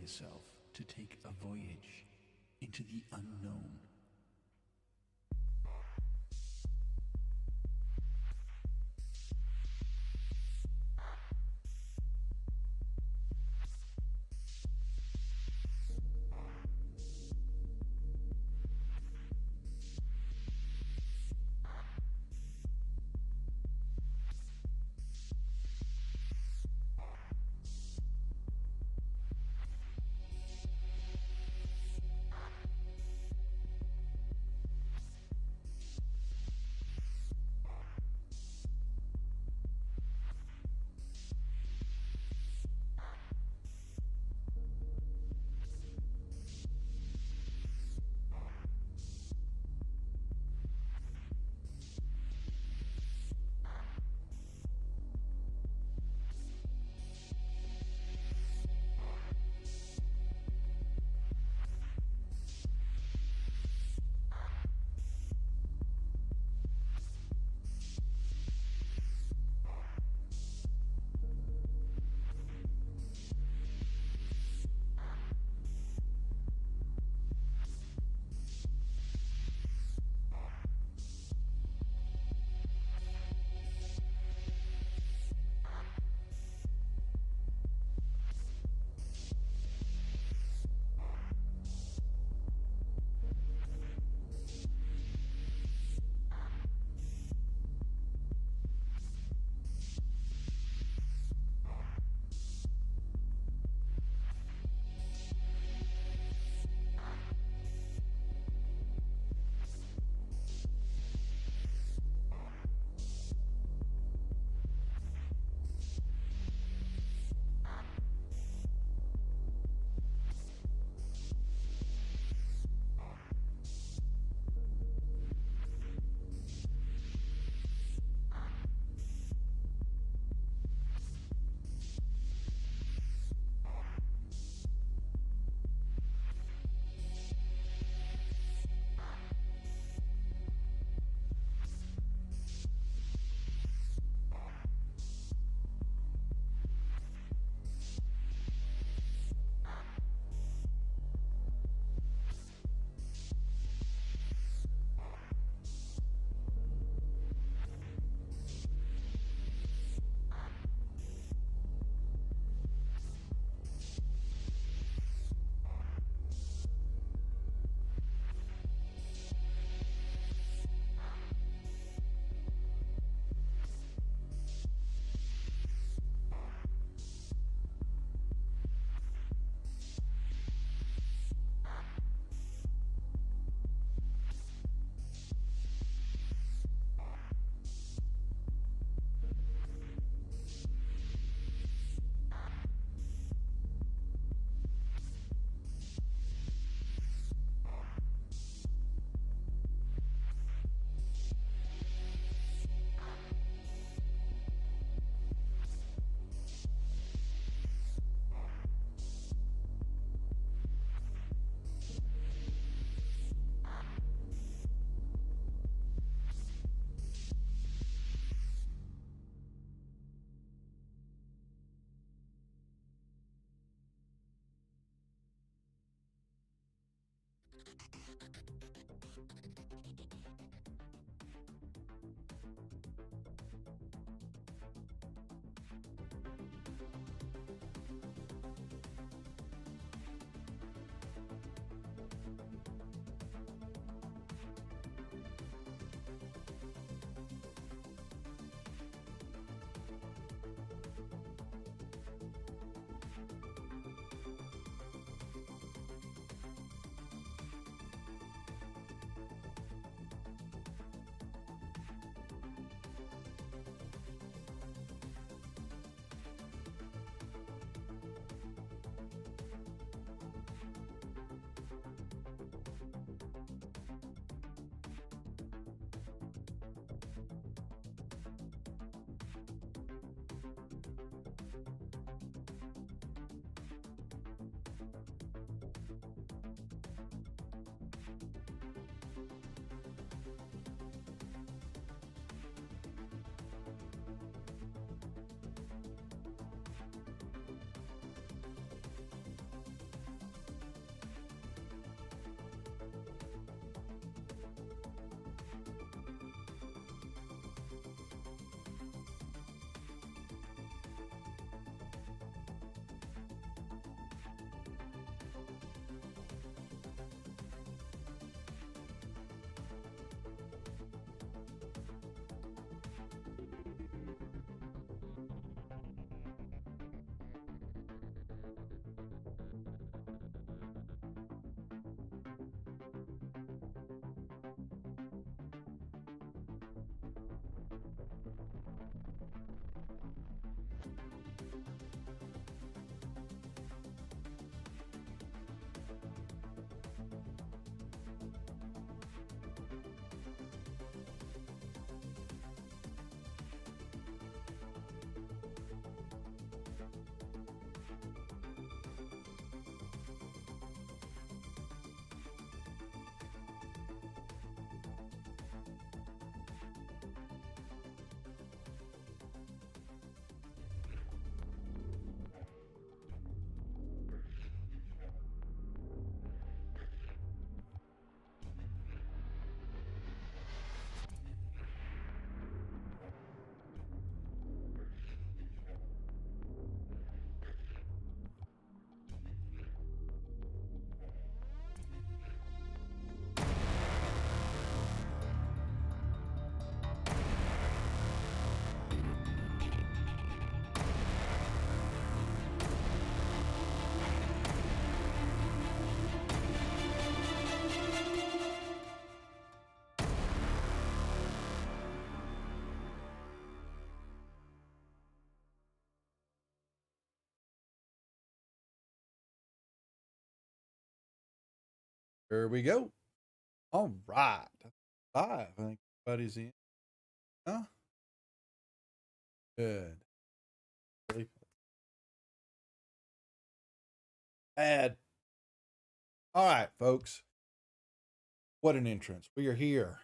yourself to take a voyage into the unknown. Here we go. All right. Live. I think everybody's in. Huh? Good. Really bad. All right, folks. What an entrance. We are here.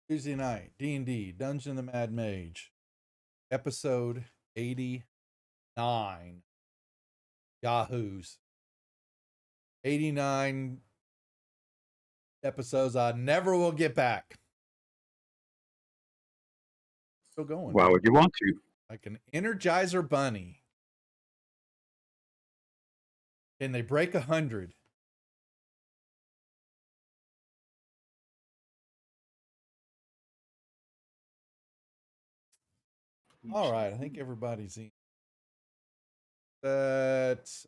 Tuesday night. D&D. Dungeon of the Mad Mage. Episode 89. Yahoos. 89 episodes I never will get back. Still going. Why would you want to? Like an Energizer bunny. Can they break 100? All right, I think everybody's in. That's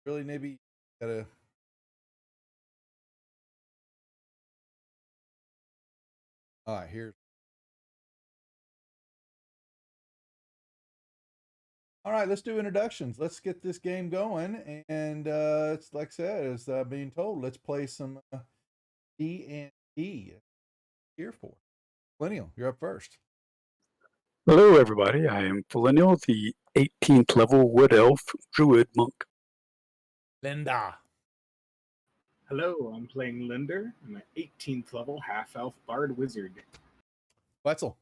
really maybe gotta. All right, here's. All right, let's do introductions. Let's get this game going, and it's like I said, as being told, let's play some D&D. Here for Millennial, you're up first. Hello, everybody. I am Millennial, the 18th level Wood Elf Druid Monk. Linda. Hello, I'm playing Linder. I'm an 18th level half-elf bard wizard. Wetzel.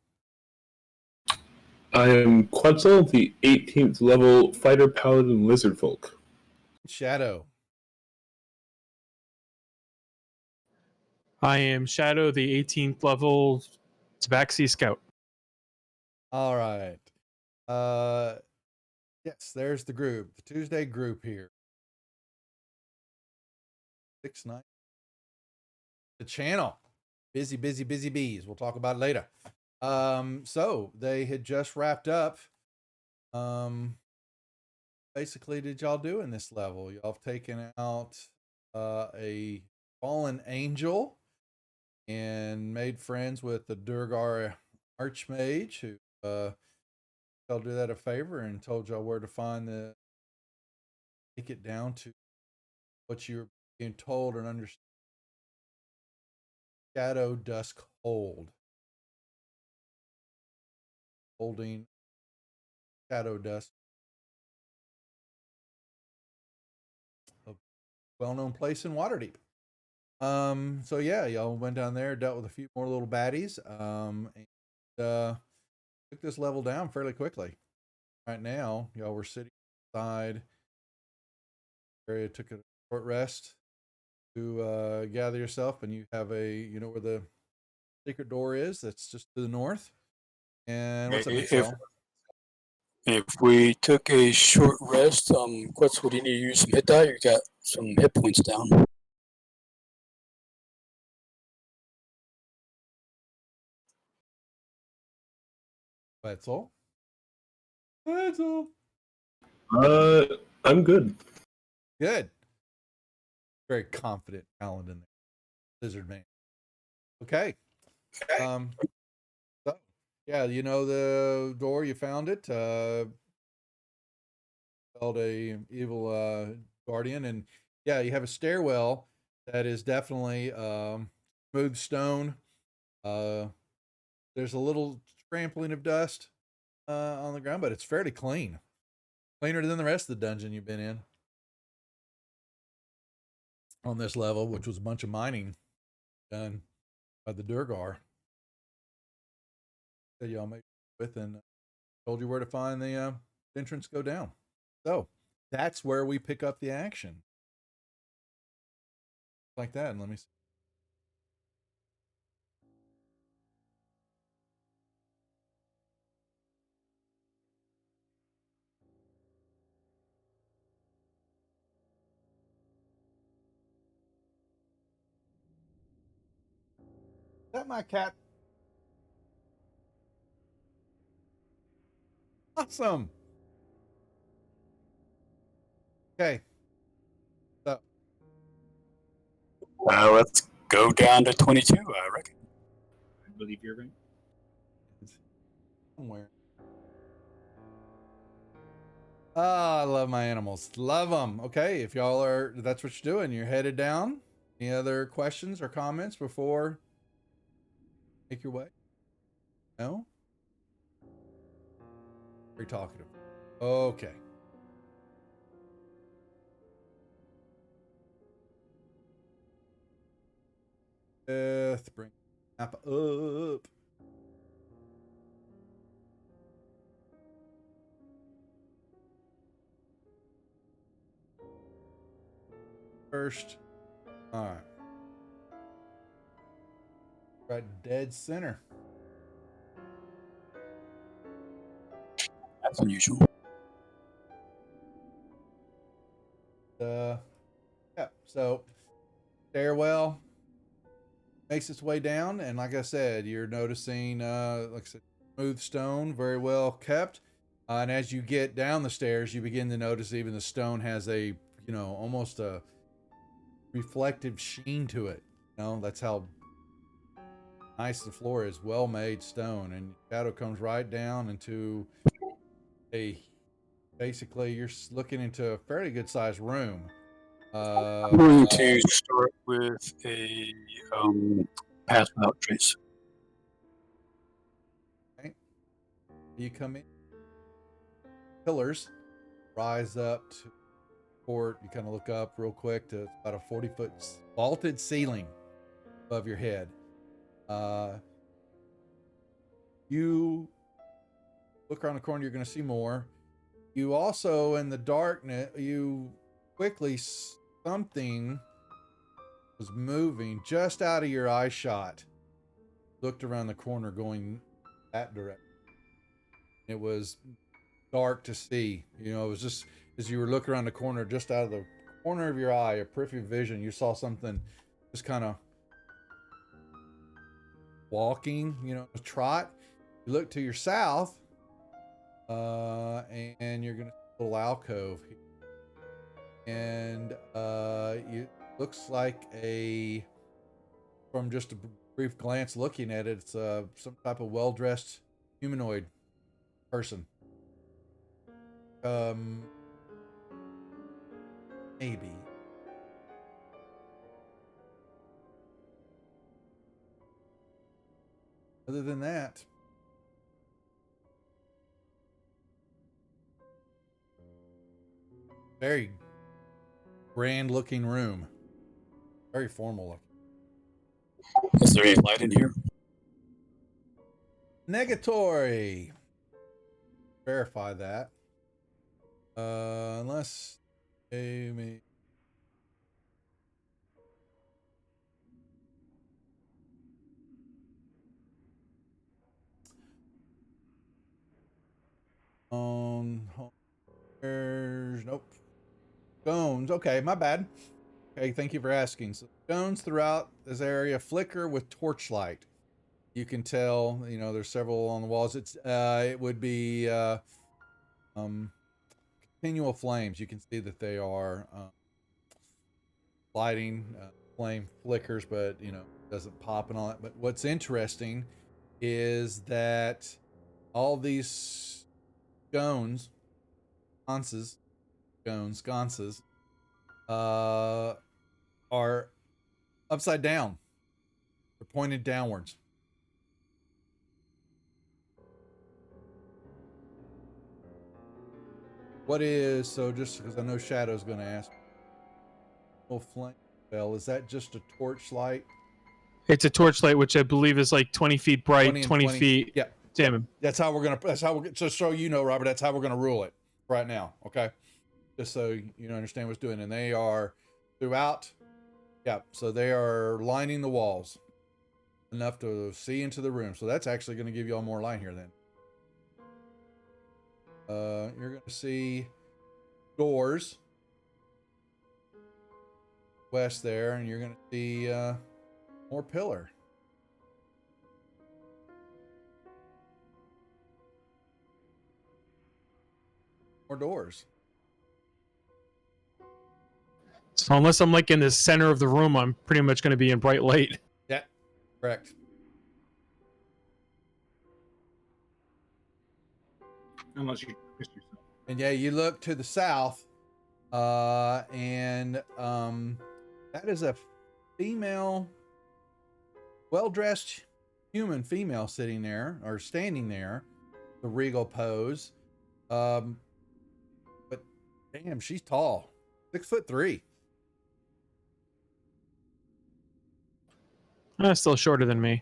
I am Quetzal, the 18th level fighter paladin lizard folk. Shadow. I am Shadow, the 18th level Tabaxi Scout. All right. Yes, there's the group, the Tuesday group here. 6-9. The channel. Busy bees. We'll talk about it later. So they had just wrapped up. Basically, did y'all do in this level? Y'all have taken out a fallen angel and made friends with the Durgar Archmage, who y'all do that a favor and told y'all where to find the. Take it down to what you're being told and understand. Shadow Dusk Hold. Holding Shadow Dust. A well-known place in Waterdeep. So yeah, y'all went down there, dealt with a few more little baddies, and took this level down fairly quickly. Right now, y'all were sitting inside area, took a short rest to gather yourself, and you have you know where the secret door is. That's just to the north. And what's up, Excel? If we took a short rest, Quetzal, do you need to use some hit die? You got some hit points down. Wetzel. I'm good. Good. Very confident Paladin there. Lizard man. Okay. So yeah, you know the door, you found it. Called a evil guardian, and yeah, you have a stairwell that is definitely smooth stone. There's a little trampling of dust on the ground, but it's fairly clean. Cleaner than the rest of the dungeon you've been in on this level, which was a bunch of mining done by the Durgar that y'all made with, and told you where to find the entrance go down. So that's where we pick up the action. Like that. And let me see. Is that my cat? Awesome. Okay. So Let's go down to 22, I reckon. I believe you're right. somewhere. Ah, I love my animals. Love them. Okay, if y'all are, that's what you're doing. You're headed down. Any other questions or comments before make your way? No? Very talkative. Okay. Bring map up. First. All right. Right dead center. That's unusual. Yeah. So stairwell makes its way down, and like I said, you're noticing like I said, smooth stone, very well kept. And as you get down the stairs, you begin to notice even the stone has a, almost a reflective sheen to it. That's how nice the floor is. Well made stone, and shadow comes right down into basically you're looking into a fairly good sized room. I'm going to start with a pass without trace. Okay. You come in, pillars rise up to court. You kind of look up real quick to about a 40-foot vaulted ceiling above your head. You look around the corner, you're going to see more. You also, in the darkness, you quickly, something was moving just out of your eye shot. Looked around the corner going that direction. It was dark to see. It was just as you were looking around the corner, just out of the corner of your eye, a peripheral vision, you saw something just kind of walking, a trot. You look to your south, and you're gonna see a little alcove here. And it looks like from just a brief glance looking at it, it's some type of well-dressed humanoid person. Maybe. Other than that, very grand looking room. Very formal looking. Is there any light in here? Negatory. Verify that. Unless Amy. Nope. Stones. Okay, my bad. Okay, thank you for asking. So stones throughout this area flicker with torchlight. You can tell, there's several on the walls. It would be continual flames. You can see that they are lighting. Flame flickers, but doesn't pop and all that. But what's interesting is that all these sconces, are upside down. They're pointed downwards. So just because I know Shadow's going to ask. Oh, flame bell, is that just a torchlight? It's a torchlight, which I believe is like 20 feet bright, 20 feet. Yeah. Damn. That's how we're just so you know, Robert, that's how we're going to rule it right now. Okay. Just so you understand what's doing. And they are throughout. Yeah. So they are lining the walls enough to see into the room. So that's actually going to give you all more light here then. You're going to see doors west there, and you're going to see more pillar. More doors. So unless I'm like in the center of the room, I'm pretty much going to be in bright light. Yeah, correct. Unless you twist yourself. And yeah, you look to the south, and that is a female, well-dressed human female sitting there or standing there, the regal pose. But damn, she's tall, 6'3". Still shorter than me.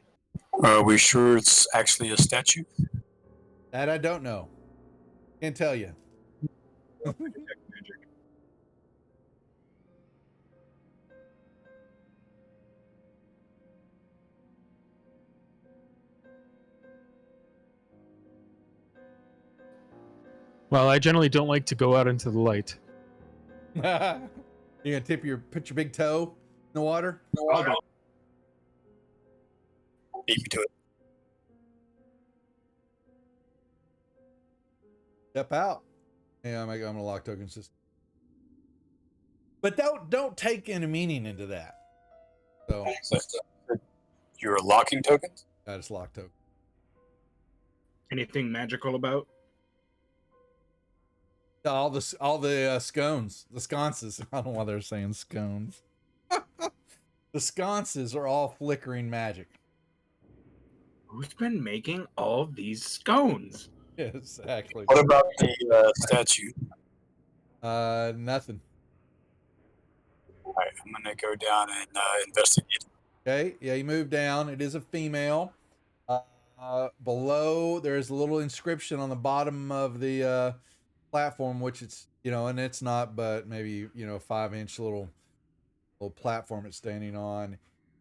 Are we sure it's actually a statue? That I don't know. Can't tell you. Detect magic. Well, I generally don't like to go out into the light. You gonna put your big toe in the water? I'll go. Beat me to it. Step out. Yeah, I'm gonna lock token system. But don't take any meaning into that. So You're locking tokens? I just lock token. Anything magical about? All the scones, the sconces. I don't know why they're saying scones. The sconces are all flickering magic. Who's been making all these scones? Yeah, exactly. What about the statue? Nothing. All right, I'm gonna go down and investigate. Okay, yeah, you move down. It is a female. Below, there's a little inscription on the bottom of the platform, which it's, and it's not but maybe 5-inch little platform it's standing on.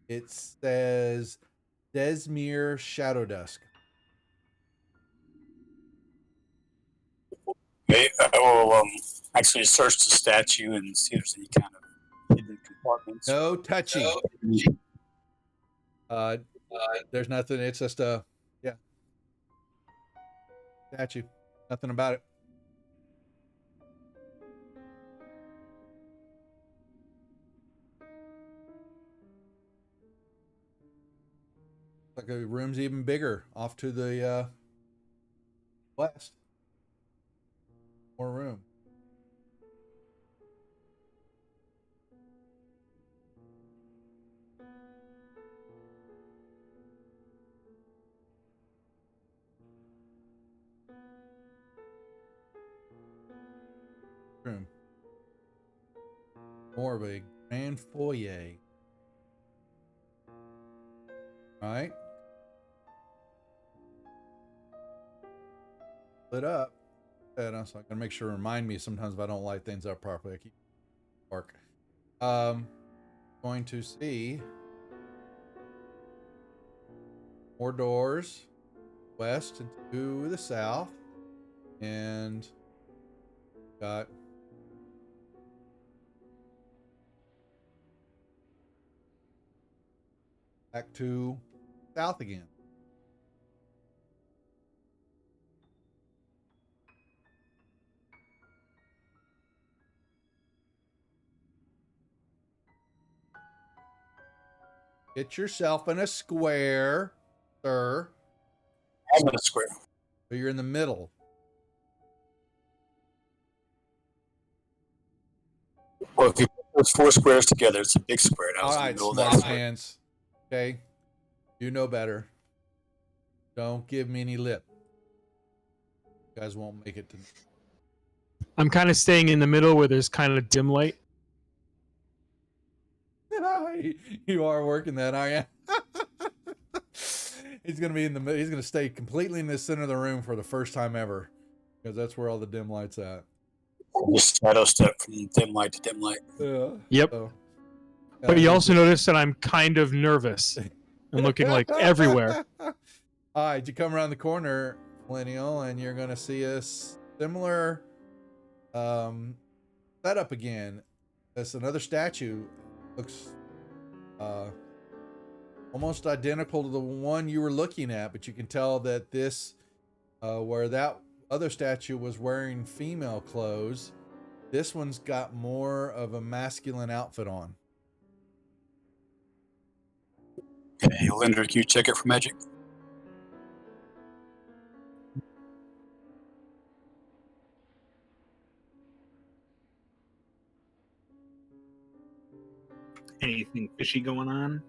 It says Desmere Shadow Dusk. Okay, I will actually search the statue and see if there's any kind of hidden compartments. No touching. There's nothing. It's just a statue. Nothing about it. Like the room's even bigger off to the west. More room. Room. More of a grand foyer. Right? Lit up. And so I gotta make sure to remind me sometimes if I don't light things up properly. I keep dark. Going to see more doors west and to the south, and got back to south again. Get yourself in a square, sir. I'm in a square. So you're in the middle. Well, if you put those 4 squares together, it's a big square. And I was All in the right, middle of smart that square. pants. Okay, you know better. Don't give me any lip. You guys won't make it to. I'm kind of staying in the middle where there's kind of dim light. You are working that, are you? He's gonna be in the. He's gonna stay completely in the center of the room for the first time ever, because that's where all the dim light's at. Just shadow step from dim light to dim light. Yeah. Yep. So, But you also notice that I'm kind of nervous and looking like everywhere. All right, you come around the corner, Millennial, and you're gonna see a similar setup again. That's another statue. Looks almost identical to the one you were looking at, but you can tell that this where that other statue was wearing female clothes, This one's got more of a masculine outfit on. Hey, Linder, can you check it for magic? Anything fishy going on?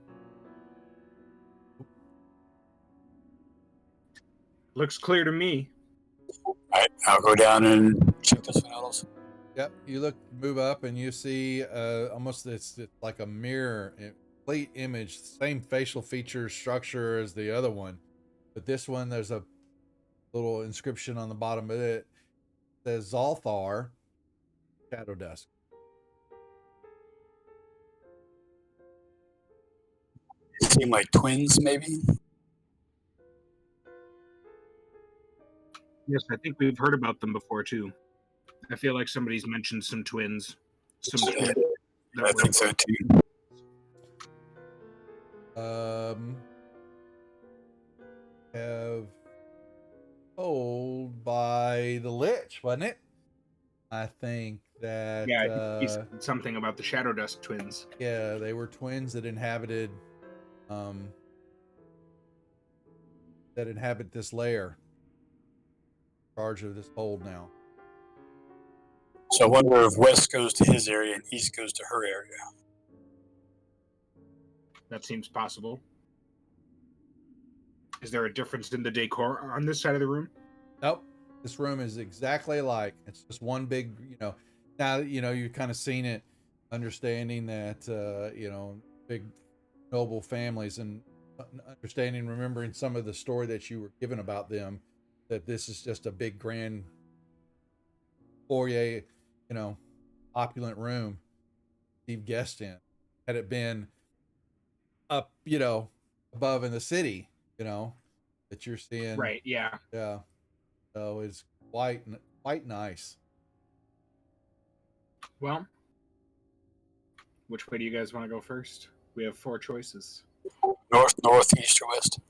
Looks clear to me. All right, I'll go down and check this one out also. Yep, you move up, and you see almost it's like a mirror, complete image, same facial feature structure as the other one, but this one there's a little inscription on the bottom of it. It says Zalthar, Shadow Dusk. They seem like twins, maybe. Yes, I think we've heard about them before too. I feel like somebody's mentioned some twins. Some twins that I were think so too. Have told by the Lich, wasn't it? I think that Yeah, I think he said something about the Shadow Dusk twins. yeah, they were twins that inhabit this lair. In charge of this hold now. So I wonder if west goes to his area and east goes to her area. That seems possible. Is there a difference in the decor on this side of the room? Nope. This room is exactly alike. It's just one big, now, you've kind of seen it, understanding that, big noble families, and understanding, remembering some of the story that you were given about them, that this is just a big, grand foyer, opulent room you've guessed in. Had it been up, above in the city, that you're seeing. Right, yeah. Yeah. So it's quite nice. Well, which way do you guys want to go first? We have 4 choices. North, north, east, or west?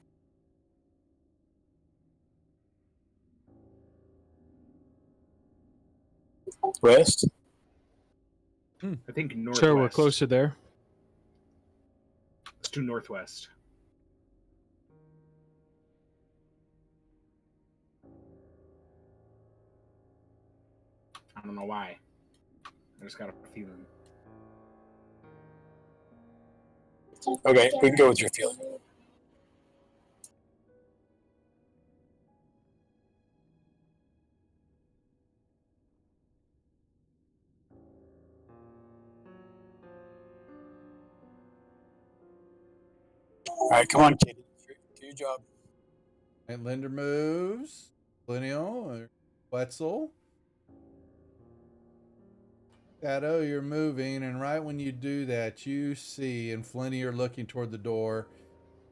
West? I think northwest. Sure, we're closer there. Let's do northwest. I don't know why. I just got a feeling. Okay, we can go with your feeling. All right, come on, kid. Do your job. And Linder moves. Lineal or Wetzel. Shadow, you're moving, and right when you do that, you see, and Flinty are looking toward the door,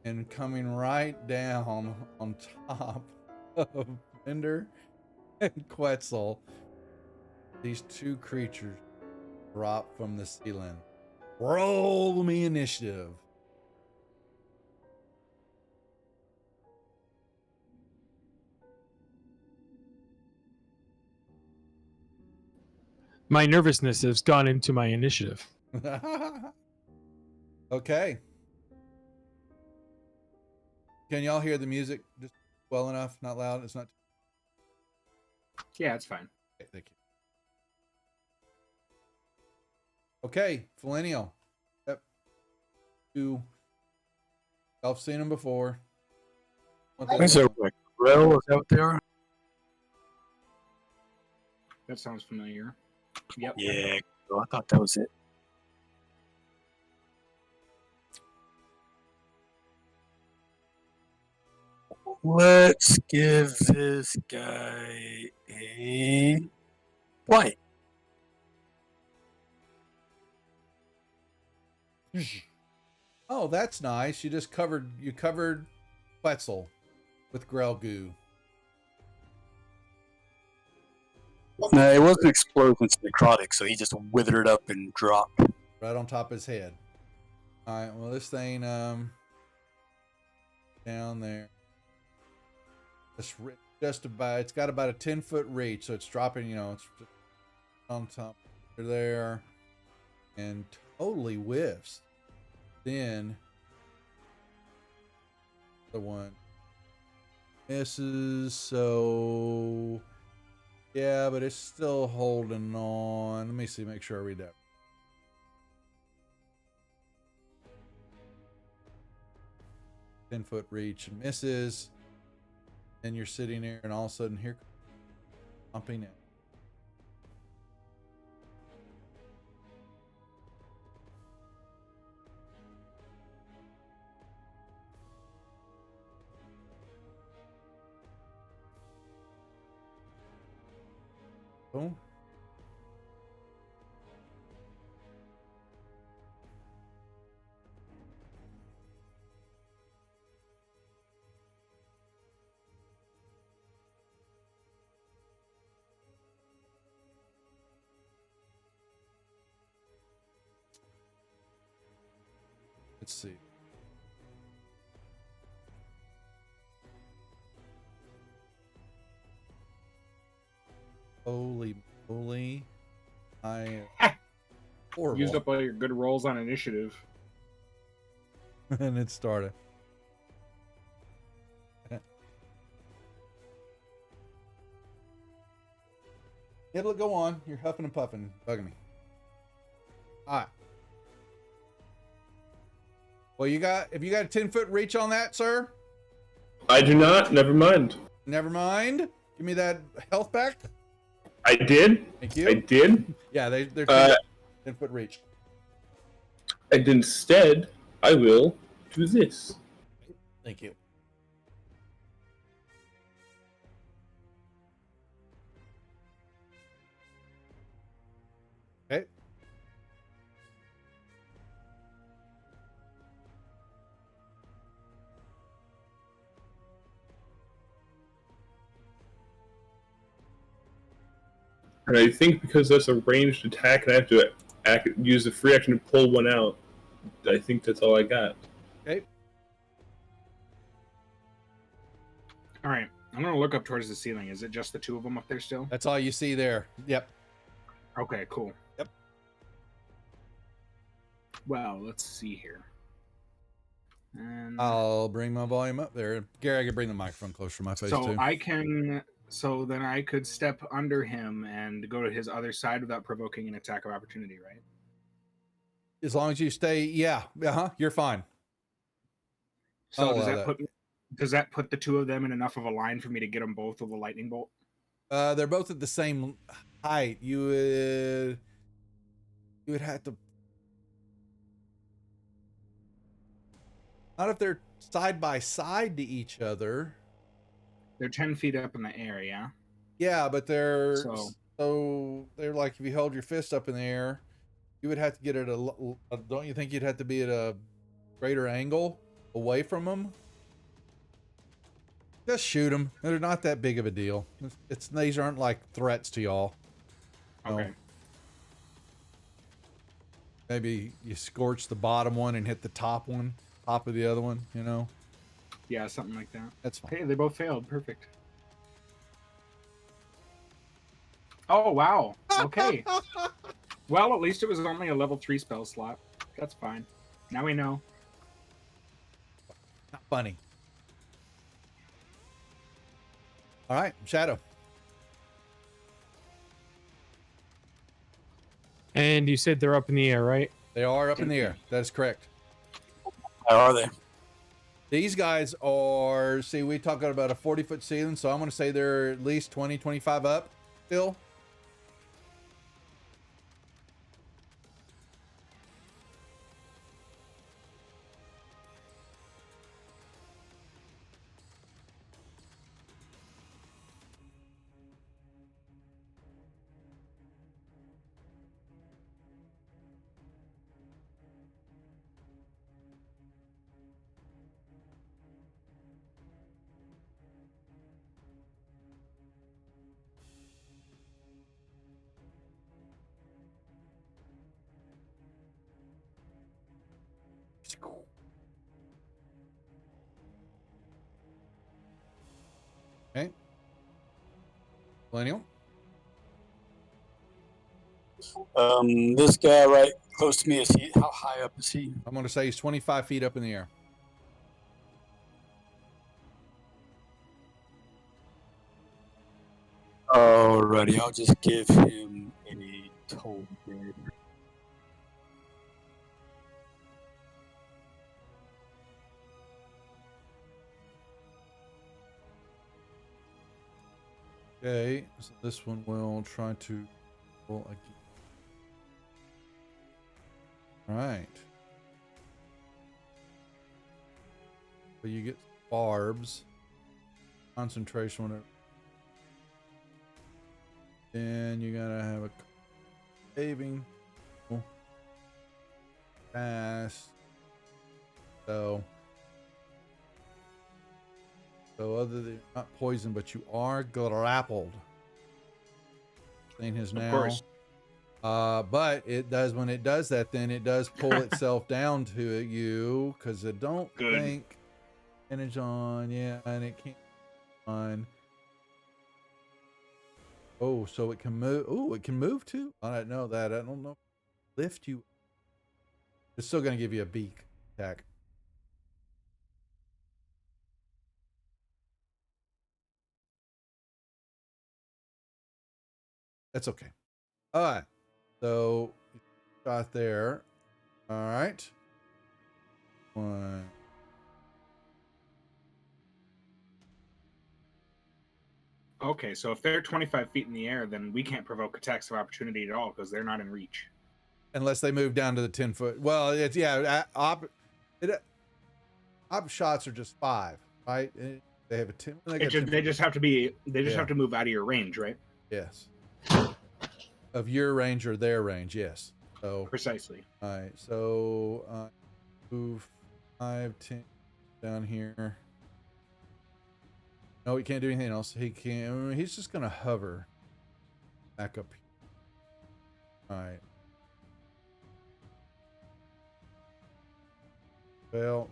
and coming right down on top of Linder and Quetzal, these 2 creatures drop from the ceiling. Roll me initiative. My nervousness has gone into my initiative. Okay. Can y'all hear the music just well enough? Not loud? It's not. Yeah, it's fine. Okay, thank you. Okay, Felenio. Yep. I've seen them before. I think so. Like, Grell is out there. That sounds familiar. Yep. Yeah, I thought that was it. Let's give this guy a white. Oh, that's nice. You covered Quetzal with Grell goo. No, it wasn't explosion, it's necrotic, so he just withered up and dropped. Right on top of his head. Alright, well this thing down there. Just about, it's got about a 10-foot reach, so it's dropping, it's just on top. They're there and totally whiffs. Then the one misses, so yeah, but it's still holding on. Let me see, make sure I read that. Ten-foot reach and misses. And you're sitting there, and all of a sudden, here comes pumping in. Boom. Let's see. Holy moly. I horrible. Used up all your good rolls on initiative. And it started. It'll go on. You're huffing and puffing, bugging me. All right. Well, if you got a 10-foot reach on that, sir? I do not. Never mind. Never mind. Give me that health back. I did. Thank you. I did. Yeah, they're 10-foot reach. And instead, I will do this. Thank you. Okay. And I think because that's a ranged attack and I have to use the free action to pull one out, I think that's all I got. Okay. All right, I'm gonna look up towards the ceiling. Is it just the two of them up there still? That's all you see there. Yep. Okay, cool. Yep. Well, let's see here. And I'll bring my volume up there. Gary, I can bring the microphone closer to my face so too. I can. So then I could step under him and go to his other side without provoking an attack of opportunity, right? As long as you stay, yeah, you're fine. So I'll does allow that does that put the two of them in enough of a line for me to get them both with a lightning bolt? They're both at the same height. You would have to. Not if they're side by side to each other. They're 10 feet up in the air, yeah? Yeah, but they're So they're like, if you held your fist up in the air, you would have to get it don't you think you'd have to be at a greater angle away from them? Just shoot them. They're not that big of a deal. These aren't like threats to y'all. No. okay. Maybe you scorch the bottom one and hit the top of the other one, you know? Yeah, something like that. That's fine. Hey, they both failed. Perfect. Oh, wow. Okay. Well, at least it was only a level 3 spell slot. That's fine. Now we know. Not funny. All right, Shadow. And you said they're up in the air, right? They are up in the air. That is correct. How are they? These guys are, see, we talking about a 40-foot ceiling, so I'm going to say they're at least 20, 25 up still. Okay. Millennial. This guy right close to me, is he? How high up is he? I'm going to say he's 25 feet up in the air. Alrighty, I'll just give him a toll grid. Okay, so this one will try to roll again. All right. So you get barbs, concentration, whatever. Then you gotta have a saving pass. So other than not poison, but you are grappled. Saying his now. Of course. But it does, when it does that, then it does pull itself down to you, because I don't Good. think advantage on, yeah, and it can't on. Oh, so it can move. Oh, it can move too. I don't know that. I don't know. Lift you. It's still going to give you a beak attack. That's okay. All right. So, shot there. All right. One. Okay, so if they're 25 feet in the air, then we can't provoke attacks of opportunity at all because they're not in reach. Unless they move down to the 10 foot. Well, it's, yeah, op shots are just 5, right? They have a 10. They just have to be. They just have to move out of your range, right? Yes. Of your range or their range, yes. So Precisely. all right. So move 5, 10 down here. No, he can't do anything else. He can't. He's just gonna hover back up here. All right. Well.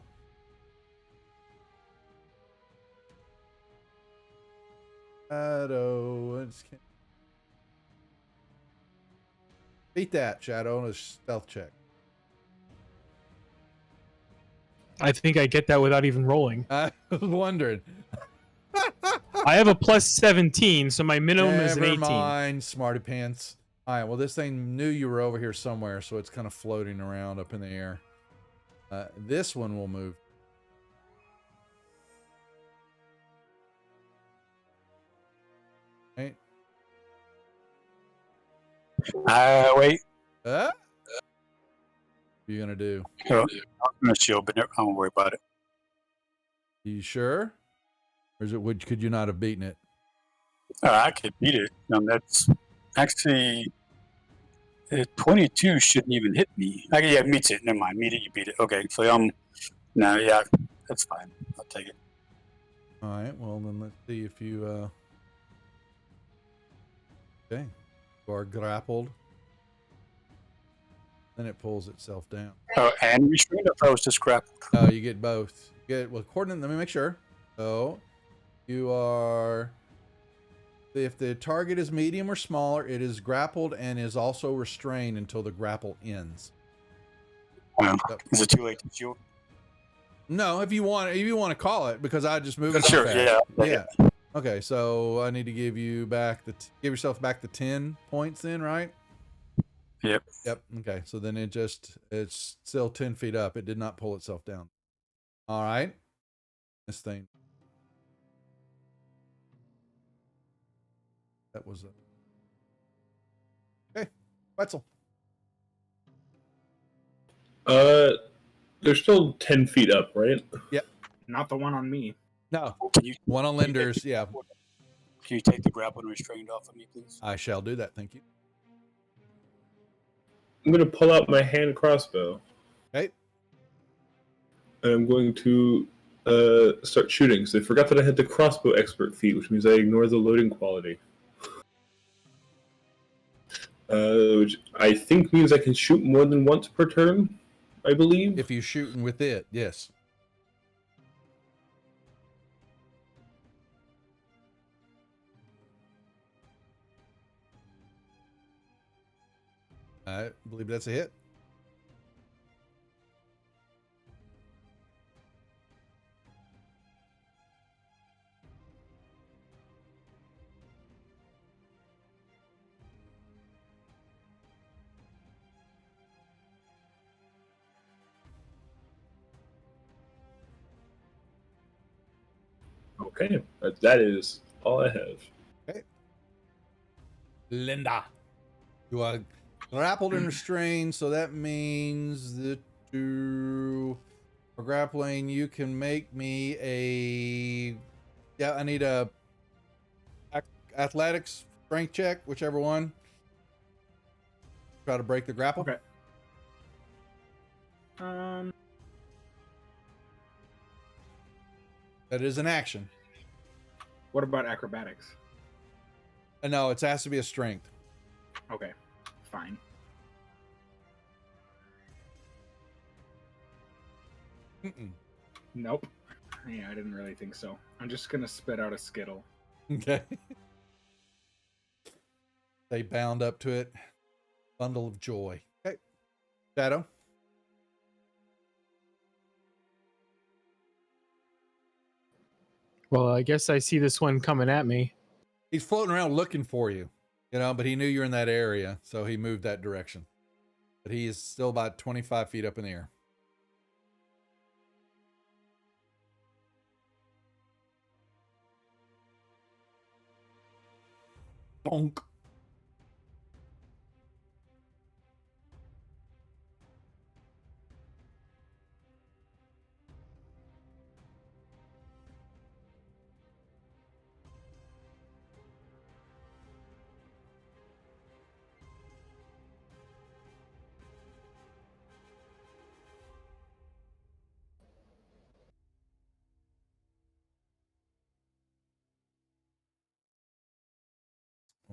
Shadow. I just can't. Beat that, Shadow, on a stealth check. I think I get that without even rolling. I was wondering. I have a plus 17, so my minimum is an 18. Never mind, smarty pants. All right, well, this thing knew you were over here somewhere, so it's kind of floating around up in the air. This one will move. Right. Wait. What are you gonna do? I'm gonna shield, but I won't worry about it. You sure? Or is it? Could you not have beaten it? I could beat it. That's actually 22 shouldn't even hit me. Yeah, it meets it. Never mind. Meet it. You beat it. Okay. So no, yeah, that's fine. I'll take it. All right. Well, then let's see if you. Okay. You are grappled. Then it pulls itself down. Oh, and restrained. I was just grappled. Oh, you get both. You get, well, according. Let me make sure. So, you are. If the target is medium or smaller, it is grappled and is also restrained until the grapple ends. Wow. Yep. Is it too late to shield? No, if you want to call it, because I just moved it. Sure. Fast. Yeah. Okay, so I need to give you back give yourself back the 10 points then, right? Yep. Okay, so then it's still 10 feet up. It did not pull itself down. All right. This thing. That was okay. Wetzel. They're still 10 feet up, right? Yep. Not the one on me. No. Can you One on Linders. Yeah. Can you take the grapple and restrained off of me, please? I shall do that. Thank you. I'm going to pull out my hand crossbow. Okay. And I'm going to start shooting. So I forgot that I had the crossbow expert feat, which means I ignore the loading quality. Which I think means I can shoot more than once per turn, I believe. If you're shooting with it, yes. I believe that's a hit. Okay, that is all I have. Okay. Linda. You are grappled and restrained, so that means that you are grappling. You can make me a. Yeah, I need a athletics strength check, whichever one. Try to break the grapple. Okay. Um. That is an action. What about acrobatics? No, it has to be a strength. Okay. Fine. Mm-mm. Nope. Yeah, I didn't really think so. I'm just gonna spit out a skittle. Okay. They bound up to it. Bundle of joy. Okay. Shadow. Well, I guess I see this one coming at me. He's floating around looking for you, but he knew you're in that area, so he moved that direction. But he is still about 25 feet up in the air. Bonk.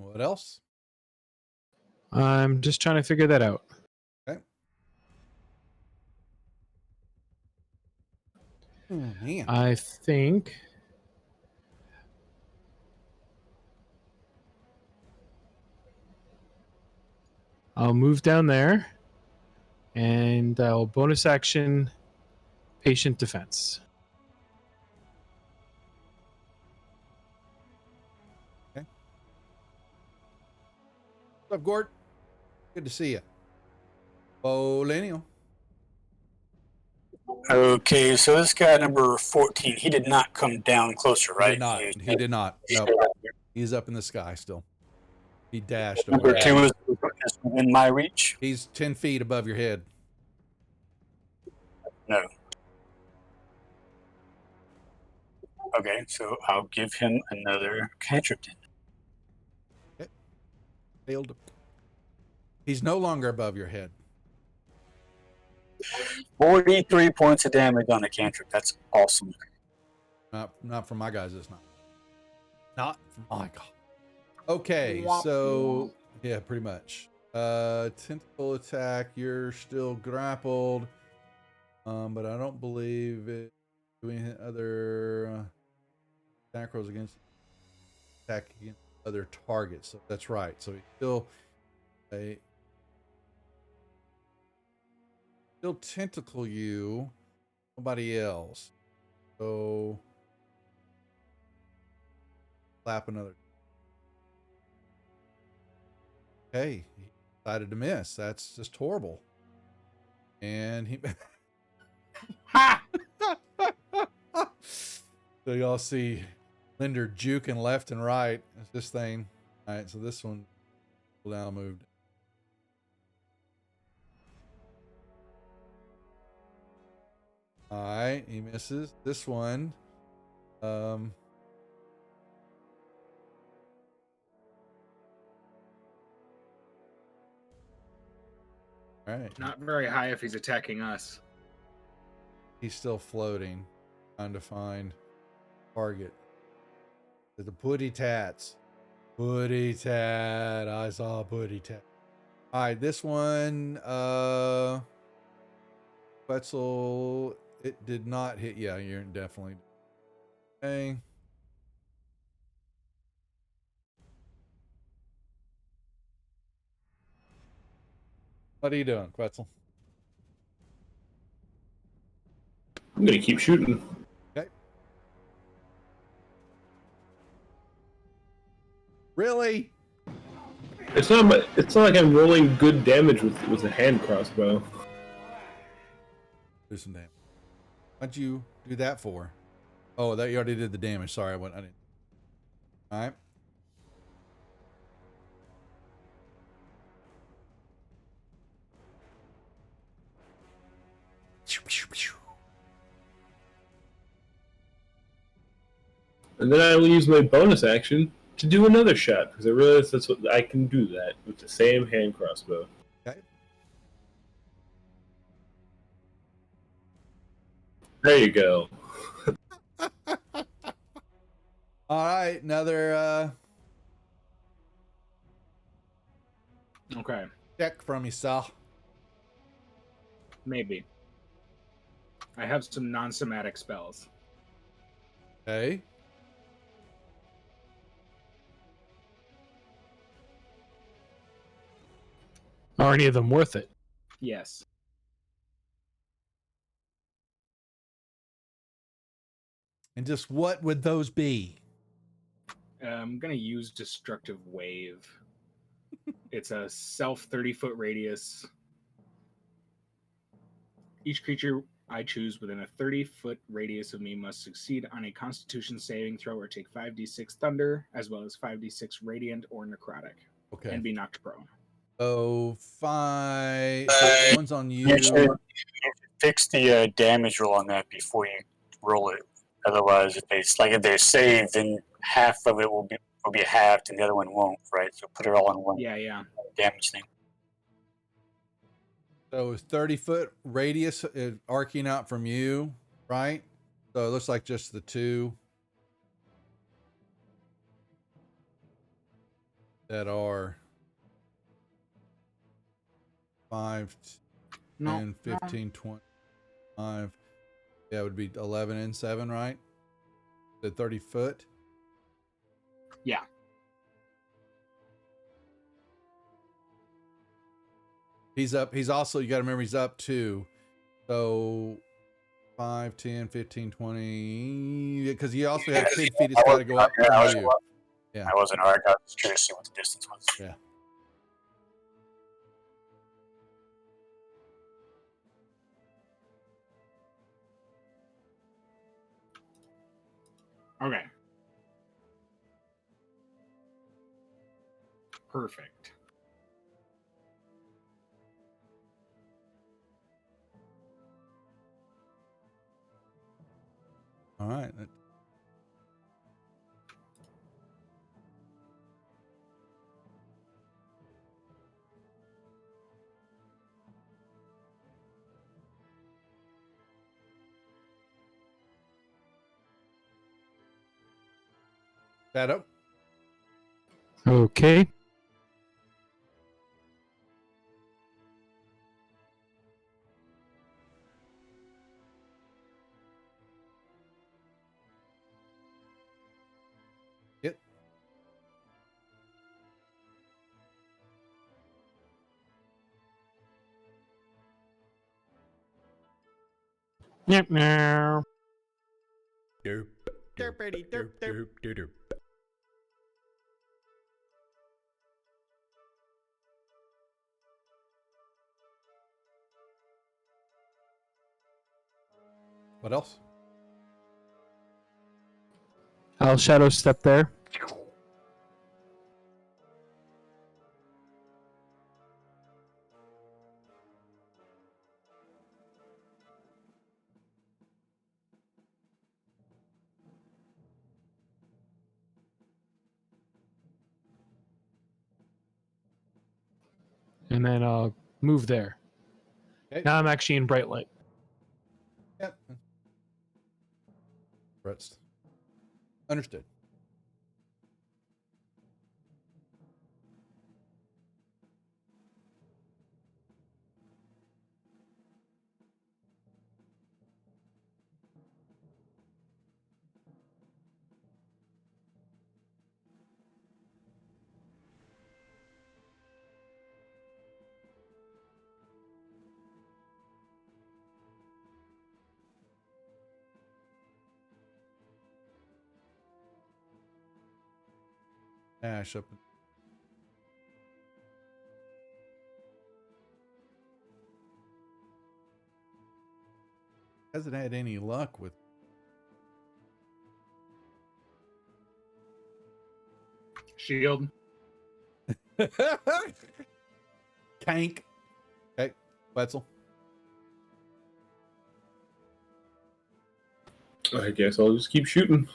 What else? I'm just trying to figure that out. Okay. Oh, man. I think I'll move down there and I'll bonus action patient defense. What's up, Gord? Good to see you. Bolenial. Okay, so this guy number 14, he did not come down closer, He right? did not. He did not. He's No, still out there. he's up in the sky still. He dashed Number away. 2 is within my reach. He's 10 feet above your head. No. Okay, so I'll give him another cantrip then. Failed. He's no longer above your head. 43 points of damage on a cantrip. That's awesome. Not from my guys. It's not. Not from my god. Okay, so yeah, pretty much. Tentacle attack. You're still grappled, but I don't believe it doing other attack rolls against attack against other targets. So that's right. So he's still tentacle you, nobody else. So slap another. Okay, he decided to miss. That's just horrible. And he. Ha! So y'all see Linder juking left and right. It's this thing. All right, so this one now moved. All right, he misses. This one. All right. Not very high if he's attacking us. He's still floating, trying to find target. The putty tats. Putty tat. I saw a putty tat. All right, this one, Quetzal, it did not hit. Yeah, you're definitely. Okay. What are you doing, Quetzal? I'm gonna keep shooting. Okay. Really? It's not. It's not like I'm rolling good damage with a hand crossbow. Do some damage. What'd you do that for? Oh, that you already did the damage. Sorry, I didn't. All right. And then I will use my bonus action to do another shot because I realize that's what I can do that with the same hand crossbow. Okay. There you go. All right, another Okay, check from you, Sal. maybe. I have some non-somatic spells. Okay. Are any of them worth it? Yes. And just what would those be? I'm going to use Destructive Wave. It's a self 30-foot radius. Each creature I choose within a 30-foot radius of me must succeed on a Constitution saving throw or take 5d6 thunder, as well as 5d6 radiant or necrotic, Okay. and be knocked prone. So 5. So one's on you. Make sure you fix the damage roll on that before you roll it. Otherwise, if they're saved, then half of it will be halved and the other one won't. Right? So put it all in one Yeah. damage thing. So it's 30-foot radius arcing out from you, right? So it looks like just the two that are 5, No. 10, 15, 25. Yeah, it would be 11 and 7, right? The 30 foot. Yeah. He's up. He's also, you got to remember, he's up too. So 5, 10, 15, 20. Because you also have 10 feet. It's got to go up from you. Yeah. I wasn't alright. I was curious to see what the distance was. Yeah. Okay. Perfect. All right. Shadow. Okay. Hit. Yep. Meow. Derp. Derpity derp derp. derp. What else? I'll shadow step there. And then I'll move there. Okay. Now I'm actually in bright light. Yep. Brett's understood. Ash up. Hasn't had any luck with. Shield. Kank. Okay, Wetzel. I guess I'll just keep shooting.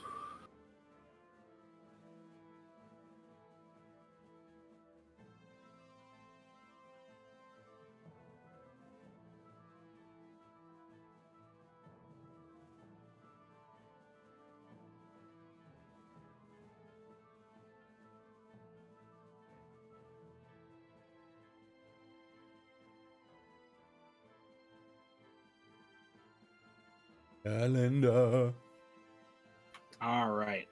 Calendar. All right.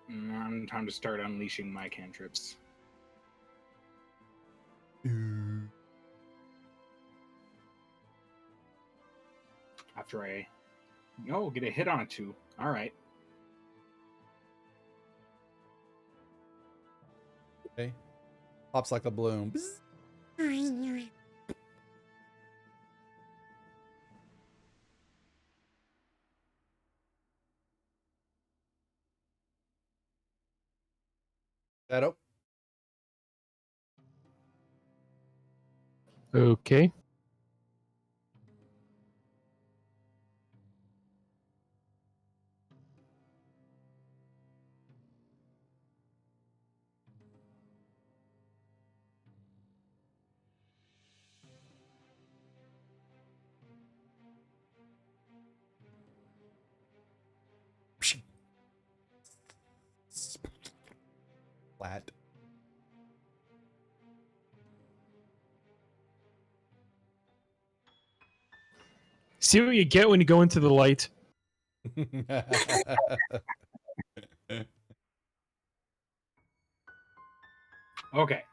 Now time to start unleashing my cantrips. After I get a hit on a 2. All right. Okay. Pops like a balloon. Shadow. Okay. Flat. See what you get when you go into the light. Okay.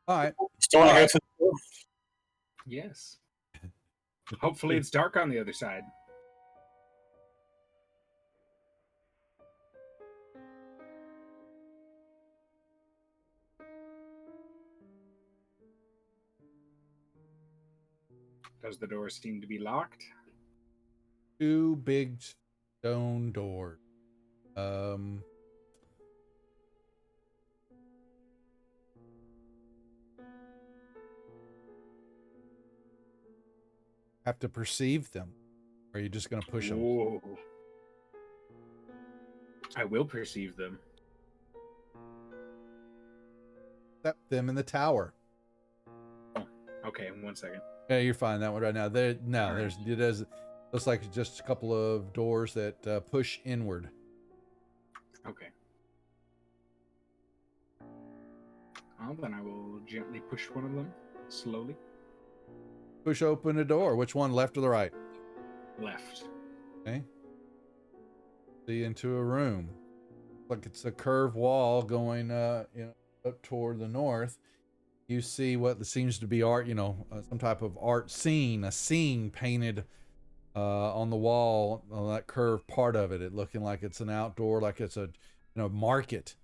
All right. Still want to go to the door? Yes. Hopefully it's dark on the other side. Does the door seem to be locked? Two big stone doors. Have to perceive them. Or are you just going to push them? Whoa. I will perceive them. Step them in the tower. Okay, 1 second. Yeah, you're fine. That one right now. There, no, All there's right. it does. Looks like it's just a couple of doors that push inward. Okay. Well, then I will gently push one of them, slowly. Push open a door. Which one, left or the right? Left. Okay. See into a room. Like it's a curved wall going, up toward the north. You see what seems to be art, some type of art scene, a scene painted on the wall on that curved part of it. It looking like it's an outdoor, like it's a market.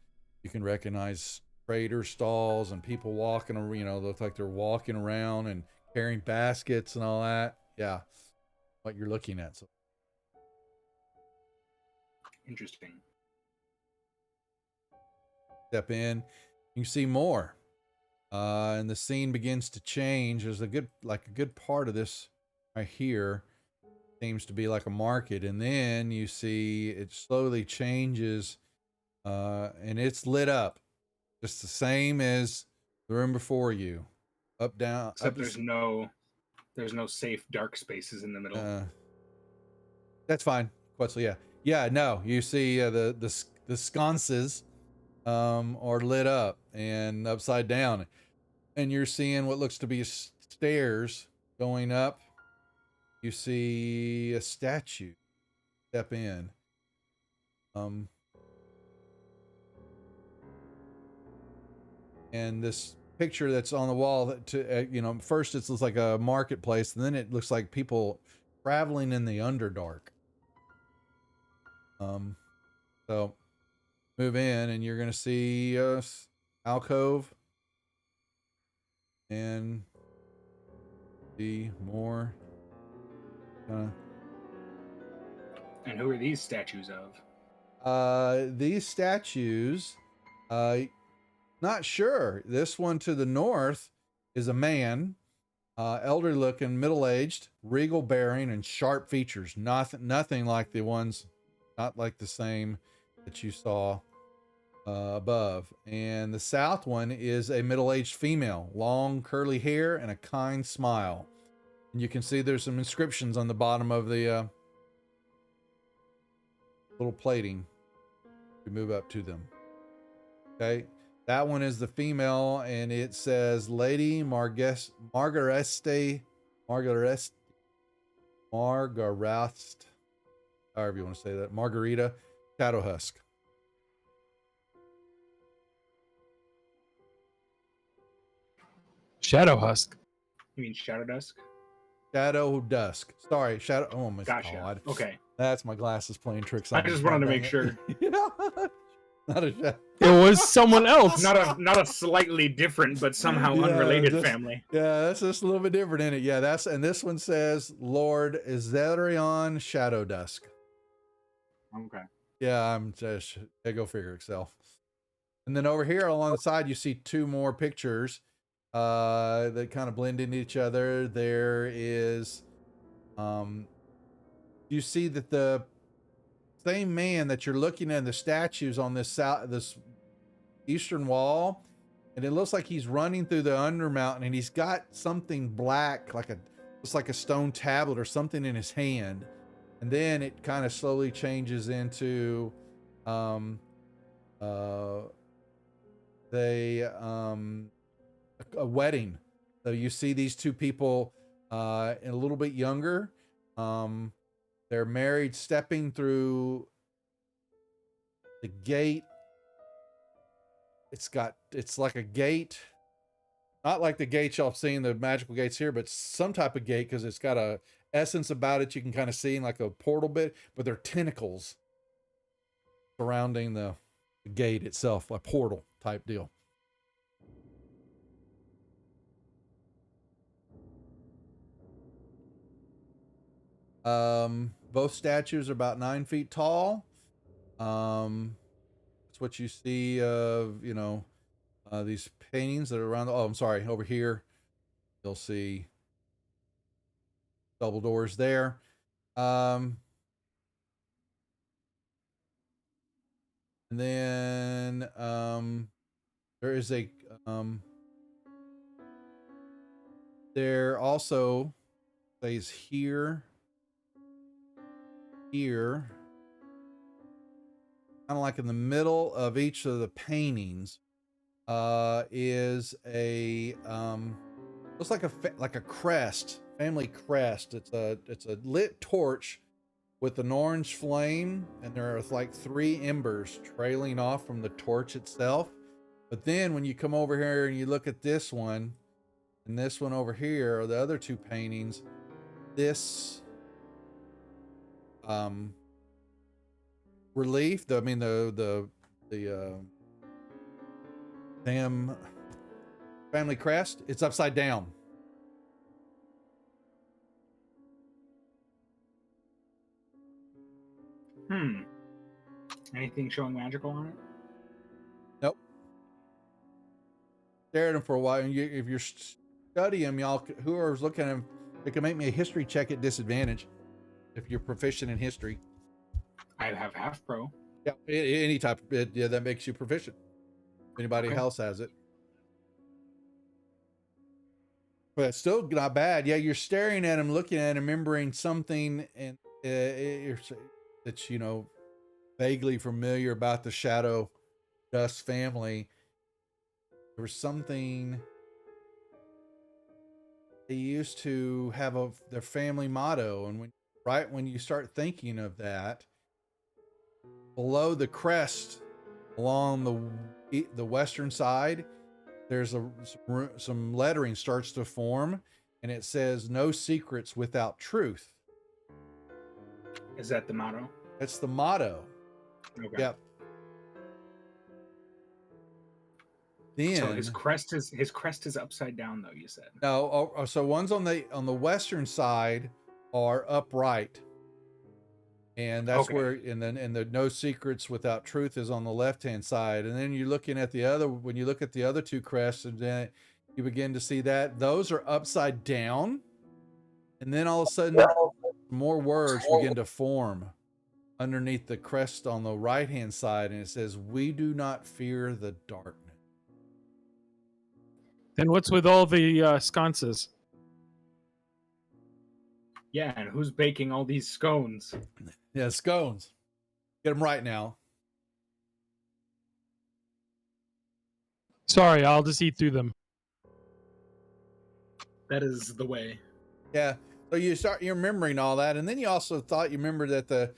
You can recognize trader stalls and people walking around, look like they're walking around and carrying baskets and all that. Yeah, what you're looking at. So Interesting. step in, you see more. And the scene begins to change. There's a good part of this right here seems to be like a market, and then you see it slowly changes, and it's lit up, just the same as the room before you, up, down, Except up. there's no safe dark spaces in the middle. That's fine, Quetzal. Yeah. No, you see the sconces are lit up and upside down. And you're seeing what looks to be stairs going up. You see a statue step in. And this picture that's on the wall, first it looks like a marketplace, and then it looks like people traveling in the Underdark. So move in, and you're gonna see alcove and see more. And who are these statues of? These statues, not sure. This one to the north is a man, elderly looking, middle-aged, regal bearing, and sharp features. Nothing like the ones, not like the same that you saw above. And the south one is a middle-aged female, long curly hair and a kind smile. And you can see there's some inscriptions on the bottom of the little plating. We move up to them. Okay, that one is the female, and it says Lady Margarethe, however you want to say that, Margarita Shadowhusk. Shadow Husk. You mean Shadow Dusk? Shadow Dusk. Sorry, Shadow. Oh my Gotcha. God. Okay. That's my glasses playing tricks on I me. just wanted to make Dang sure. it. Yeah. Not a shadow. It was someone else. Not a slightly different but somehow Yeah, unrelated just- family. Yeah, that's just a little bit different in it. Yeah, and this one says Lord Izerion Shadow Dusk. Okay. Yeah, I'm just go figure Excel. And then over here along the side, you see two more pictures that kind of blend into each other. There is, you see that the same man that you're looking at the statues on this eastern wall, and it looks like he's running through the Undermountain, and he's got something black, looks like a stone tablet or something in his hand. And then it kind of slowly changes into a wedding. So you see these two people a little bit younger. They're married, stepping through the gate. It's like a gate, not like the gates y'all seen, the magical gates here, but some type of gate, because it's got a essence about it you can kind of see in like a portal bit, but they're tentacles surrounding the gate itself, a portal type deal. Both statues are about 9 feet tall. That's what you see of, these paintings that are around. Oh, I'm sorry. Over here, you'll see double doors there. And then there is there also says here, kind of like in the middle of each of the paintings, is a looks like a crest, family crest. It's a lit torch with an orange flame, and there are like 3 embers trailing off from the torch itself. But then when you come over here and you look at this one and this one over here, or the other 2 paintings, this relief, the damn family crest, it's upside down. Anything showing magical on it? Nope. Stare at them for a while, and if you're studying them, y'all, whoever's looking at them, it can make me a history check at disadvantage if you're proficient in history. I have half pro. Yeah, any type of it, yeah, that makes you proficient. If anybody Okay. else has it. But it's still not bad. Yeah, you're staring at him, looking at him, remembering something, and that's vaguely familiar about the Shadow Dust family. There was something they used to have their family motto, and when you start thinking of that, below the crest, along the western side, there's some lettering starts to form, and it says "No secrets without truth." Is that the motto? That's the motto. Okay. Yep. Then So his crest is upside down, though. You said. no, so one's on the western side are upright, and that's Okay. where and the no secrets without truth is on the left hand side, and then you're looking at the other when you look at the other two crests, and then you begin to see that those are upside down, and then all of a sudden more words begin to form underneath the crest on the right hand side, and it says, "We do not fear the darkness." Then what's with all the sconces? Yeah, and who's baking all these scones? Yeah, scones. Get them right now. Sorry, I'll just eat through them. That is the way. Yeah. So you're remembering all that, and then you also thought you remembered that the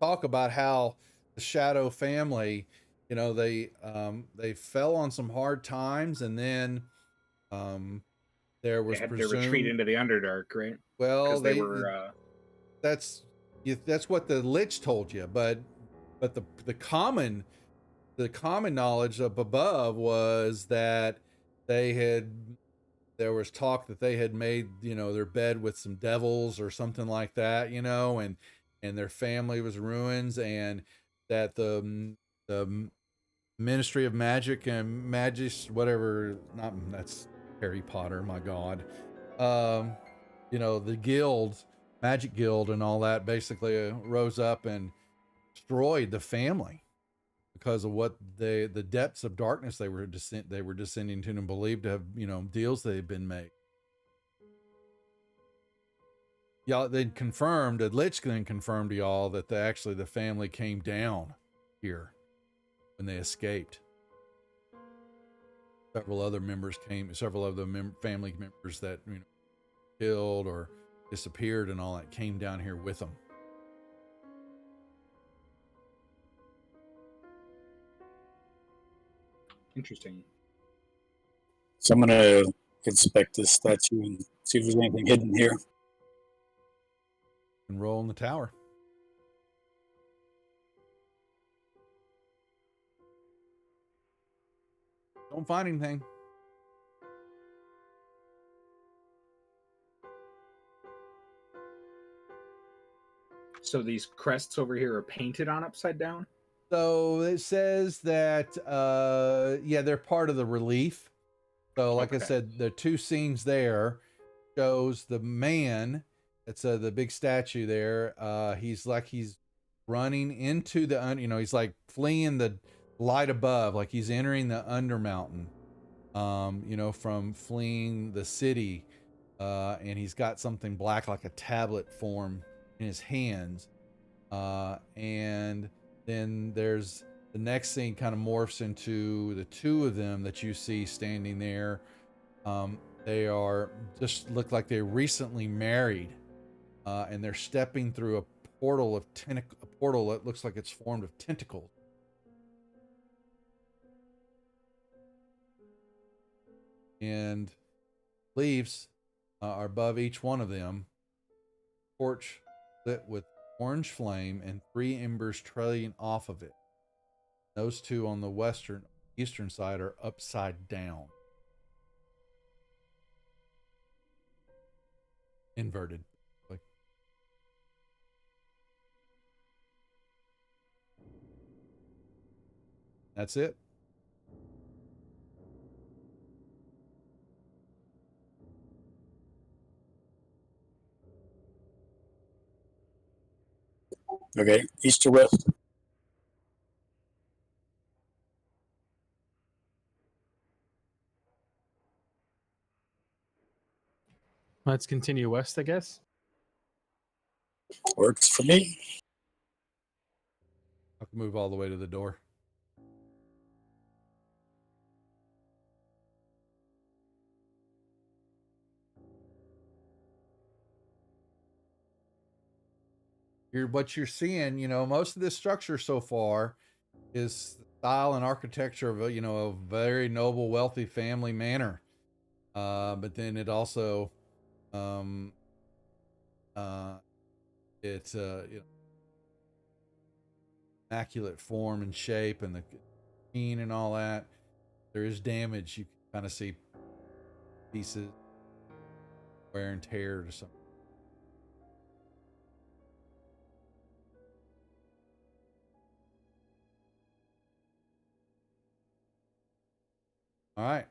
talk about how the Shadow family, they fell on some hard times, and then there They was had to retreat into the Underdark, right? well Because they were. that's what the Lich told you, but the common knowledge up above was that there was talk that they had made their bed with some devils or something like that, and their family was ruins, and that the Ministry of Magic and Magis, whatever, not that's Harry Potter, my God, the guild, Magic Guild, and all that basically rose up and destroyed the family because of what the depths of darkness they were descending to, and believed to have deals that had been made. Y'all then confirmed, the Lich then confirmed to y'all that the family came down here when they escaped. Several other family members that killed or disappeared and all that came down here with them. Interesting. So I'm gonna inspect this statue and see if there's anything hidden here. And roll in the tower. Don't find anything. So these crests over here are painted on upside down? So it says that they're part of the relief. So like I Okay. said, the two scenes there shows the man, it's the big statue there. He's running into the he's like fleeing the light above, like he's entering the Undermountain, from fleeing the city, and he's got something black like a tablet form in his hands, and then there's the next scene kind of morphs into the two of them that you see standing there. They are just look like they recently married, and they're stepping through a portal that looks like it's formed of tentacles. And leaves are above each one of them. Torch lit with orange flame and 3 embers trailing off of it. Those two on the eastern side are upside down. Inverted. Like, that's it. Okay, east to west. Let's continue west, I guess. Works for me. I can move all the way to the door. What you're seeing, most of this structure so far is style and architecture of a very noble, wealthy family manor. But then it also, it's immaculate form and shape, and the sheen and all that. there is damage. You can kind of see pieces, wear and tear or something. All right.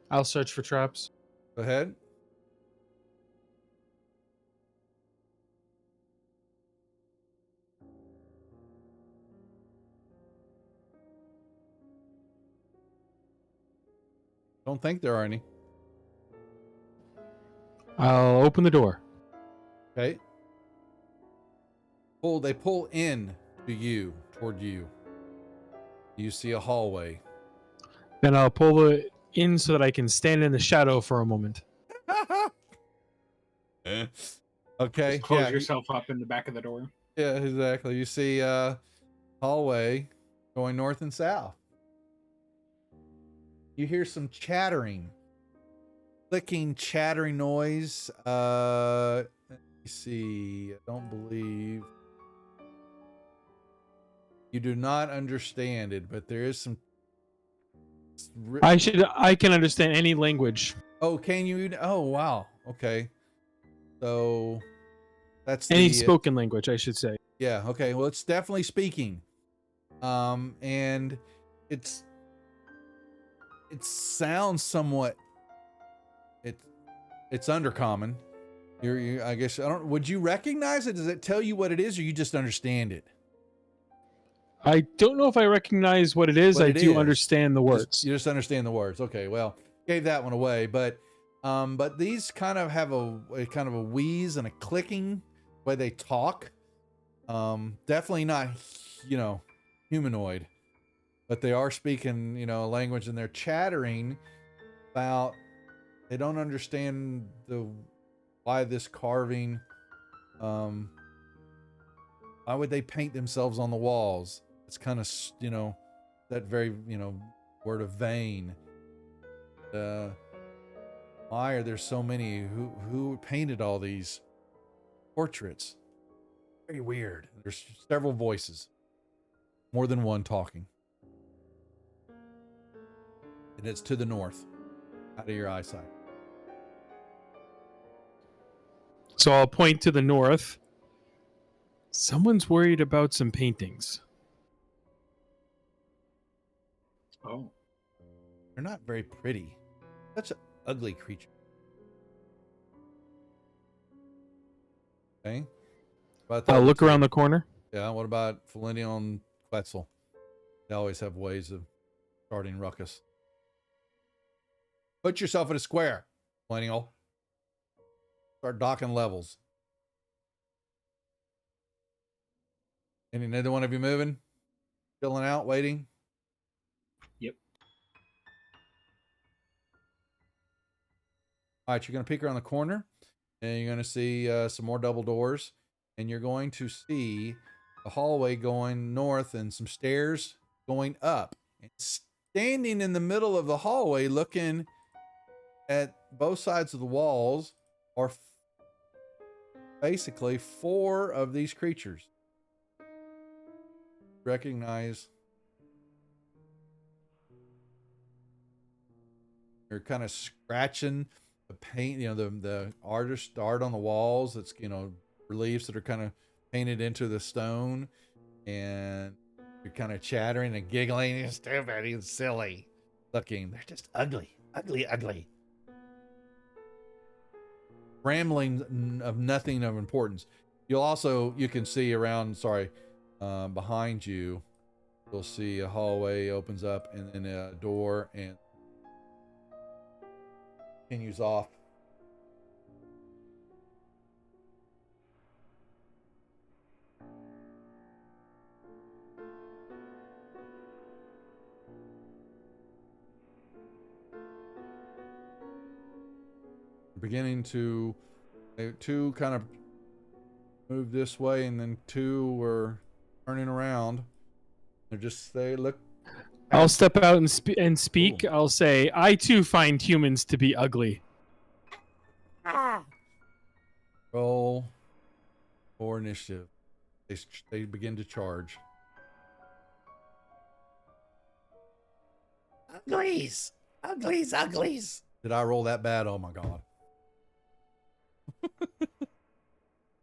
I'll search for traps. Go ahead. Don't think there are any. I'll open the door. Okay. They pull in to you, toward you. You see a hallway. Then I'll pull it in so that I can stand in the shadow for a moment. Okay. Just close yeah, yourself up in the back of the door. yeah, exactly. You see a hallway going north and south. You hear some chattering, clicking, chattering noise. Let me see. I don't believe you do not understand it, but there is some. I can understand any language. Oh, can you? Oh, wow. Okay. So that's Any the spoken language, I should say. yeah. Okay. Well, it's definitely speaking. And it sounds somewhat. It's undercommon. I guess I don't. Would you recognize it? Does it tell you what it is, or you just understand it? I don't know if I recognize what it is. What I it do is. understand the words. You just understand the words. Okay. Well, gave that one away, but these kind of have a kind of a wheeze and a clicking way they talk. Definitely not, humanoid, but they are speaking, a language, and they're chattering about. They don't understand why this carving. Why would they paint themselves on the walls? It's kind of, that very, word of vain. Why are there so many? Who painted all these portraits? Very weird. There's several voices, more than one talking, and it's to the north, out of your eyesight. So I'll point to the north. Someone's worried about some paintings. Oh. They're not very pretty. Such an ugly creature. Okay. I'll look around the corner. Yeah. What about Felinion and Quetzal? They always have ways of starting ruckus. Put yourself in a square, Felinion. Start docking levels. Any neither one of you moving? Chilling out, waiting? Yep. All right, you're going to peek around the corner, and you're going to see some more double doors, and you're going to see a hallway going north and some stairs going up. And standing in the middle of the hallway, looking at both sides of the walls, are basically 4 of these creatures. Recognize. They're kind of scratching the paint, the art on the walls. That's, reliefs that are kind of painted into the stone, and you're kind of chattering and giggling. You're stupid and silly looking. They're just ugly. Rambling of nothing of importance. You can see around, behind you, you'll see a hallway opens up, and then a door, and continues off. Beginning to 2 kind of move this way, and then 2 were turning around. They look. I'll step out and speak. Ooh. I'll say, I too find humans to be ugly. Roll for initiative. They begin to charge. Uglies. Uglies. Uglies. Did I roll that bad? Oh my god.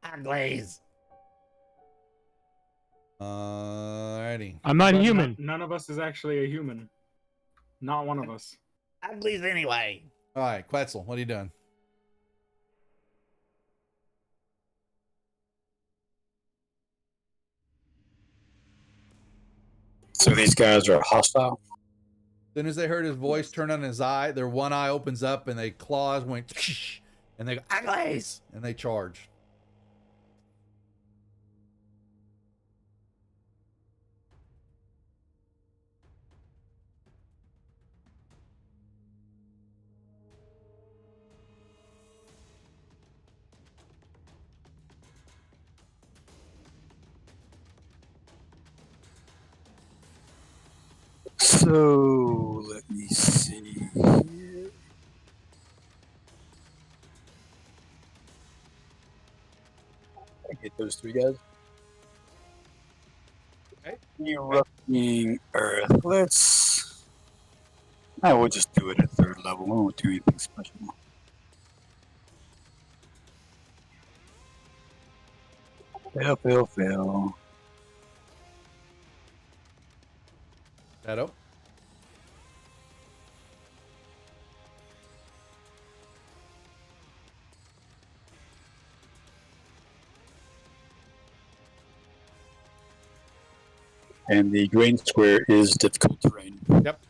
Uglies. Alrighty. I'm not But human. None of us is actually a human. Not one of us. Uglies anyway. All right, Quetzal, what are you doing? So these guys are hostile. As soon as they heard his voice turn on his eye, their one eye opens up and they claws went and they go Uglies. and they charge. So let me see. I get those three guys. Okay. Erupting Earth. Let's. I will just do it at third level. We won't do anything special. Fail. Shadow. And the green square is difficult terrain. Yep.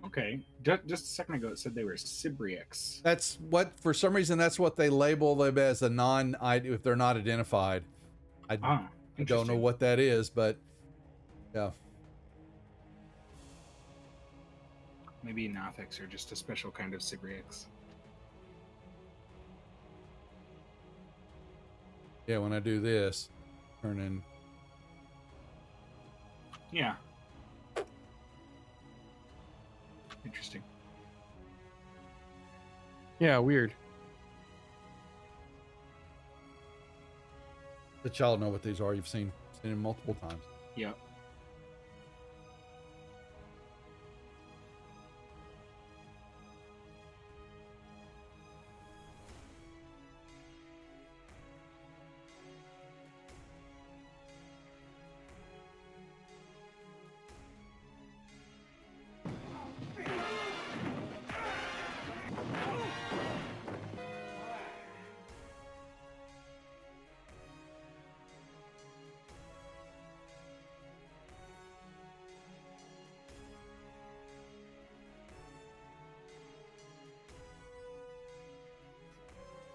Okay. Just a second ago, it said they were Sibriacs. That's what, for some reason, that's what they label them as a if they're not identified. I don't know Interesting. what that is, but yeah. Maybe Nothics are just a special kind of Sibriacs. Yeah, when I do this, turn in. Yeah. Interesting. Yeah, weird. The child know what these are. You've seen them multiple times. Yep.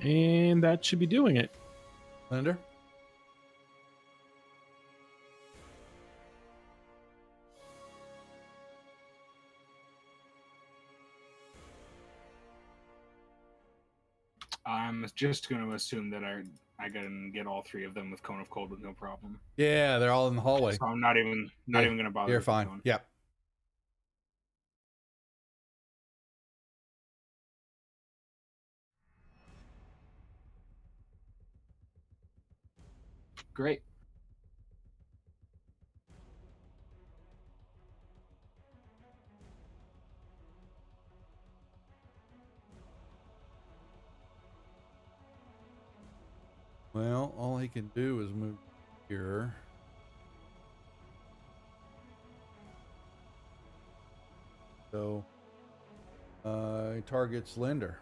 And that should be doing it. Linder? I'm just going to assume that I can get all three of them with Cone of Cold with no problem. Yeah, they're all in the hallway. So I'm not even going to bother. You're with the fine. cone. Yep. Great. Well, all he can do is move here. So, he targets Linder.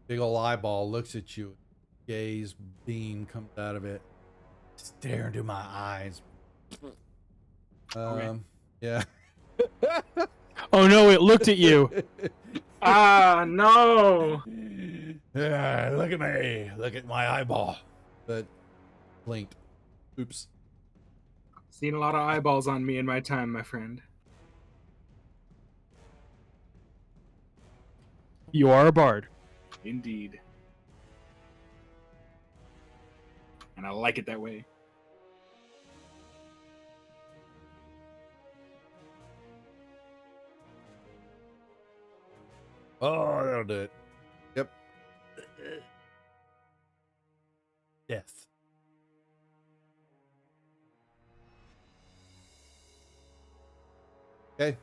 Big ol' eyeball looks at you. Gaze beam comes out of it. Stare into my eyes. Okay. Yeah. Oh no, it looked at you. Ah, no. Yeah, look at me. Look at my eyeball. But blinked. Oops. Seen a lot of eyeballs on me in my time, my friend. You are a bard. Indeed. And I like it that way. Oh, that'll do it. Yep. Death. Okay.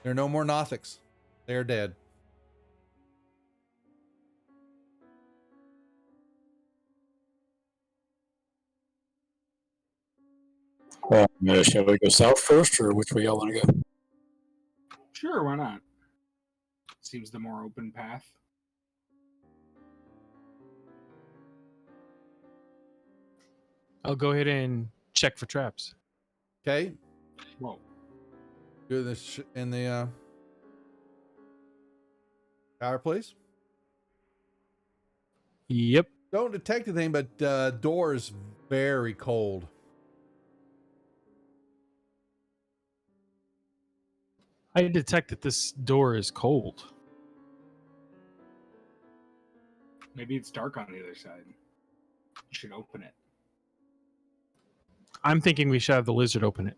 There are no more Nothics. They are dead. Shall we go south first, or which way y'all want to go? Sure, why not? Seems the more open path. I'll go ahead and check for traps. Okay. Whoa. Do this in the tower, please. Yep. Don't detect anything, but door is very cold. I detect that this door is cold. Maybe it's dark on the other side. You should open it. I'm thinking we should have the lizard open it.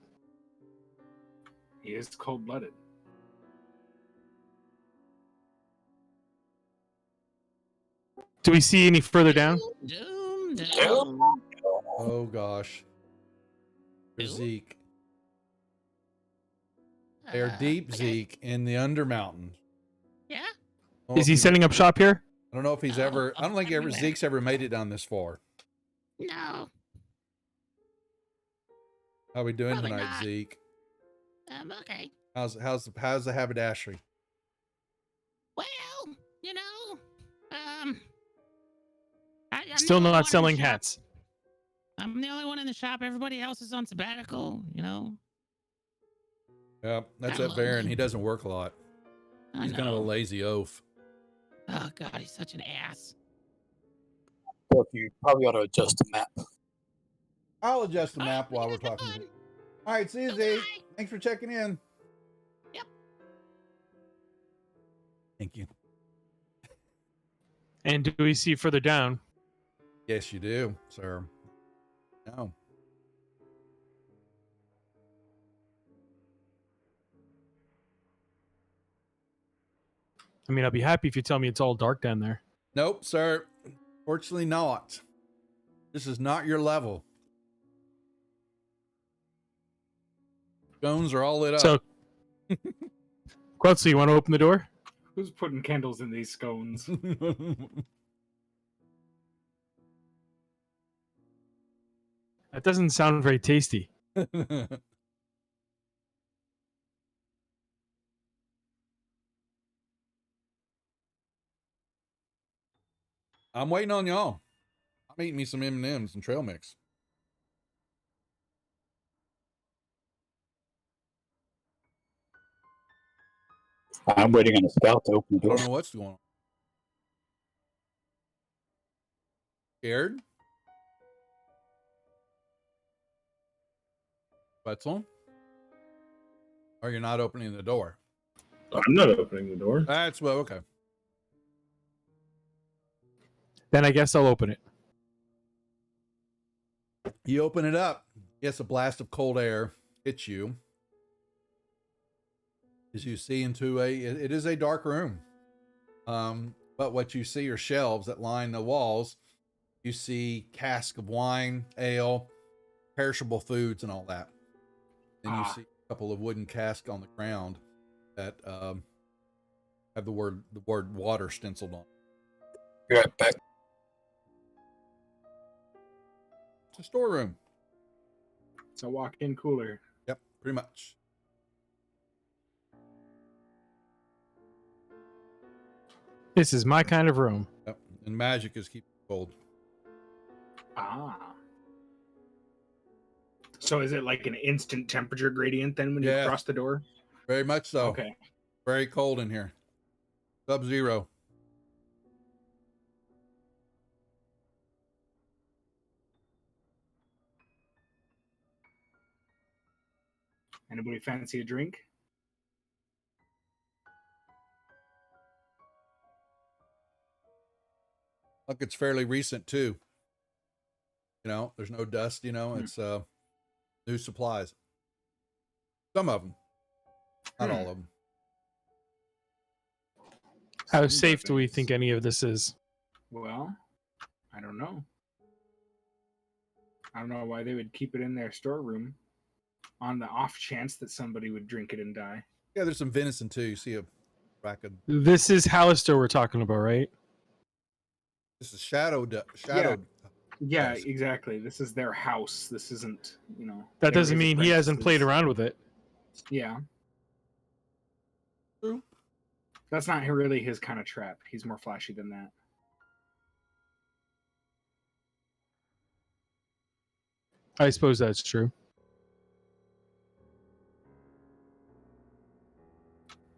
He is cold-blooded. Do we see any further down? Doom. Oh gosh. Ooh. Zeke. They are deep, Okay. Zeke, in the Undermountains. Yeah. Is he setting up shop here? I don't know if he's Oh, ever. I don't think ever everywhere. Zeke's ever made it down this far. No. How we doing Probably tonight, not. Zeke? Okay. How's the haberdashery? Well, you know, I'm the Still only one in not the selling shop. hats. I'm the only one in the shop. Everybody else is on sabbatical. You know. Yeah, that's I'm that Baron. lonely. He doesn't work a lot. I He's kind of a know. lazy oaf. Oh God, he's such an ass. Look, you probably ought to adjust the map. I'll adjust the All map right, while we're you guys talking. have To fun. All right, see you, Okay. Zeke. Thanks for checking in. Yep. Thank you. And do we see further down? Yes, you do, sir. No. I mean, I'll be happy if you tell me it's all dark down there. Nope, sir. Fortunately not. This is not your level. Stones are all lit up. So, Quetzal, you want to open the door? Who's putting candles in these scones? That doesn't sound very tasty. I'm waiting on y'all. I'm eating me some M&Ms and trail mix. I'm waiting on the scout to open the I door. don't know what's going on. Scared? Wetzel? Or you're not opening the door? I'm not opening the door. That's well, okay. Then I guess I'll open it. You open it up. Yes, a blast of cold air hits you. As you see into it is a dark room. But what you see are shelves that line the walls. You see casks of wine, ale, perishable foods, and all that. Then you see a couple of wooden casks on the ground that have the word water stenciled on. Be right back. It's a storeroom. It's a walk-in cooler. Yep, pretty much. This is my kind of room. Yep. And magic is keeping it cold. Ah. So is it like an instant temperature gradient then when you Yeah. cross the door? Very much so. Okay. Very cold in here. Sub-zero. Anybody fancy a drink? Like it's fairly recent too. You know, there's no dust. You know, it's new supplies. Some of them, not all of them. How Some safe do we weapons. think any of this is? Well, I don't know. I don't know why they would keep it in their storeroom on the off chance that somebody would drink it and die. Yeah, there's some venison too. You see a rack of This is Hallister we're talking about, right? this is shadowed. Yeah, Yes. exactly. This is their house. This isn't, That there doesn't is mean he hasn't played apprentices. around with it. Yeah. True. That's not really his kind of trap. He's more flashy than that. I suppose that's true.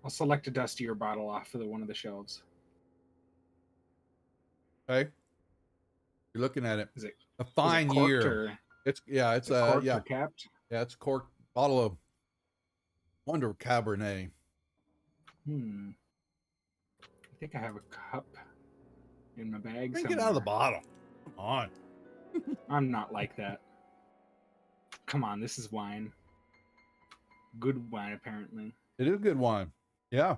I'll select a dustier bottle off of one of the shelves. Okay. You're looking at it. Is it A is it fine corked year. or It's it's corked yeah. or capped? Yeah, it's corked bottle of Wonder Cabernet. I think I have a cup in my bag. Drink it out of the somewhere. bottle. Come on. I'm not like that. Come on, this is wine. Good wine, apparently. It is good wine. Yeah.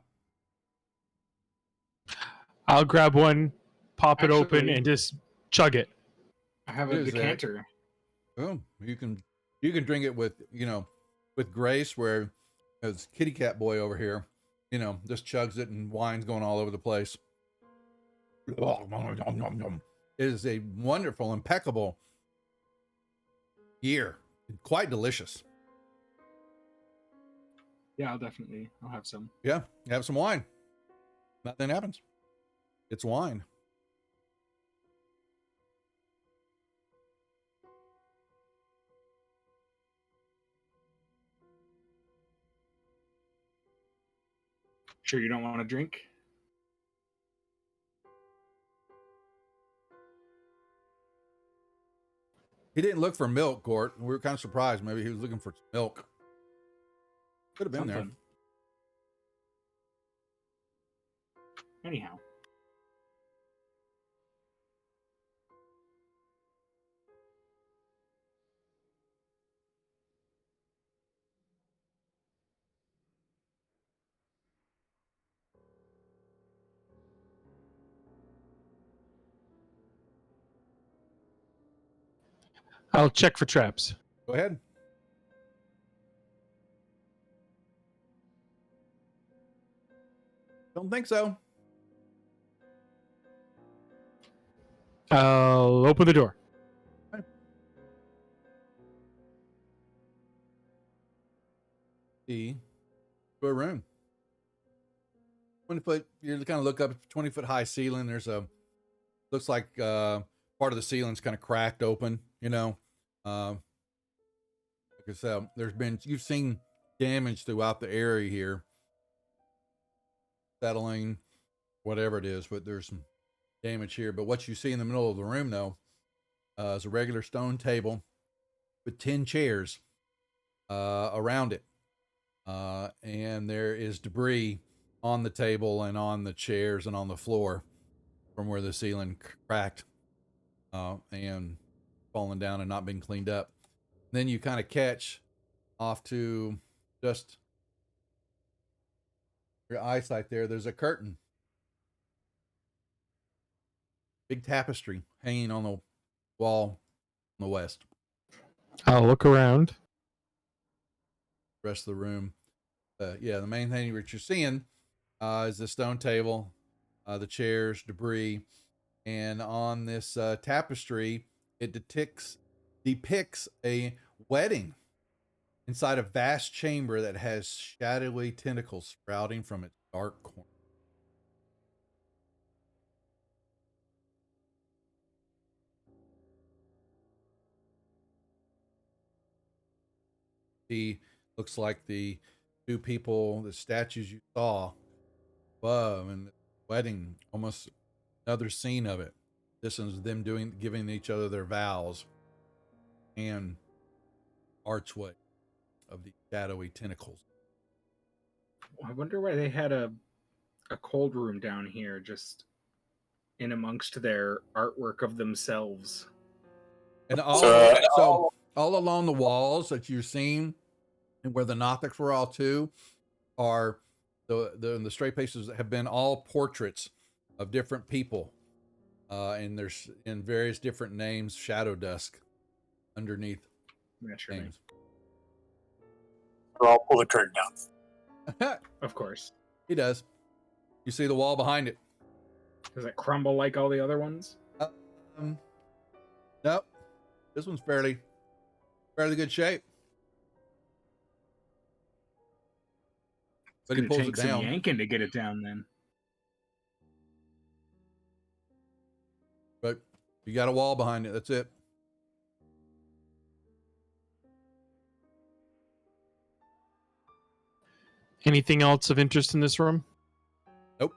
I'll grab one, pop it open, Actually- and just chug it. I have It a is there. decanter. Boom. You can drink it with with grace, where as kitty cat boy over here, just chugs it and wine's going all over the place. It is a wonderful, impeccable year. Quite delicious. Yeah, I'll have some. Yeah, have some wine. Nothing happens. It's wine. Sure you don't want to drink? He didn't look for milk, Gort. We were kind of surprised. Maybe he was looking for milk. Could have been there. Something. Anyhow. I'll check for traps. Go ahead. Don't think so. I'll open the door. To a room. 20-foot. You kind of look up. 20-foot high ceiling. There's looks like part of the ceiling's kind of cracked open. Like I said, you've seen damage throughout the area here. Settling, whatever it is, but there's some damage here. But what you see in the middle of the room, though, is a regular stone table with 10 chairs around it. And there is debris on the table and on the chairs and on the floor from where the ceiling cracked and falling down and not being cleaned up. Then you kind of catch off to just your eyesight there. There's a curtain. Big tapestry hanging on the wall on the west. I'll look around. Rest of the room. The main thing that you're seeing is the stone table, the chairs, debris, and on this tapestry, it depicts a wedding inside a vast chamber that has shadowy tentacles sprouting from its dark corner. Looks like the two people, the statues you saw above, and the wedding, almost another scene of it. This is them giving each other their vows, and archway of the shadowy tentacles. I wonder why they had a cold room down here just in amongst their artwork of themselves. And So- all along the walls that you're seeing, and where the Nothics were all too, are the straight places have been all portraits of different people, and there's in various different names, Shadow Dusk, underneath Naturally. names. I'll pull the curtain down. Of course. He does. You see the wall behind it. Does it crumble like all the other ones? Nope. This one's fairly good shape. But he Gonna pulls it take some down. yanking to get it down then. But you got a wall behind it. That's it. Anything else of interest in this room? Nope.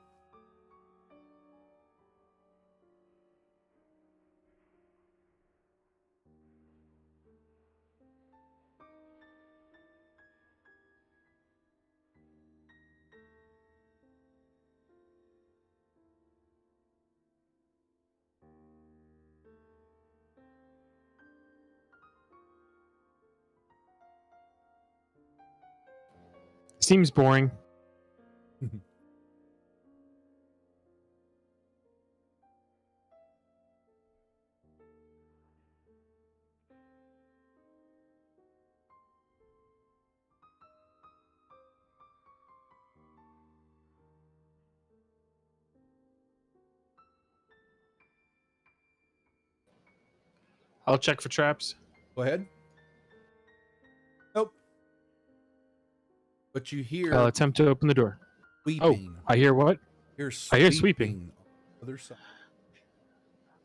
Seems boring. I'll check for traps. Go ahead. Nope. But you hear I'll attempt to open the door. sweeping. I hear what? I hear sweeping. on the other side.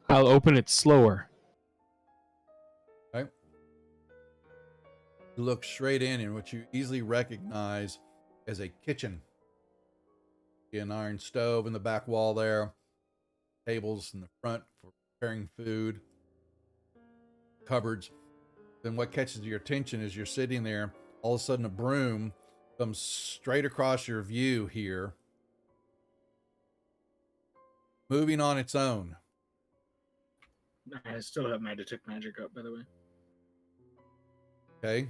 I'll open it slower. Okay. You look straight in what you easily recognize as a kitchen. An iron stove in the back wall there. Tables in the front for preparing food. Cupboards. Then what catches your attention is you're sitting there, all of a sudden a broom comes straight across your view here, moving on its own. I still have my detect magic up, by the way. Okay.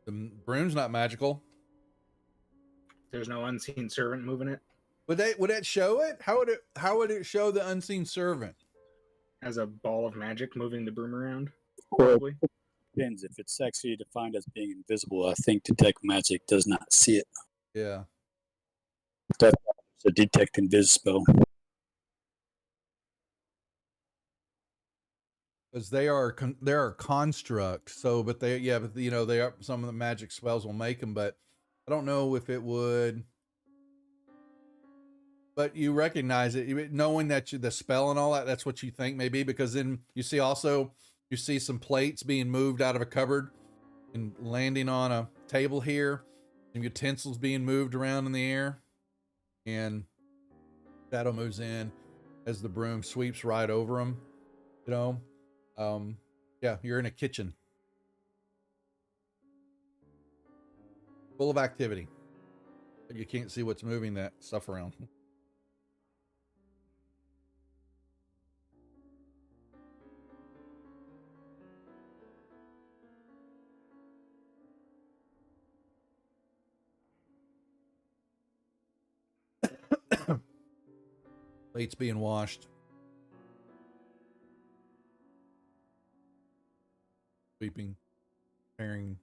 The broom's not magical. There's no unseen servant moving it Would it show it? How would it show the unseen servant? as a ball of magic moving the broom around. Well, Probably. depends. If it's actually defined as being invisible, I think detect magic does not see it. Yeah. That's a detect invis spell. Because they are constructs. So, but they are, some of the magic spells will make them, but I don't know if it would. But you recognize it, knowing that the spell and all that. That's what you think maybe, because then you see some plates being moved out of a cupboard and landing on a table here, and utensils being moved around in the air, and shadow moves in as the broom sweeps right over them. Yeah, you're in a kitchen full of activity, but you can't see what's moving that stuff around. Plates being washed, sweeping, preparing,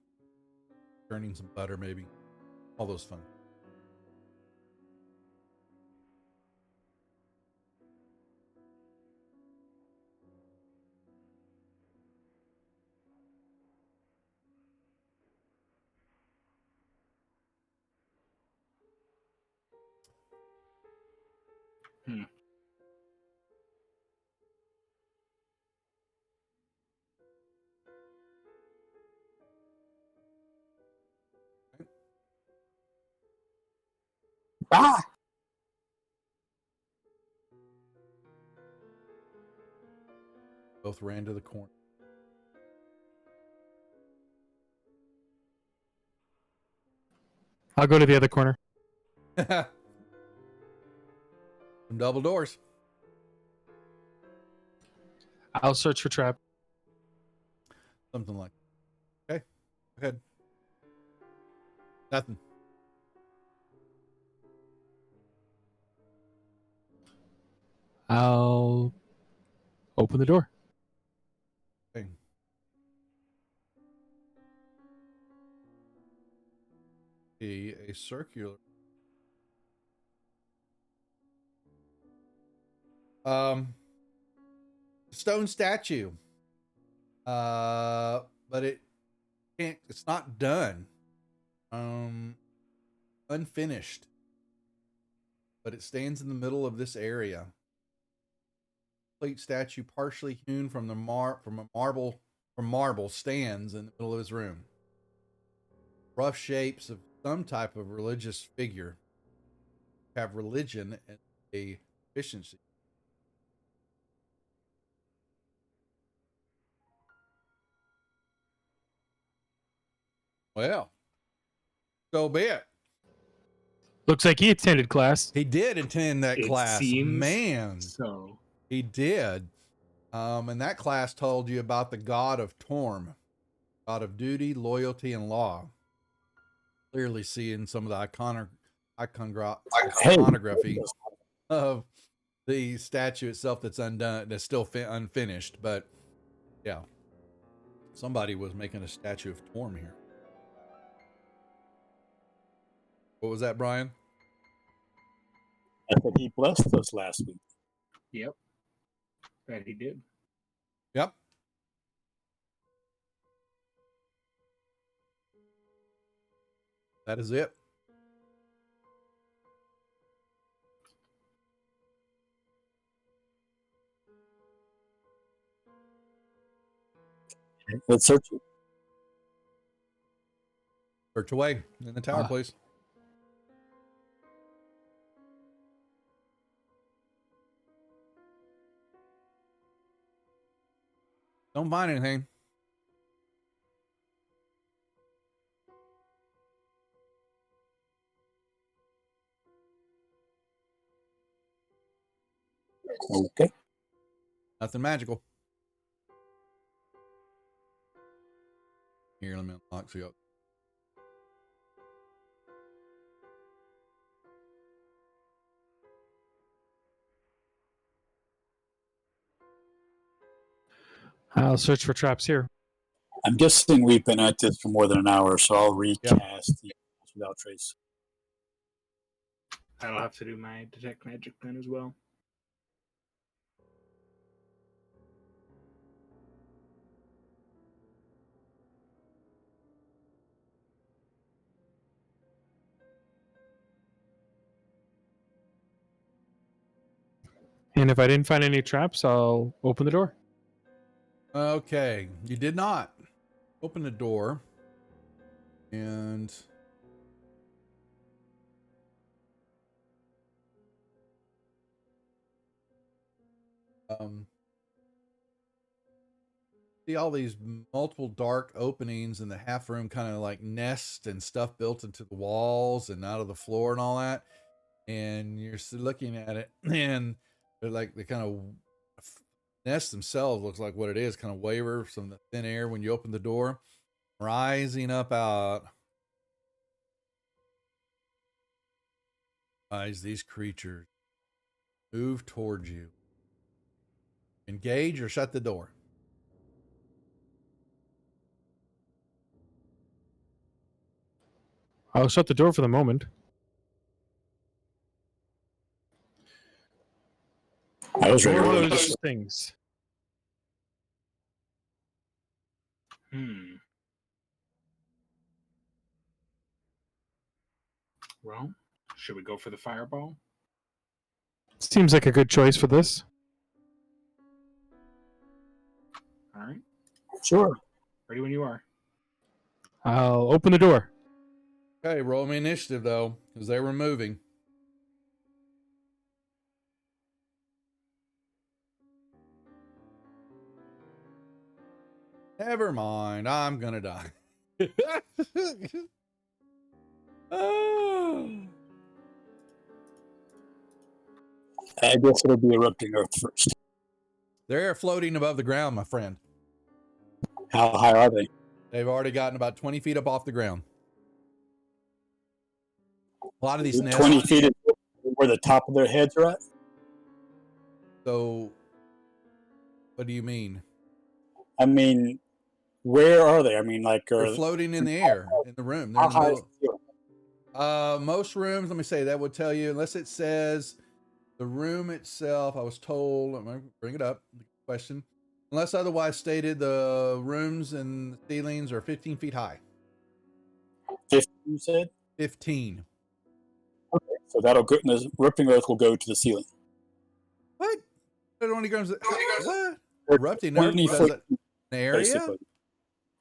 turning some butter, maybe all those fun. Ah! Both ran to the corner. I'll go to the other corner. Some double doors. I'll search for trap. Something like. Okay, go ahead. Nothing. I'll open the door. Okay. A circular. Stone statue. But it can't. It's not done. Unfinished. But it stands in the middle of this area. Complete statue, partially hewn from the marble, stands in the middle of his room. Rough shapes of some type of religious figure have religion and a efficiency. Well, so be it. Looks like he attended class. He did attend that It class. seems Man, so. he did. And that class told you about the god of Torm, god of duty, loyalty, and law. Clearly seeing some of the iconography of the statue itself that's undone, that's still unfinished. But yeah, somebody was making a statue of Torm here. What was that, Brian? I said he blessed us last week. Yep. That he did. Yep. That is it. Let's search it. Search away in the tower, please. Don't find anything. Okay. Nothing magical. Here, let me unlock so you. I'll search for traps here. I'm guessing we've been at this for more than an hour, so I'll recast the without trace. I'll have to do my detect magic then as well. And if I didn't find any traps, I'll open the door. Okay, you did not open the door, and see all these multiple dark openings in the half room, kind of like nests and stuff built into the walls and out of the floor and all that. And you're looking at it, and they're like the kind of nests themselves looks like what it is, kind of waver from the thin air when you open the door, rising up out. As these creatures move towards you, engage or shut the door. I'll shut the door for the moment. I was ready to One roll of this. those things. Well, should we go for the fireball? Seems like a good choice for this. All right. Sure. Ready when you are. I'll open the door. Okay, roll me initiative though, because they were moving. Never mind, I'm gonna die. Oh. I guess it'll be erupting Earth first. They're floating above the ground, my friend. How high are they? They've already gotten about 20 feet up off the ground. A lot of these nests. 20 feet is where the top of their heads are at? So, what do you mean? I mean, where are they? I mean, like, They're floating in the air in the room. They're how in the high is middle. the ceiling? Most rooms, let me say, that would tell you, unless it says the room itself, I was told, I'm going to bring it up, the question. Unless otherwise stated, the rooms and the ceilings are 15 feet high. 50, you said? 15. Okay, so that'll go, the ripping earth will go to the ceiling. What? It only goes, what? They're Erupting earth 20 does foot, it in an area? basically.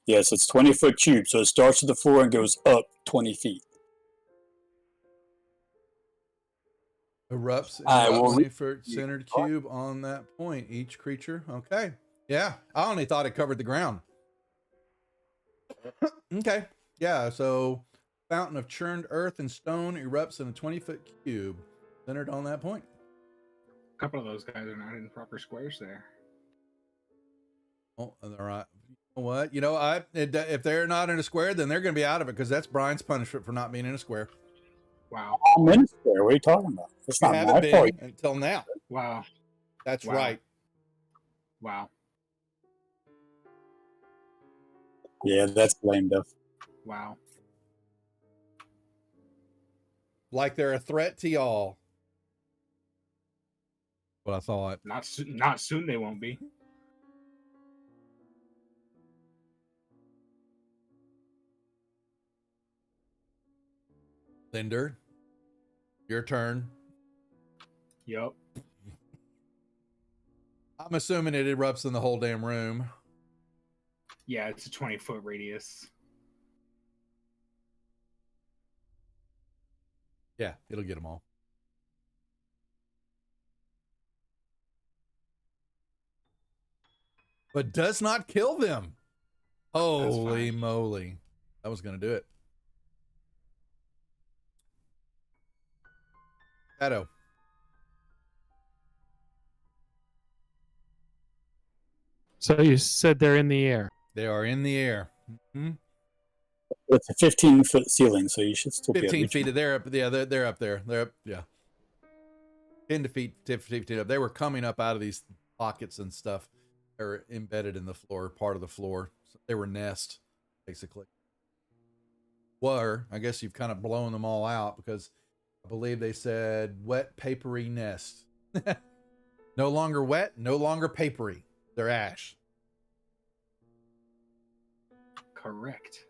Yes, it's 20-foot cube, so it starts at the floor and goes up 20 feet. Erupts in I a will 20-foot centered cube on that point. Each creature. Okay. Yeah. I only thought it covered the ground. Okay. Yeah. So, fountain of churned earth and stone erupts in a 20-foot cube centered on that point. A couple of those guys are not in proper squares there. Oh, all right. You know what? You know, if they're not in a square, then they're going to be out of it because that's Brian's punishment for not being in a square. Wow. I'm in there. What are you talking about? It's You not haven't my been fault. until now. Wow. That's Wow. right. Wow. Yeah, that's lame, Duff. Wow. Like they're a threat to y'all. What I thought. Not soon they won't be. Linder, your turn. Yup. I'm assuming it erupts in the whole damn room. Yeah, it's a 20-foot radius. Yeah, it'll get them all. But does not kill them. Holy moly. That was going to do it. Shadow. So you said they're in the air. They are in the air. Mm-hmm. It's a 15-foot ceiling, so you should still be able to 15 reach feet. them. They're up. Yeah, they're up there. They're up. Yeah. 10 to feet, 15 feet up. They were coming up out of these pockets and stuff. They were embedded in the floor, part of the floor. So they were nest, basically. Or, I guess you've kind of blown them all out because I believe they said wet, papery nest. No longer wet, no longer papery. They're ash. Correct.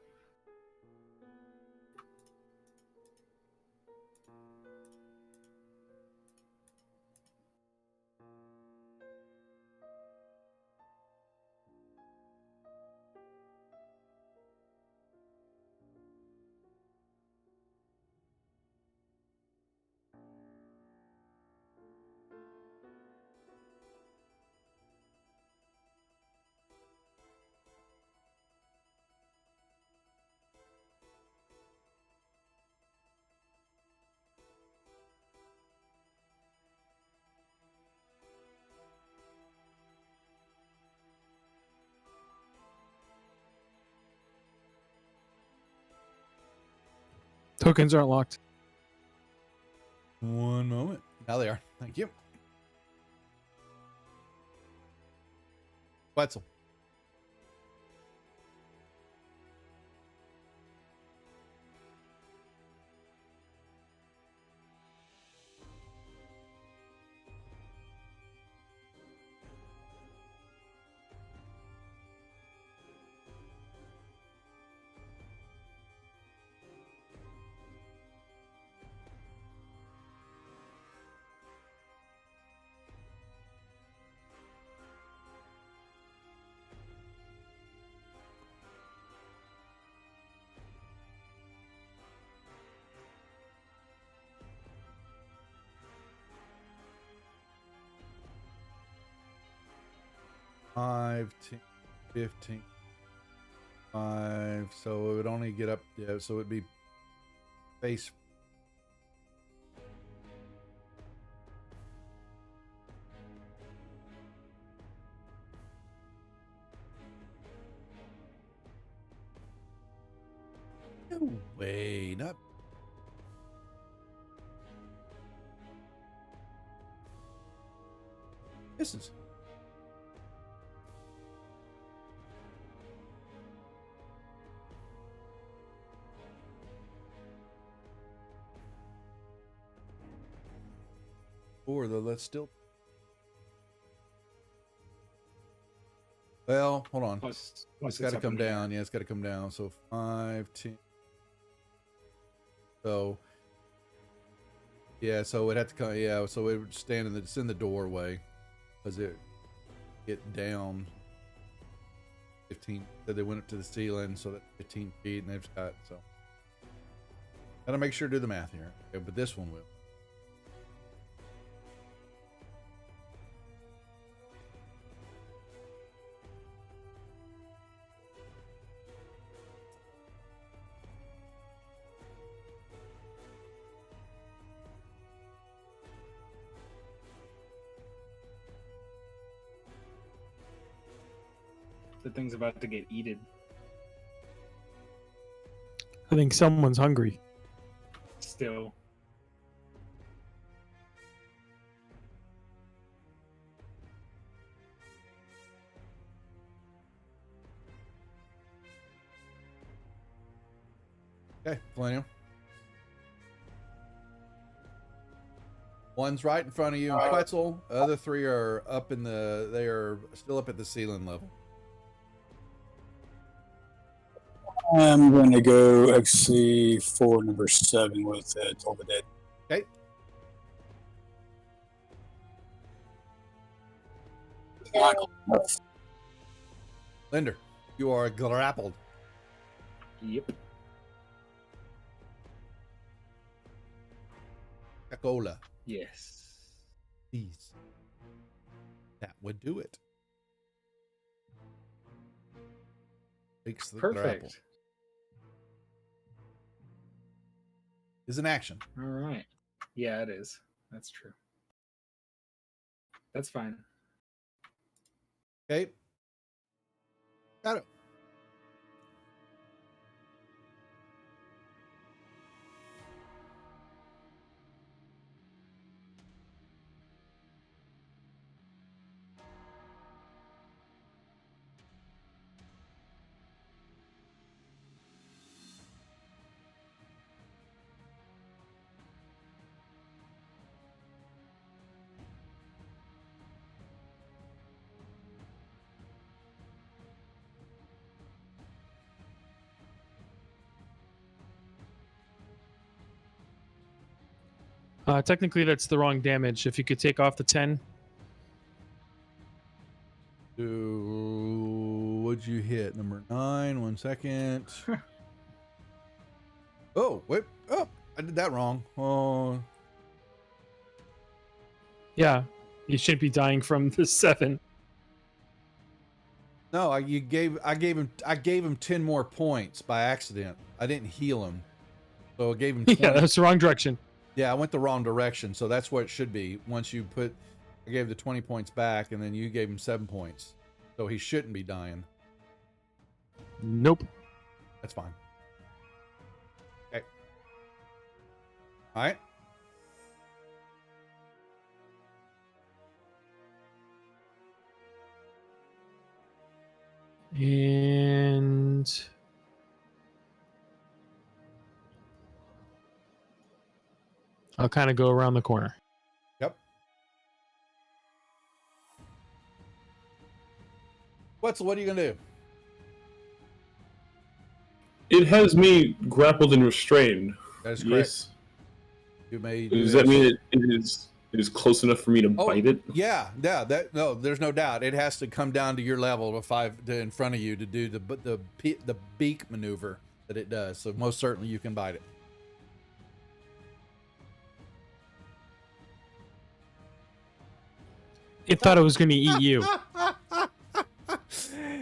Tokens aren't locked. One moment. Now they are. Thank you. Wetzel. Five, 10, 15, 5. So it would only get up. Yeah, so it'd be face. No way. Not. Misses. Or though, let's still. Well, hold on. Plus It's got to come down. Yeah, it's got to come down. So 5, 10. So yeah, so it had to come. Yeah, so it would stand in the. It's in the doorway, because it get down 15. So they went up to the ceiling, so that's 15 feet, and they've got so. Gotta make sure to do the math here. Okay, but this one will. The thing's about to get eaten. I think someone's hungry. Still. Okay, Millennium. One's right in front of you in Quetzal. Other three are up in the. They are still up at the ceiling level. I'm going to go actually for number 7 with Toll the Dead. Okay. Linder, you are grappled. Yep. Cacola, Yes. please. That would do it. Breaks the grapple. Perfect. Is an action. All right. Yeah, it is. That's true. That's fine. Okay. Got it. Technically, that's the wrong damage. If you could take off the 10. What'd you hit? Number 9. 1 second. Oh, wait. Oh, I did that wrong. Oh, Yeah, you shouldn't be dying from the 7. no, I gave him 10 more points by accident. I didn't heal him. So I gave him 20. Yeah, that's the wrong direction. Yeah, I went the wrong direction. So that's what it should be. Once you put, I gave the 20 points back, and then you gave him 7 points. So he shouldn't be dying. Nope. That's fine. Okay. All right. And I'll kind of go around the corner. Yep. Wetzel, what are you gonna do? It has me grappled and restrained. That is correct. Yes. You may. Does that mean it is close enough for me to bite it? Yeah. That no, there's no doubt. It has to come down to your level to 5 to in front of you to do the beak maneuver that it does. So most certainly you can bite it. It thought it was going to eat you.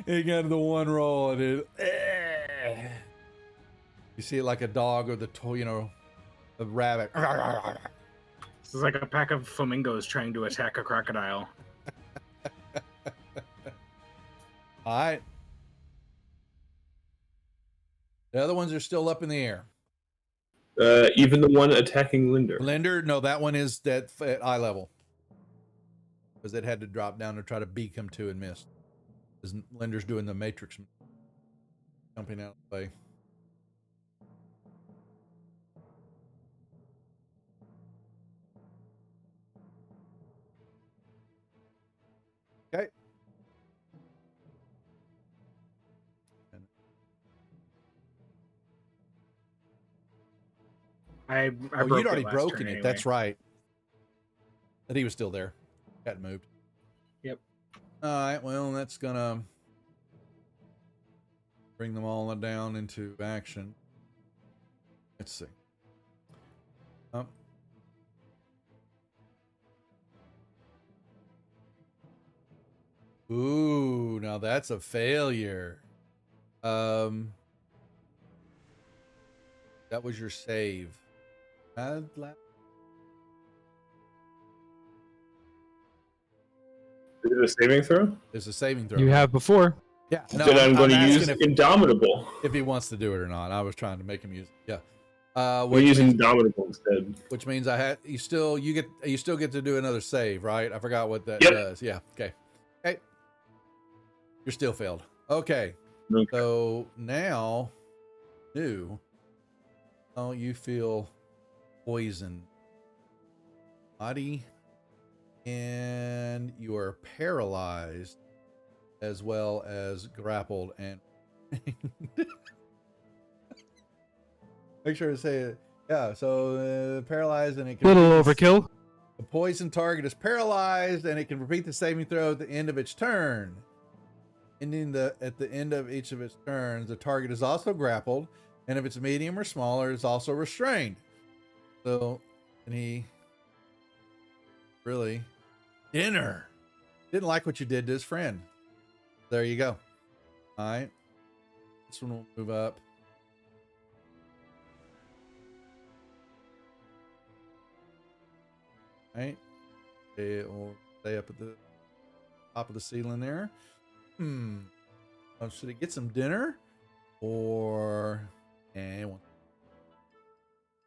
It got the one roll and it. You see it like a dog or a rabbit. This is like a pack of flamingos trying to attack a crocodile. All right. The other ones are still up in the air. Even the one attacking Linder. Linder, no, that one is at eye level. Because it had to drop down to try to beak him to and miss. Because Linder's doing the matrix jumping out of the way. Okay. I Oh, broke you'd already last broken turn it. anyway. That's right. But he was still there. Hadn't moved. Yep. All right. Well, that's gonna bring them all down into action. Let's see. Ooh, now that's a failure. That was your save. Is it a saving throw? It's a saving throw. You have before. Yeah. No, Then I'm going to asking use if Indomitable. he wants to do it or not. I was trying to make him use it. Yeah. We'll use Indomitable instead. Which means you still get to do another save, right? I forgot what that Yep. does. Yeah. Okay. Okay. You're still failed. Okay. Okay. So now, you feel poison, body, and you are paralyzed, as well as grappled and. Make sure to say it. Yeah. So paralyzed and it can. Little overkill. The poison target is paralyzed and it can repeat the saving throw at the end of its turn. At the end of each of its turns, the target is also grappled, and if it's medium or smaller, it's also restrained. So, and he really didn't like what you did to his friend. There you go. All right, this one will move up. All right, it will stay up at the top of the ceiling there. Should it get some dinner, or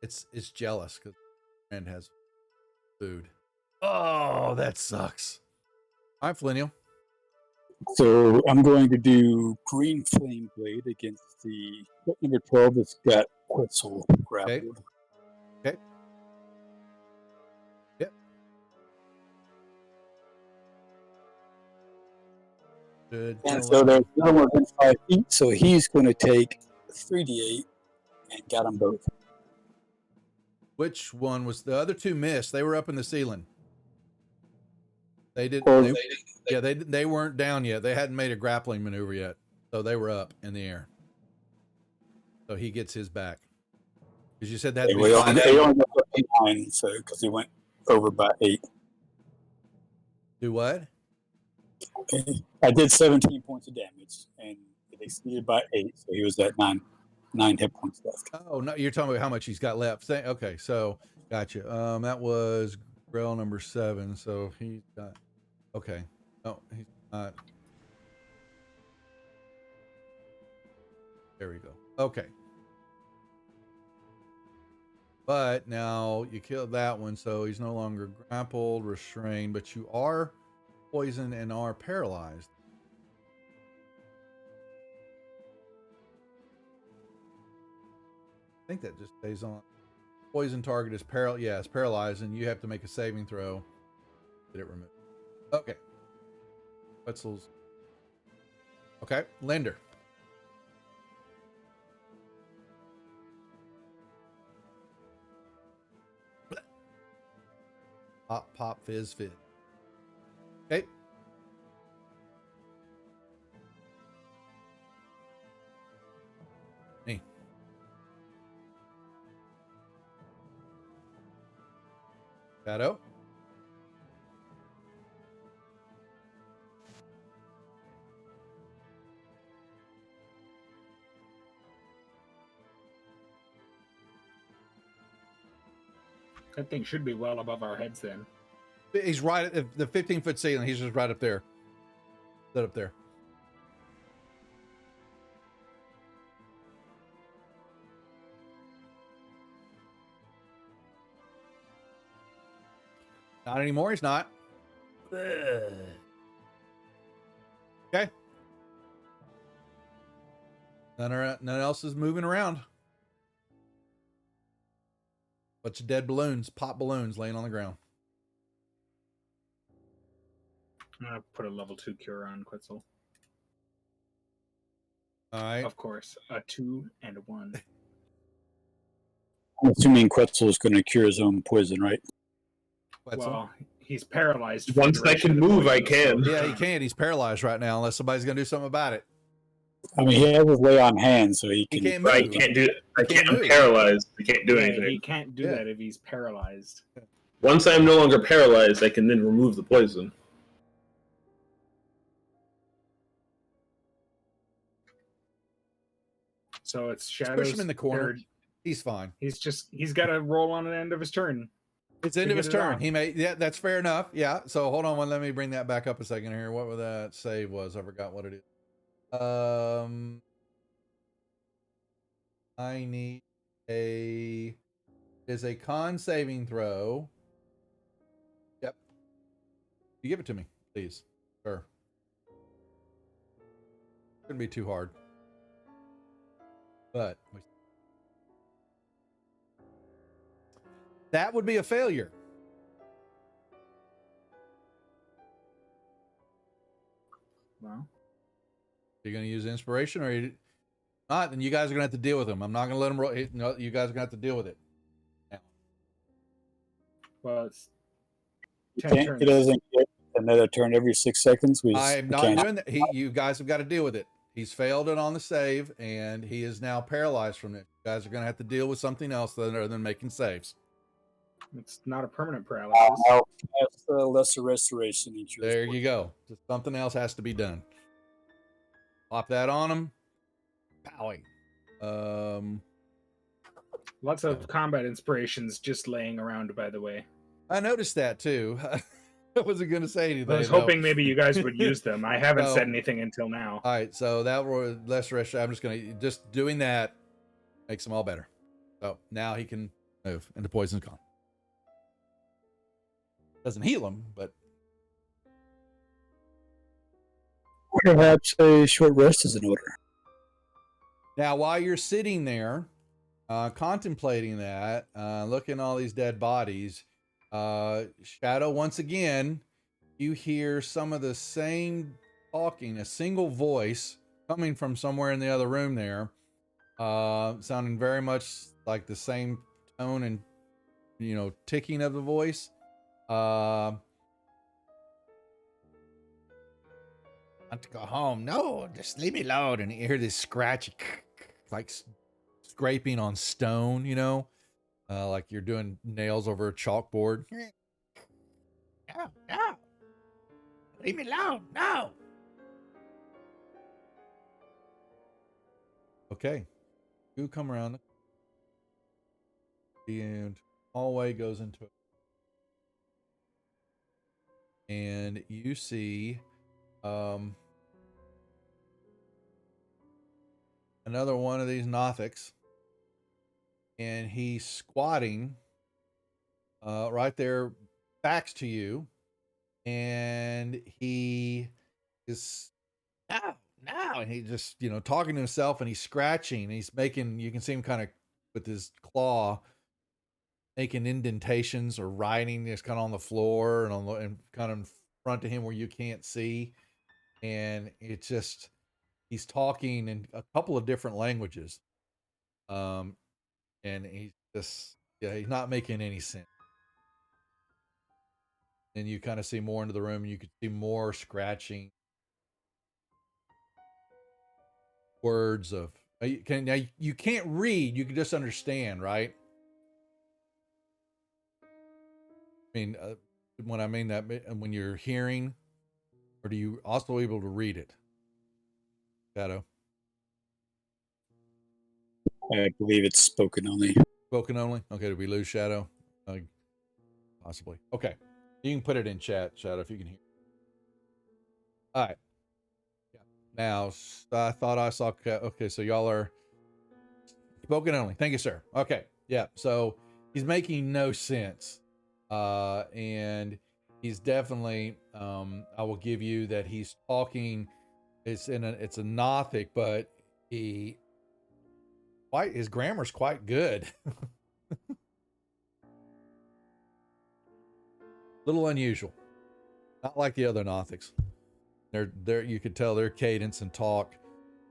it's jealous because friend has food. Oh, that sucks. All right, Flinnial. So I'm going to do Green Flame Blade against the number 12 that's got Quetzal grappled. Okay. Yep. Good. And so there's another one within 5 feet, so he's going to take 3d8 and got them both. Which one was the other two missed? They were up in the ceiling. They didn't. Or- They weren't down yet. They hadn't made a grappling maneuver yet, so they were up in the air. So he gets his back because you said that. They only got 59, so because he went over by 8. Do what? Okay. I did 17 points of damage, and it exceeded by 8, so he was at 9 hit points left. Oh no, you're talking about how much he's got left. Okay, so gotcha. That was Grell number 7. So he's got. Okay. No, he's not. There we go. Okay. But now you killed that one, so he's no longer grappled, restrained, but you are poisoned and are paralyzed. I think that just stays on. Poison target is it's paralyzed, and you have to make a saving throw to get it removed. Okay. Quetzal's. Okay, Linder. Pop, pop, fizz, fizz. Okay. Me. Shadow. That thing should be well above our heads then. He's right at the 15-foot ceiling. He's just right up there. Set up there. Not anymore. He's not. Okay. None else is moving around. Bunch of dead balloons, pop balloons laying on the ground. I'm gonna put a level 2 cure on Quetzal. All right. Of course, a 2 and a 1. I'm assuming Quetzal is going to cure his own poison, right? Quetzal. Well, he's paralyzed. for Once the I duration can of the move, I poison, can. so Yeah, he can't. He's paralyzed right now unless somebody's gonna do something about it. I mean, he has his lay on hand, so he He can. can't But I move. can't do it. I Can't can't. I'm move. paralyzed. I can't do Yeah, anything. he can't do Yeah. that if he's paralyzed. Once I'm no longer paralyzed, I can then remove the poison. So it's Just Shadow's push him in the corner. third. He's fine. He's got to roll on the end of his turn. It's the end to of his get it turn. off. He may. Yeah, that's fair enough. Yeah. So hold on one. Let me bring that back up a second here. What was that save was? I forgot what it is. I need a. Is a con saving throw. Yep. You give it to me, please, sir. Shouldn't be too hard. But that would be a failure. Well, You're going to use inspiration, or you not? Then you guys are going to have to deal with him. I'm not going to let him roll. No, you guys are going to have to deal with it. well, it's He 10 can't. turns. He doesn't get another turn every 6 seconds. I'm we not can't. doing that. You guys have got to deal with it. He's failed it on the save, and he is now paralyzed from it. You guys are going to have to deal with something else other than making saves. It's not a permanent paralysis. That's the lesser restoration. Each year. There you go. Just something else has to be done. Pop that on him. Powing. Lots of combat inspirations just laying around, by the way. I noticed that too. I wasn't going to say anything. I was though. hoping maybe you guys would use them. I haven't No. said anything until now. All right, so that was less rest. I'm just doing that makes him all better. So now he can move, and the poison's gone. Doesn't heal him, but Perhaps a short rest is in order. now while you're sitting there, contemplating that, looking at all these dead bodies, Shadow, once again, you hear some of the same talking, a single voice coming from somewhere in the other room there, sounding very much like the same tone and, ticking of the voice. I want to go home. No, just leave me alone. And you hear this scratch, like scraping on stone, like you're doing nails over a chalkboard. No. Leave me alone. No. Okay. You come around. And hallway goes into it. And you see another one of these Nothics. And he's squatting right there, backs to you. And he is no. And he just, talking to himself, and he's scratching. And he's making, you can see him kind of with his claw making indentations or writing just kind of on the floor and kind of in front of him where you can't see. And it's just, he's talking in a couple of different languages. And he's just, he's not making any sense. And you kind of see more into the room, and you could see more scratching words of now you can't read, you can just understand, right? I mean, when I mean that, when you're hearing, or do you also able to read it, Shadow? I believe it's spoken only. Spoken only. Okay, did we lose Shadow? Possibly. Okay, you can put it in chat, Shadow, if you can hear. All right. Now, I thought I saw. Okay, so y'all are spoken only. Thank you, sir. Okay, yeah. So he's making no sense. and he's definitely. I will give you that he's talking. It's a Nothic, but his grammar's quite good. Little unusual, not like the other Nothics. They're you could tell their cadence and talk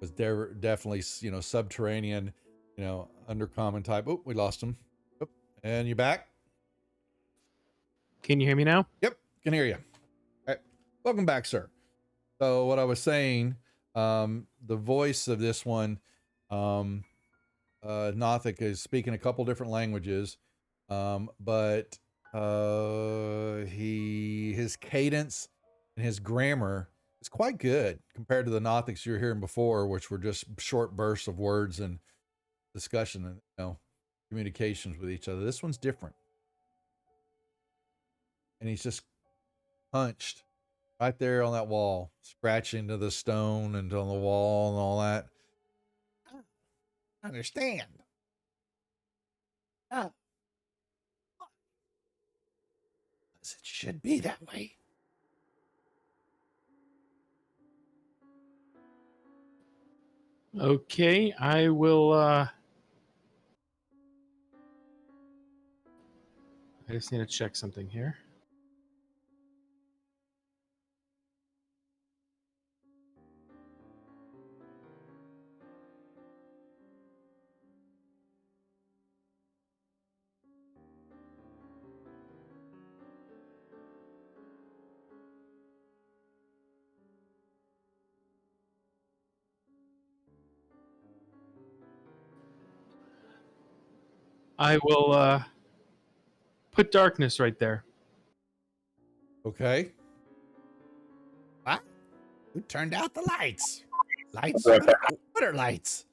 was definitely subterranean, undercommon type. Oh, we lost him. Oh, and you back? Can you hear me now? Yep, can hear you. All right, welcome back, sir. So what I was saying, the voice of this one, Nothic is speaking a couple different languages, but his cadence and his grammar is quite good compared to the Nothics you were hearing before, which were just short bursts of words and discussion and communications with each other. This one's different, and he's just punched right there on that wall, scratching to the stone and on the wall and all that. I understand. Oh. It should be that way. Okay, I will. I just need to check something here. I will put darkness right there. Okay. What? Who turned out the lights? Lights? Right. What are lights?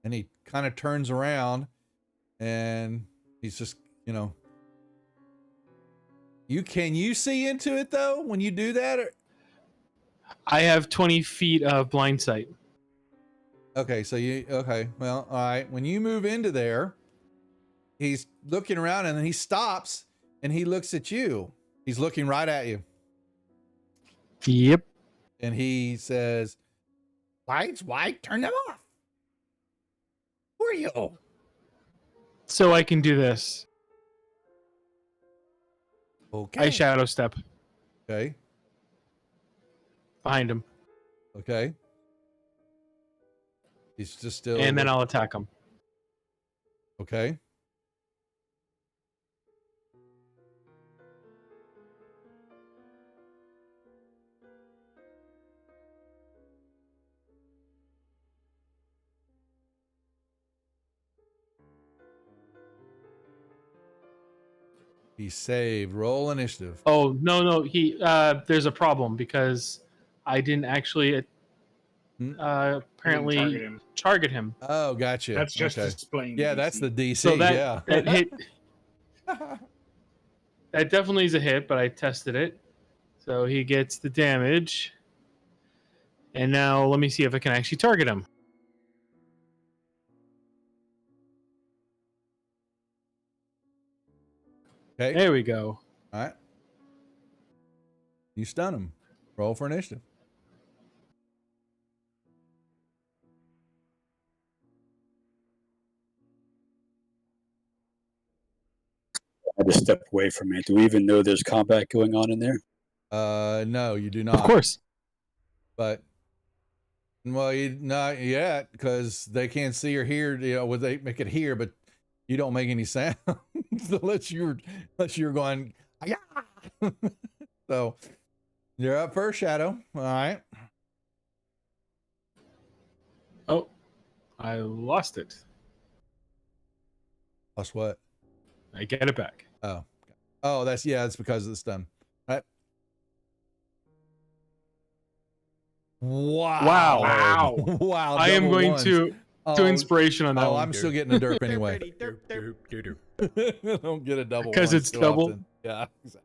And he kind of turns around and he's just, can you see into it though when you do that? I have 20 feet of blind sight. Okay, well, all right. When you move into there, he's looking around and then he stops and he looks at you. He's looking right at you. Yep. And he says, lights, white, turn them off. Who are you? So I can do this. Okay. I shadow step Okay. behind him, Okay. He's just still. and then I'll attack him. Okay. He saved. Roll initiative. Oh no, he. There's a problem because I didn't actually apparently target him. Oh, gotcha. That's just okay. displaying. Yeah, DC. that's the DC. So that yeah. that hit. That definitely is a hit, but I tested it. So he gets the damage. And now let me see if I can actually target him. Okay. There we go. All right. You stun him. Roll for initiative. I just step away from it. Do we even know there's combat going on in there? No, you do not. Of course. But you not yet because they can't see or hear. They make it hear, but you don't make any sound unless you're going. Yeah. So you're up first, Shadow. All right. Oh, I lost it. Lost what? I get it back. Oh, that's because of the stun. All right. Wow. Wow. Wow. I am double going ones. to inspiration on that one. I'm still getting a derp anyway. I don't get a double because once it's too double. often. Yeah, exactly.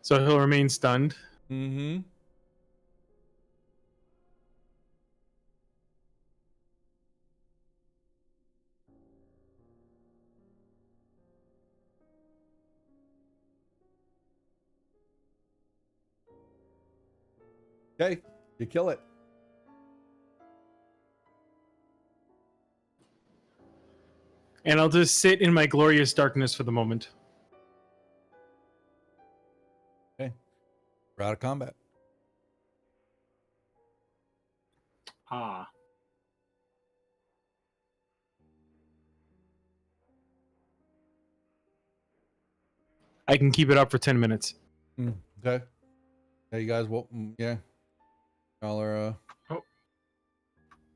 So he'll remain stunned. Mm-hmm. Okay, you kill it. And I'll just sit in my glorious darkness for the moment. Okay, we're out of combat. Ah. I can keep it up for 10 minutes. Okay. Yeah, you guys. Well, yeah. Y'all are.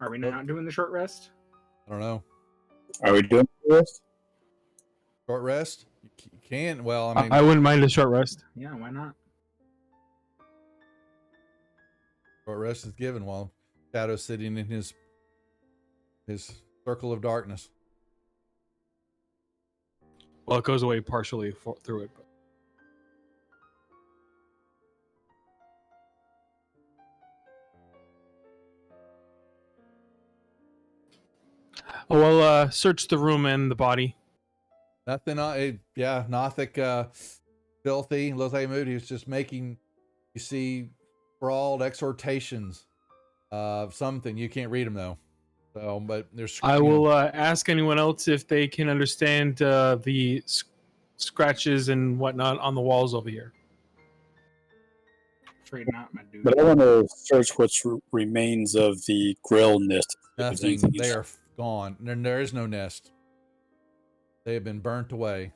Are we not doing the short rest? I don't know. Are we doing this? Short rest. You can. Well, I mean, I wouldn't mind a short rest. Yeah, why not? short rest is given while Shadow's sitting in his circle of darkness. Well, it goes away partially through it. But... Oh, well, search the room and the body. Nothing. Yeah, Nothic, filthy. Lothay mood. He was just making. You see, sprawled exhortations of something. You can't read them though. So, but there's. I will ask anyone else if they can understand the scratches and whatnot on the walls over here. Afraid not, my dude. But I want to search what remains of the grill nest. Nothing. They are gone. There is no nest. They have been burnt away.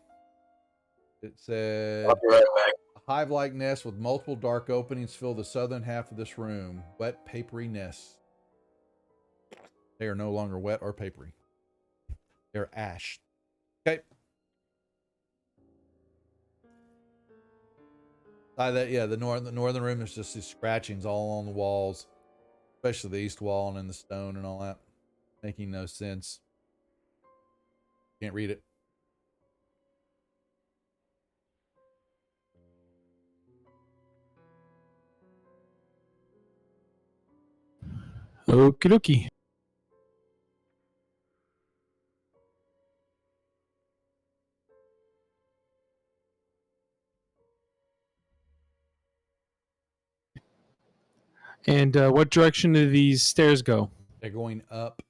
It said I'll be right back. a hive-like nest with multiple dark openings fill the southern half of this room. Wet, papery nests. They are no longer wet or papery. They're ash. Okay. The northern room is just these scratchings all along the walls, especially the east wall and in the stone and all that, making no sense. Can't read it. Okie dokie. And what direction do these stairs go? They're going up.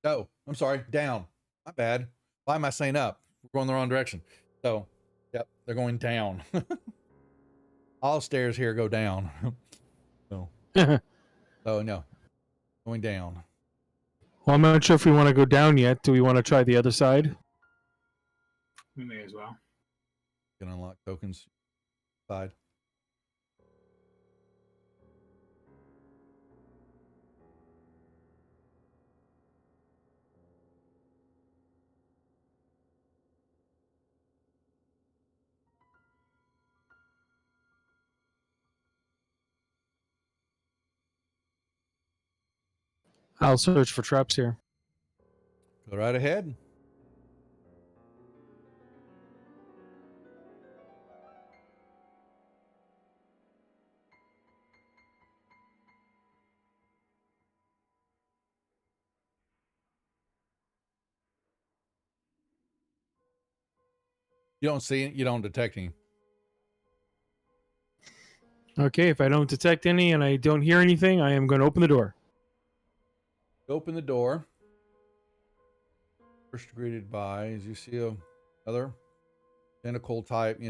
Oh, I'm sorry, down. My bad. Why am I saying up? We're going the wrong direction. So, yep, they're going down. All stairs here go down. So, no, going down. Well, I'm not sure if we want to go down yet. Do we want to try the other side? We may as well. Can unlock tokens. Side. I'll search for traps here. Go right ahead. You don't see it. You don't detect any. Okay, if I don't detect any and I don't hear anything, I am going to open the door. Open the door. First greeted by, as you see another tentacle type,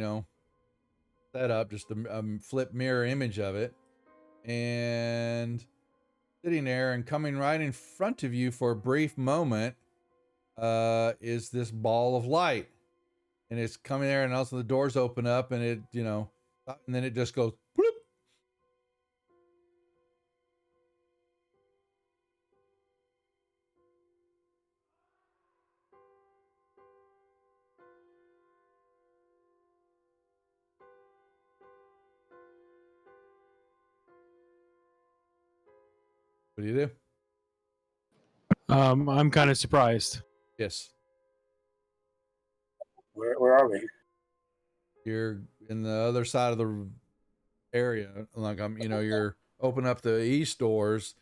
setup, just a flip mirror image of it. And sitting there and coming right in front of you for a brief moment is this ball of light. And it's coming there, and also the doors open up, and it, and then it just goes bloop. What do you do? I'm kind of surprised. Yes. Where are we? You're in the other side of the area. Like you're open up the east doors.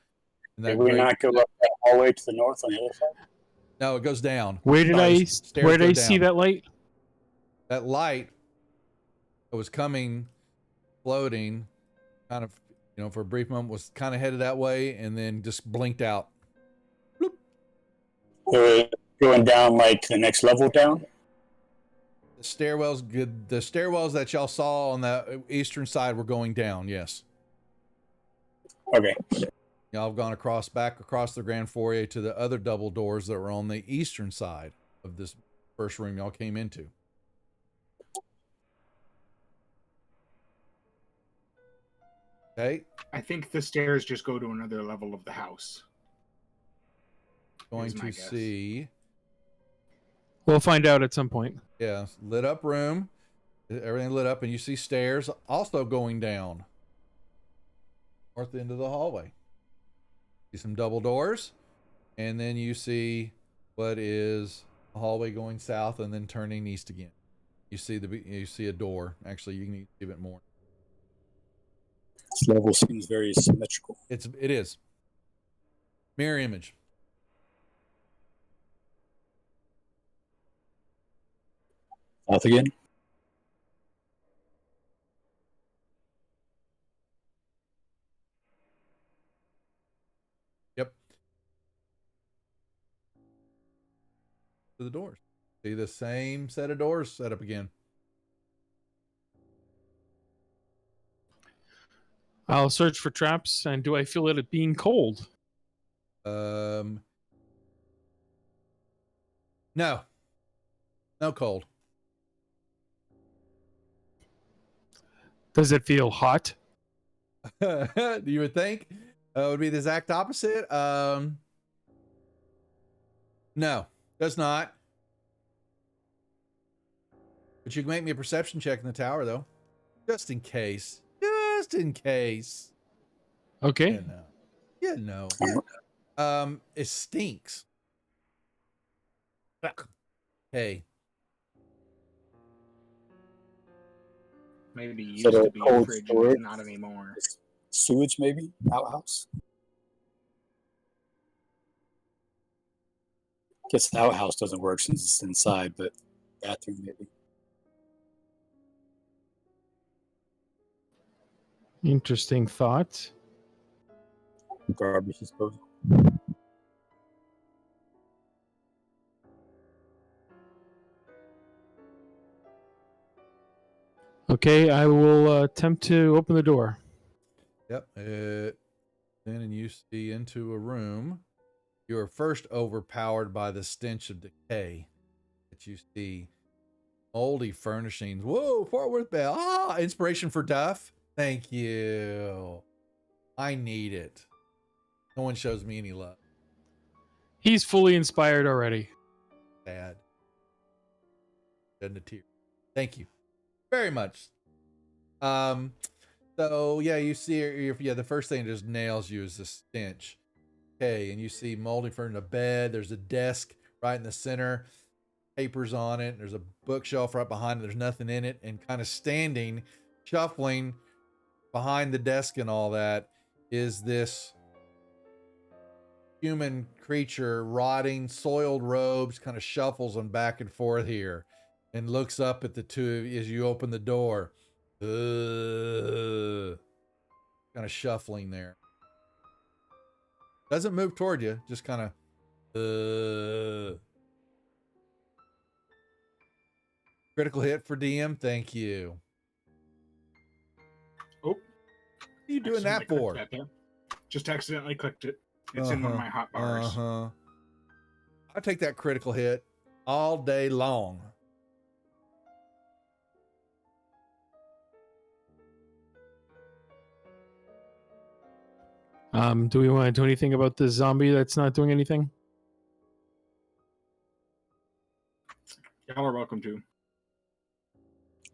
And Did we not go up that hallway to the north on the other side? No, it goes down. Where did Sorry, I the stairs where did go I see down. that light? That light that was coming, floating, kind of, for a brief moment was kind of headed that way and then just blinked out. Going down like the next level down? The stairwells that y'all saw on the eastern side were going down, yes. Okay. Y'all have gone back across the grand foyer to the other double doors that were on the eastern side of this first room y'all came into. Okay. I think the stairs just go to another level of the house. Going Is my to guess. see. We'll find out at some point. Yeah, lit up room. Everything lit up, and you see stairs also going down. North end of the hallway. See some double doors, and then you see what is a hallway going south and then turning east again. You see a door. Actually, you can give it more. This level seems very symmetrical. It is. Mirror image. South again? Yep. To the doors. See the same set of doors set up again. I'll search for traps, and do I feel it being cold? No. No cold. Does it feel hot? You would think it would be the exact opposite. No, does not. But you can make me a perception check in the tower, though, just in case. Just in case. Okay. It stinks. Hey. Maybe it So used to the be a cold fridge, storage? and not anymore. Sewage, maybe? Outhouse? Guess the outhouse doesn't work since it's inside, but bathroom maybe. Interesting thought. Garbage disposal. Okay, I will attempt to open the door. Yep. Then you see into a room. You are first overpowered by the stench of decay that you see. Moldy furnishings. Whoa, Fort Worth Bell. Ah, inspiration for Duff. Thank you. I need it. No one shows me any love. He's fully inspired already. Bad. Shed a tear. Thank you very much. So yeah, you see, the first thing that just nails you is the stench. Okay, and you see moldy furniture, a bed. There's a desk right in the center, papers on it. There's a bookshelf right behind it. There's nothing in it, and kind of standing, shuffling behind the desk and all that is this human creature, rotting, soiled robes, kind of shuffles them back and forth here, and looks up at the two of you as you open the door. Kind of shuffling there. Doesn't move toward you, just kind of. Critical hit for DM. Thank you. Oh, What are you doing that accidentally for? clicked that there. Just accidentally clicked it. It's in one of my hot bars. I take that critical hit all day long. Do we want to do anything about this zombie that's not doing anything? Y'all are welcome to.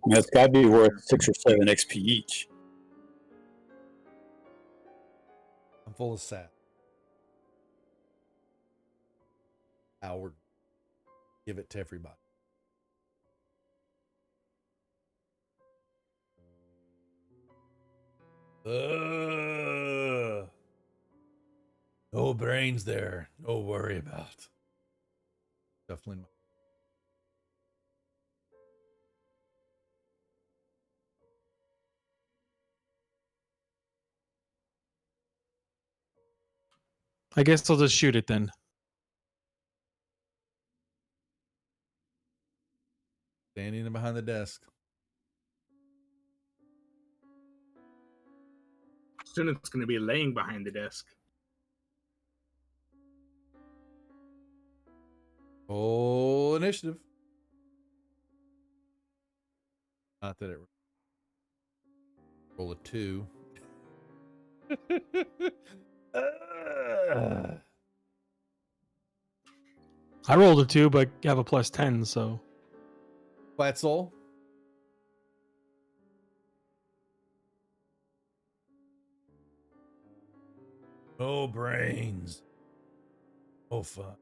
That's got to be worth 6 or 7 XP each. I'm full of sad. Howard. Give it to everybody. No brains there. No worry about. Definitely. I guess I'll just shoot it then. Standing behind the desk. Soon it's going to be laying behind the desk. Oh, initiative. Not that it roll a 2. I rolled a 2, but you have a plus 10, so. Quetzal. No brains. Oh, fun.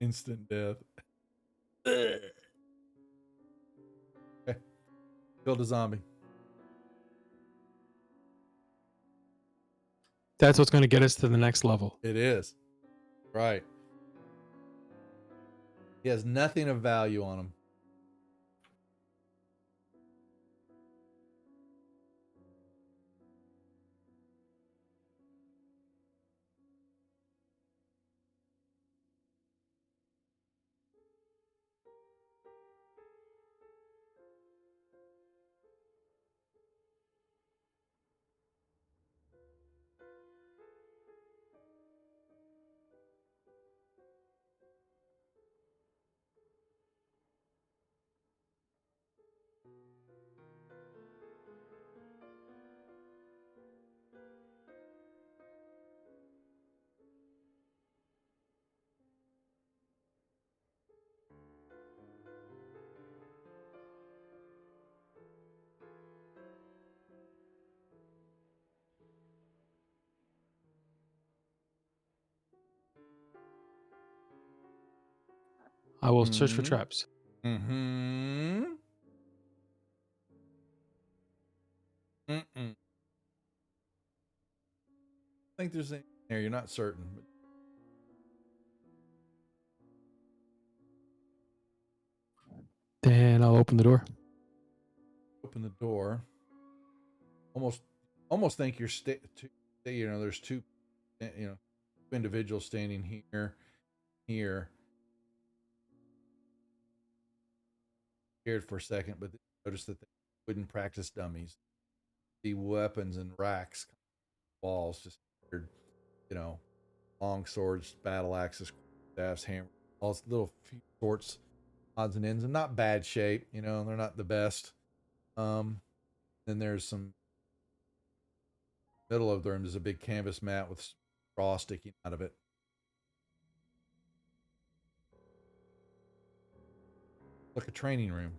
Instant death. Okay. Killed a zombie. That's what's going to get us to the next level. It is. Right. He has nothing of value on him. I will search for Mhm. traps. Mm-hmm. Mm-mm. I think there's anything there. You're not certain. But Then I'll open the door. open the door. Almost think you're there's two, individuals standing here. Scared for a second, but notice that they wouldn't practice dummies. See weapons and racks, walls, just long swords, battle axes, staffs, hammers, all these little few sorts, odds and ends, and not bad shape. They're not the best. Then there's some middle of the room. There's a big canvas mat with straw sticking out of it. Like a training room.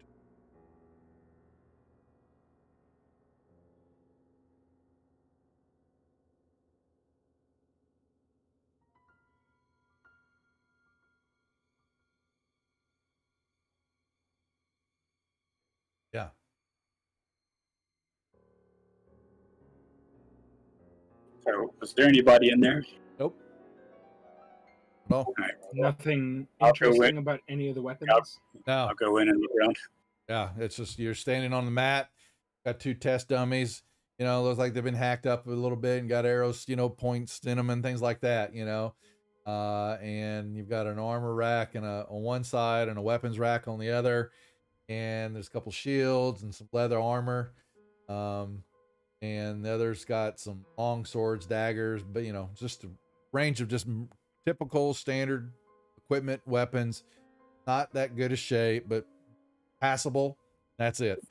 Yeah. So, was there anybody in there? Nope. No. All right, Nothing I'll go interesting with- about any of the weapons. No. I'll go in and look around. Yeah. It's just you're standing on the mat. Got 2 test dummies. Looks like they've been hacked up a little bit and got arrows, points in them and things like that. And you've got an armor rack and on one side and a weapons rack on the other. And there's a couple shields and some leather armor. And the other's got some long swords, daggers, but just a range of just typical standard equipment, weapons. Not that good a shape, but passable. That's it.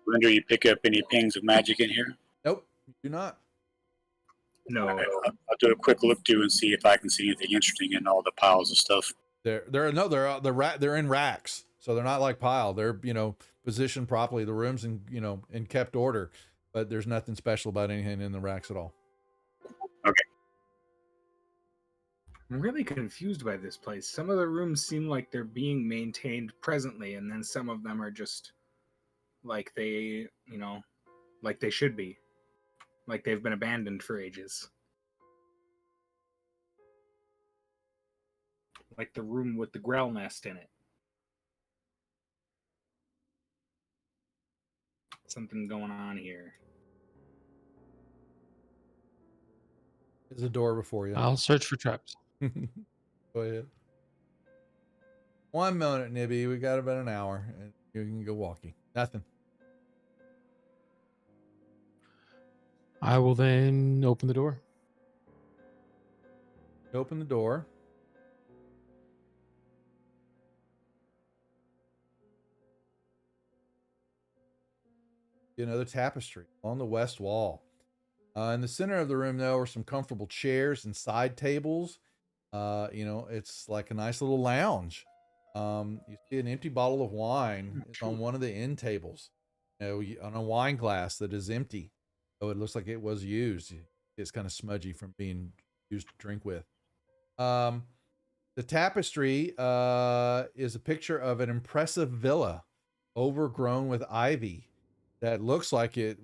Wonder you pick up any pings of magic in here? Nope, you do not. No. All right, I'll do a quick look through and see if I can see anything interesting in all the piles of stuff. They're in racks, so they're not like piled. They're positioned properly. The rooms in kept order, but there's nothing special about anything in the racks at all. Okay. I'm really confused by this place. Some of the rooms seem like they're being maintained presently, and then some of them are just like they, like they should be. Like they've been abandoned for ages. Like the room with the Grell nest in it. Something going on here. There's a door before you. I'll search for traps. Go ahead. 1 minute, Nibby. We got about an hour, and you can go walking. Nothing. I will then open the door. You open the door. Another tapestry on the west wall. In the center of the room, though, are some comfortable chairs and side tables. It's like a nice little lounge. You see an empty bottle of wine is on one of the end tables. On a wine glass that is empty. So it looks like it was used. It's kind of smudgy from being used to drink with. The tapestry is a picture of an impressive villa overgrown with ivy that looks like it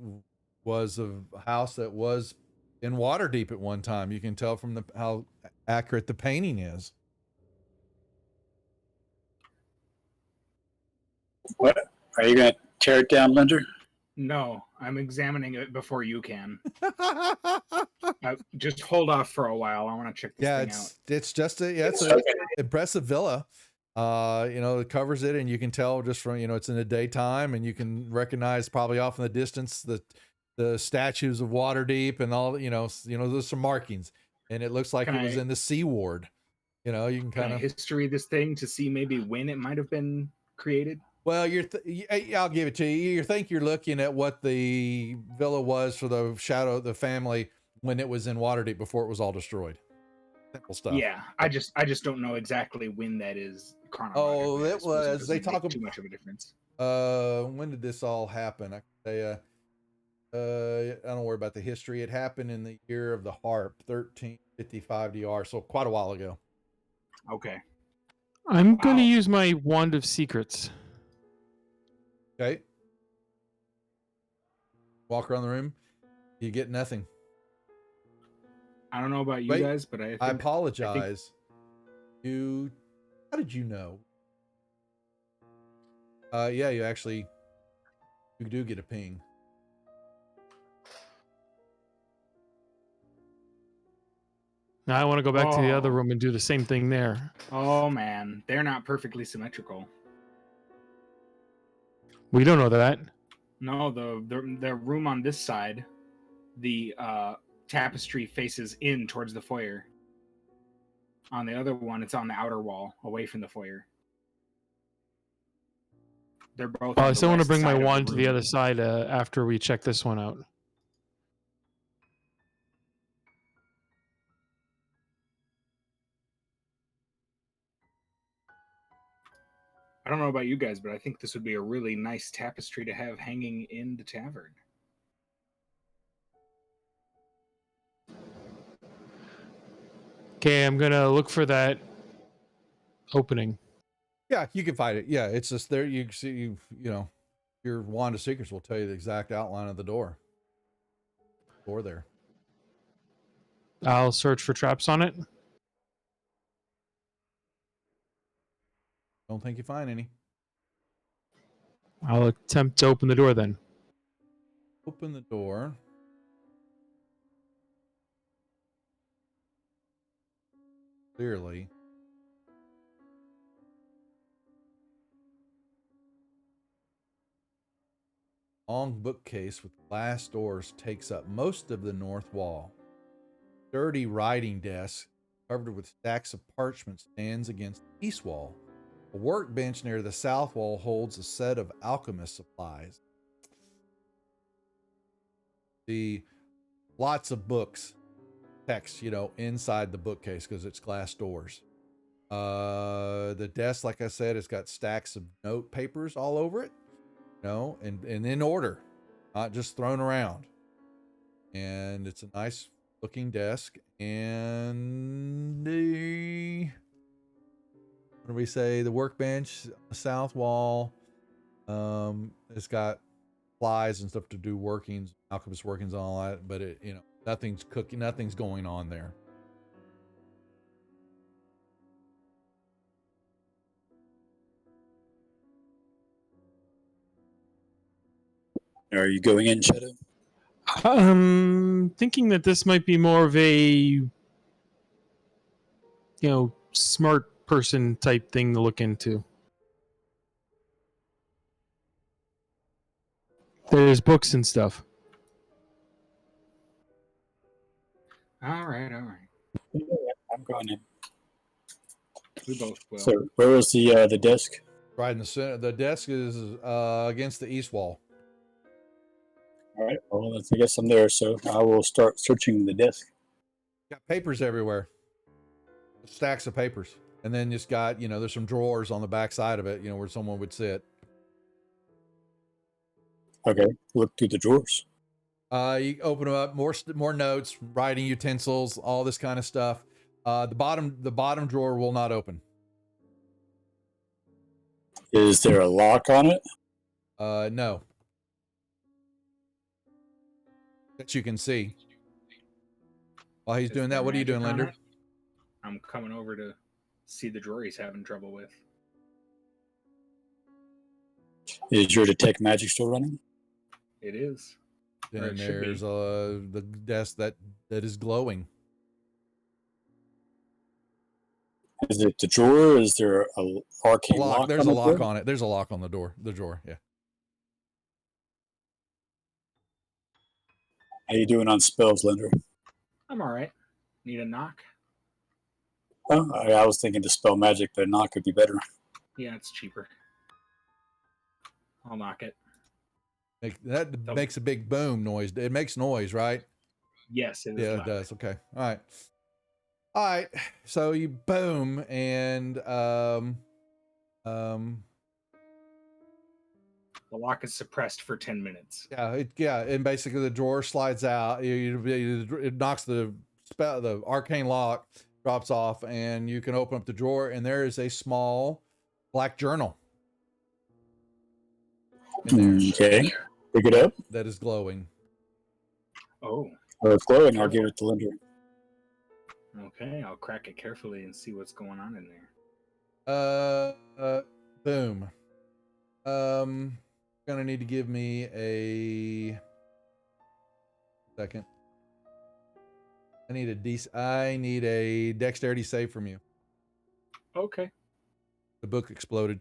was a house that was in Waterdeep at one time. You can tell from how accurate the painting is. What? Are you going to tear it down, Linder? No, I'm examining it before you can. Just hold off for a while. I want to check this thing out. It's just it's an impressive villa. It covers it, and you can tell just from it's in the daytime, and you can recognize probably off in the distance the statues of Waterdeep and all. There's some markings, and it looks like it was in the Sea Ward. You can kind of history this thing to see maybe when it might have been created. Well, I'll give it to you. You think you're looking at what the villa was for the family when it was in Waterdeep before it was all destroyed. Simple stuff. Yeah, I just don't know exactly when that is chronologically. Oh, it was. They talk about too much of a difference. When did this all happen? I can tell you. I don't worry about the history. It happened in the year of the harp, 1355 DR, so quite a while ago. Okay. I'm going to use my Wand of Secrets. Okay. Walk around the room. You get nothing. I don't know about you guys, but I apologize. How did you know? Yeah, you do get a ping. Now I want to go back to the other room and do the same thing there. Oh man, they're not perfectly symmetrical. We don't know that. No, the room on this side, the tapestry faces in towards the foyer. On the other one, it's on the outer wall, away from the foyer. They're both. I still want to bring my wand to the other side after we check this one out. I don't know about you guys, but I think this would be a really nice tapestry to have hanging in the tavern. Okay, I'm gonna look for that opening. Yeah, you can find it. Yeah, it's just there. You see, your Wand of Secrets will tell you the exact outline of the door. Door there. I'll search for traps on it. Don't think you find any. I'll attempt to open the door then. Open the door. Clearly. Long bookcase with glass doors takes up most of the north wall. Dirty writing desk covered with stacks of parchment stands against the east wall. A workbench near the south wall holds a set of alchemist supplies. Lots of books, text, inside the bookcase because it's glass doors. The desk, like I said, has got stacks of note papers all over it, and in order, not just thrown around. And it's a nice looking desk, and the, what do we say? The workbench, the south wall. It's got flies and stuff to do workings, alchemist workings, and all that. But it, nothing's cooking, nothing's going on there. Are you going in, Shadow? Thinking that this might be more of a, smart person type thing to look into. There's books and stuff. All right, all right. I'm going in. We both will. So, where was the desk? Right in the center. The desk is against the east wall. All right. Well, I guess I'm there. So I will start searching the desk. Got papers everywhere. Stacks of papers. And then just got, there's some drawers on the back side of it, where someone would sit. Okay. Look through the drawers. You open them up, more notes, writing utensils, all this kind of stuff. The bottom drawer will not open. Is there a lock on it? No. That you can see. While he's Is doing there that, what are you magic doing, on Linder? it? I'm coming over to see the drawer he's having trouble with. Is your detect magic still running? It is. Or And it should be. there's the desk that is glowing. Is it the drawer? Is there a arcane lock? There's on a the lock door? on it. There's a lock on the drawer. Yeah. How you doing on spells, Linder? I'm all right. Need a knock? Oh, I was thinking to spell magic, but a knock could be better. Yeah, it's cheaper. I'll knock it. That makes a big boom noise. It makes noise, right? Yes, it is. Yeah, loud. it does. Okay. All right. So you boom, and The lock is suppressed for 10 minutes. yeah, and basically the drawer slides out. It knocks the arcane lock, drops off, and you can open up the drawer, and there is a small black journal in there Okay. Pick it up. that is glowing. Oh, Or it's glowing. I'll give it to Linder. okay. I'll crack it carefully and see what's going on in there. Boom. Gonna need to give me a second. I need a dexterity save from you. Okay. The book exploded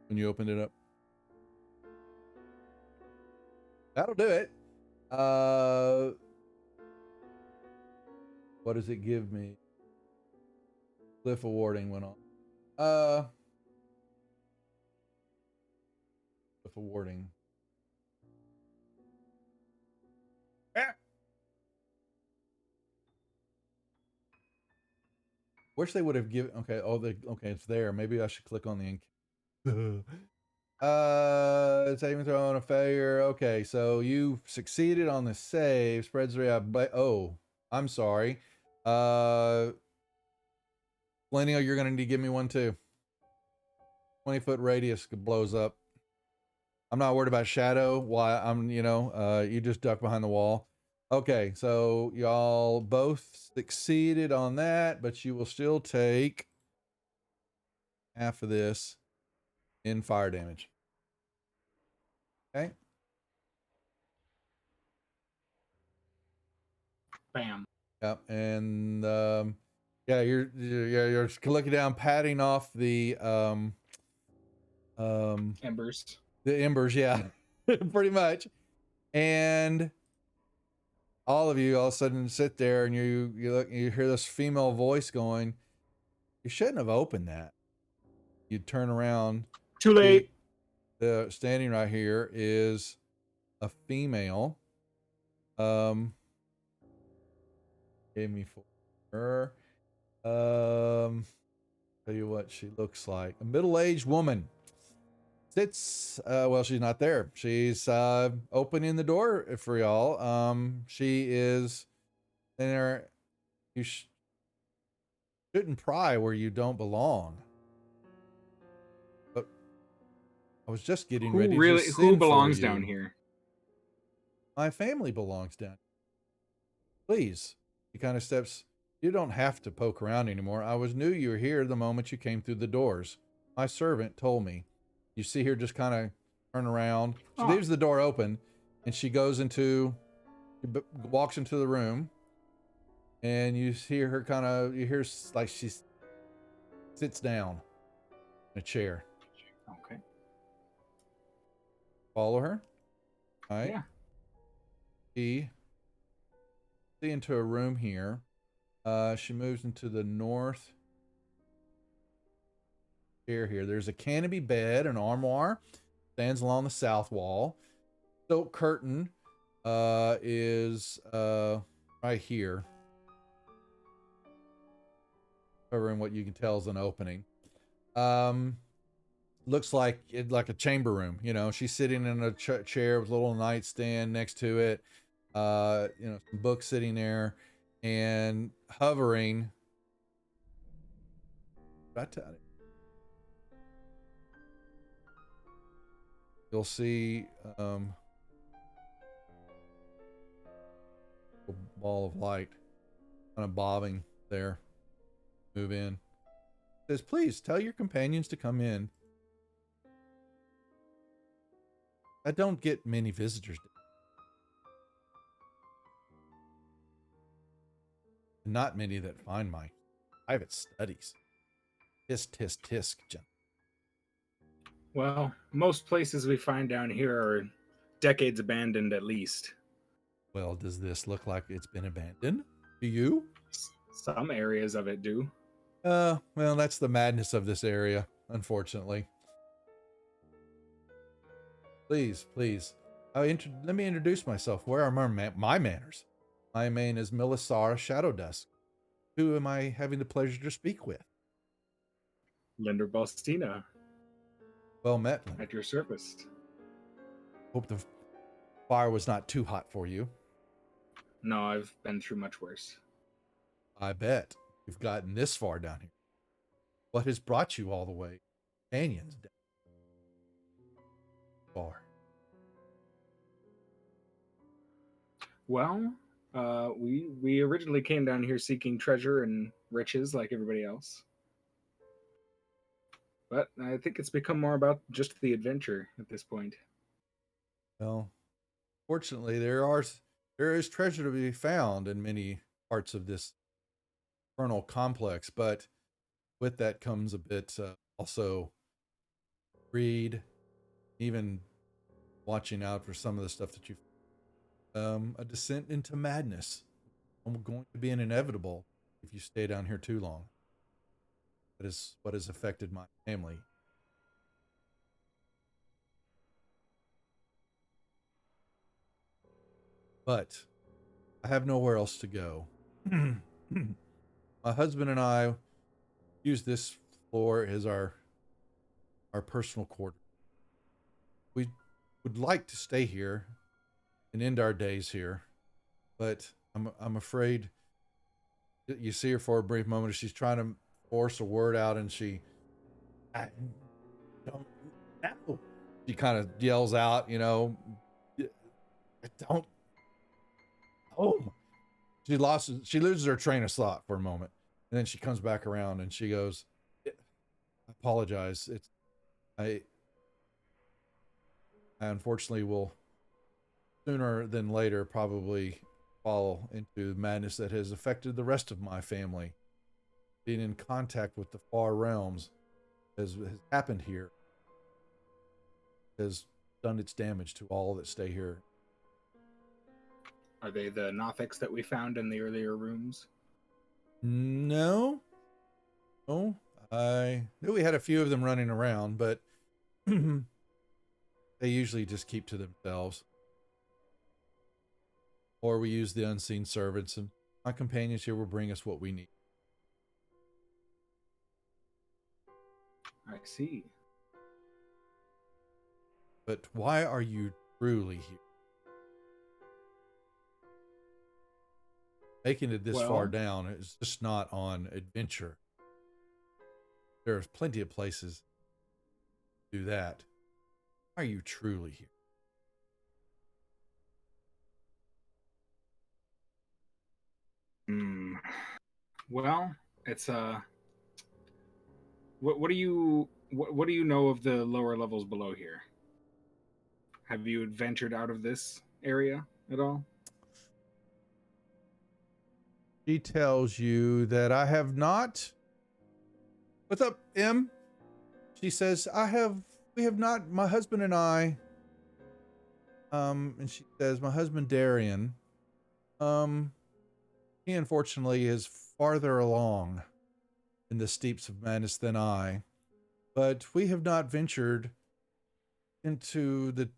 when you opened it up. That'll do it. What does it give me? Glyph awarding went on. Glyph awarding. Wish they would have given. Okay. Okay. It's there. Maybe I should click on the ink. Saving throw on a failure. Okay, so you succeeded on the save. Spreads oh, I'm sorry. Lenny, you're gonna need to give me one too. 20-foot radius blows up. I'm not worried about shadow. Why you just duck behind the wall. Okay, so y'all both succeeded on that, but you will still take half of this in fire damage. Okay. Bam. Yep. And you're looking down, patting off the Embers. the embers, yeah. Pretty much. And all of you all of a sudden sit there and you hear this female voice going, "You shouldn't have opened that." You turn around. Too late. The standing right here is a female. Gave me for her. Tell you what she looks like. A middle-aged woman. Sits, well, she's not there. She's opening the door for y'all. She is And you shouldn't pry where you don't belong. But I was just getting ready to Who sin belongs for you. down here? My family belongs down. Please. He kind of steps. You don't have to poke around anymore. I knew you were here the moment you came through the doors. My servant told me. You see her just kind of turn around. She leaves the door open, and she walks into the room, and you hear her you hear like she sits down in a chair. Okay. Follow her. All right. Yeah. See into a room here. She moves into the north chair here. There's a canopy bed, an armoire, stands along the south wall. Silk curtain is right here, covering what you can tell is an opening. Looks like a chamber room. You know, she's sitting in a chair with a little nightstand next to it. Some books sitting there, and hovering. You'll see a ball of light kind of bobbing there. Move in. It says, please tell your companions to come in. I don't get many visitors. Not many that find my private studies. Tisk, tisk, tisk. Well, most places we find down here are decades abandoned at least. Well, does this look like it's been abandoned to you? Some areas of it do. Well, that's the madness of this area, unfortunately. Please. Let me introduce myself. Where are my manners? My name is Melisara Shadowdusk. Who am I having the pleasure to speak with? Linder Balstina. Well met, Linder. At your service. Hope the fire was not too hot for you. No, I've been through much worse. I bet you've gotten this far down here. What has brought you all the way? Canyons down far. Well, we originally came down here seeking treasure and riches like everybody else. But I think it's become more about just the adventure at this point. Well, fortunately, there is treasure to be found in many parts of this infernal complex, but with that comes a bit also greed, even watching out for some of the stuff that a descent into madness. Going to be an inevitable if you stay down here too long. That is what has affected my family. But I have nowhere else to go. My husband and I use this floor as our personal quarters. We would like to stay here and end our days here, but I'm afraid. You see her for a brief moment as she's trying to force a word out, and I don't know. She kind of yells out, I don't. Oh, she loses her train of thought for a moment, and then she comes back around and she goes, I apologize. I unfortunately will sooner than later probably fall into madness that has affected the rest of my family. Being in contact with the far realms has happened here, has done its damage to all that stay here. Are they the Nothics that we found in the earlier rooms? No. I knew we had a few of them running around, but they usually just keep to themselves. Or we use the unseen servants, and my companions here will bring us what we need. I see. But why are you truly here? making it this far Well- down is just not on adventure. There's plenty of places to do that. Are you truly here? Well, it's what do you what do you know of the lower levels below here? Have you ventured out of this area at all? She tells you that I have not. What's up, M? She says, we have not, my husband and I, and she says, my husband Darian, he unfortunately is farther along in the steeps of madness than I, but we have not ventured into the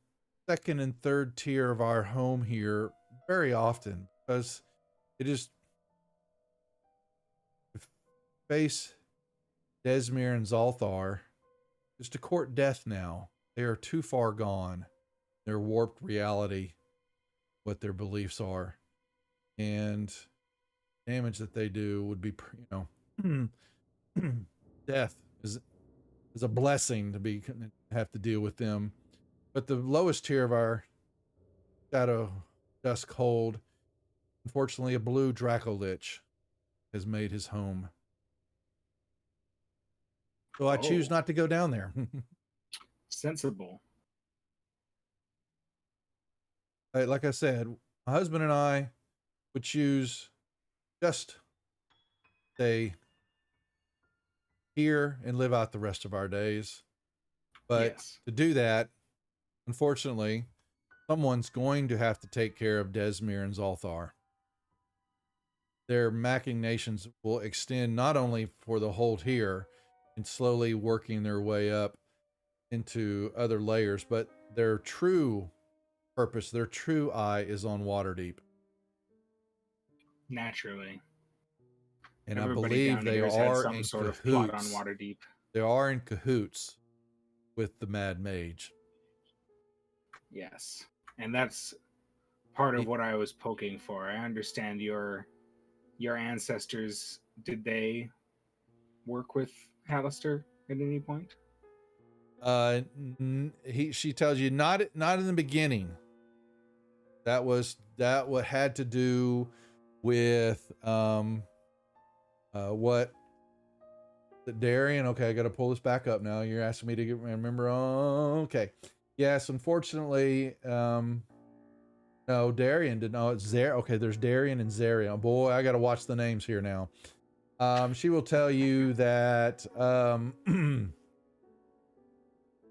second and third tier of our home here very often because it is to face Desmir and Zalthar is to court death now. They are too far gone. Their warped reality, what their beliefs are, and damage that they do would be, death is a blessing to be have to deal with them. But the lowest tier of our shadow dusk hold, unfortunately, a blue Dracolich has made his home. So I choose not to go down there. Sensible. Like I said, my husband and I would choose just stay here and live out the rest of our days. But Yes. to do that, unfortunately, someone's going to have to take care of Desmir and Zalthar. Their machinations will extend not only for the hold here and slowly working their way up into other layers, but their true purpose, their true eye is on Waterdeep. Naturally. And Everybody I believe down they here has had are some in sort of cahoots. plot on Waterdeep. They are in cahoots with the Mad Mage. Yes. And that's part of what I was poking for. I understand your ancestors, did they work with Hallister at any point? She tells you not in the beginning. That what had to do with what the Darian. Okay, I got to pull this back up now. You're asking me to remember. Oh, okay. Yes, unfortunately, no, Darian did not. It's Zer. Okay, there's Darian and Zarian. Boy, I got to watch the names here now. She will tell you that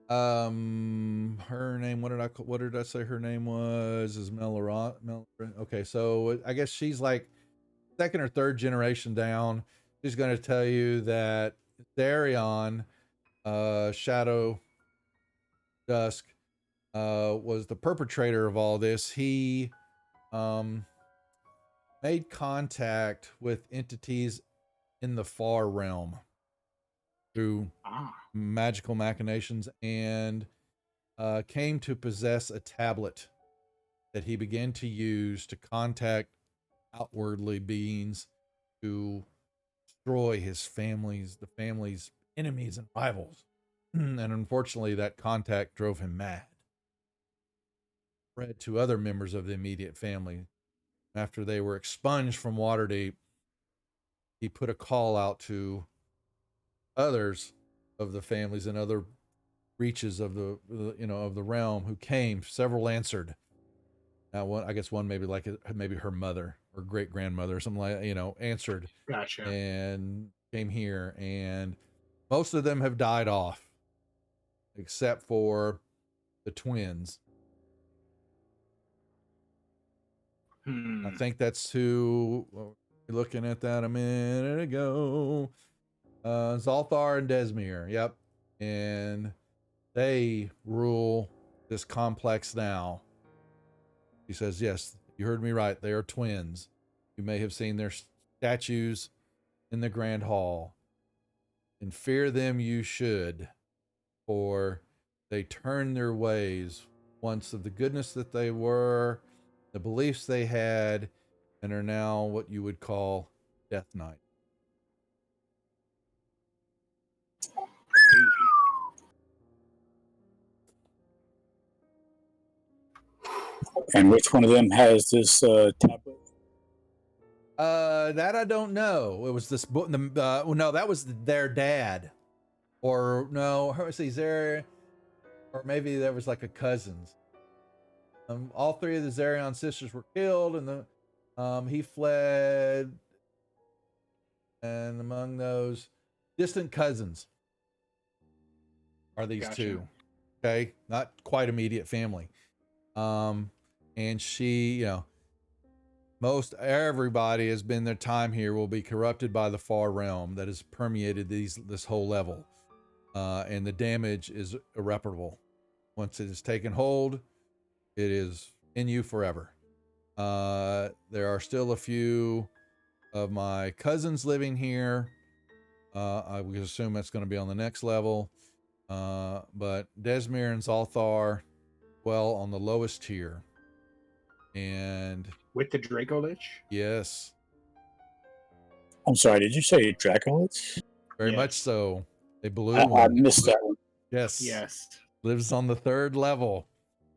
her name, what did I say her name was? Is Melora. Okay, so I guess she's like second or third generation down. She's going to tell you that Darion, Shadow Dusk, was the perpetrator of all this. He made contact with entities in the far realm through magical machinations and came to possess a tablet that he began to use to contact outwardly beings to destroy the family's enemies and rivals. And unfortunately, that contact drove him mad. Spread to other members of the immediate family. After they were expunged from Waterdeep, he put a call out to others of the families and other reaches of the of the realm who came. Several answered. Now one maybe her mother or great grandmother or something like answered. Gotcha. And came here, and most of them have died off except for the twins. I think that's who looking at that a minute ago. Zalthar and Desmir. Yep. And they rule this complex now. He says, yes, you heard me right. They are twins. You may have seen their statues in the Grand Hall. And fear them you should, for they turn their ways once of the goodness that they were, the beliefs they had, and are now what you would call Death Knight. And which one of them has this tablet? That I don't know. It was this book. Well, no, that was their dad, or no, let's see, there, or maybe there was like a cousin's. All three of the Zarion sisters were killed, and he fled, and among those distant cousins are these Gotcha. two. Okay, not quite immediate family. And she, you know, most everybody has been their time here will be corrupted by the far realm that has permeated this whole level, and the damage is irreparable. Once it has taken hold, it is in you forever. There are still a few of my cousins living here. I would assume that's going to be on the next level. But Desmir and Zalthar dwell on the lowest tier. And With the Draco Lich? yes, I'm sorry, did you say Dracolich? very Yes. much so. A blue I one. missed that one. Yes. Yes. Lives on the 3rd level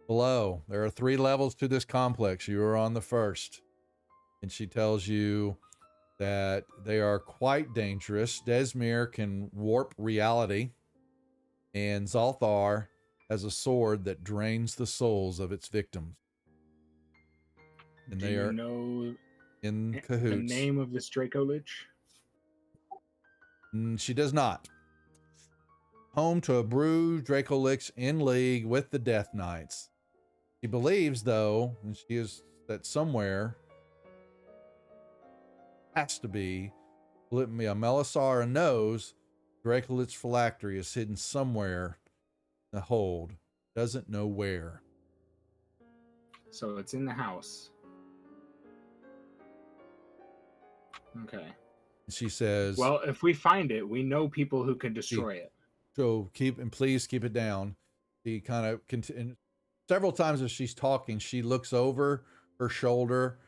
below. There are 3 levels to this complex. You are on the 1st. And she tells you that they are quite dangerous. Desmir can warp reality, and Zalthar has a sword that drains the souls of its victims. And Do they you are know in the cahoots. name of this Draco Lich? She does not. Home to a brood Draco Lich in league with the Death Knights. She believes, though, and she is that somewhere has to be. Melisara knows Draco Lich phylactery is hidden somewhere in the hold. Doesn't know where. So it's in the house. Okay. She says, Well, if we find it, we know people who can destroy it. so please keep it down. She kind of several times as she's talking, she looks over her shoulder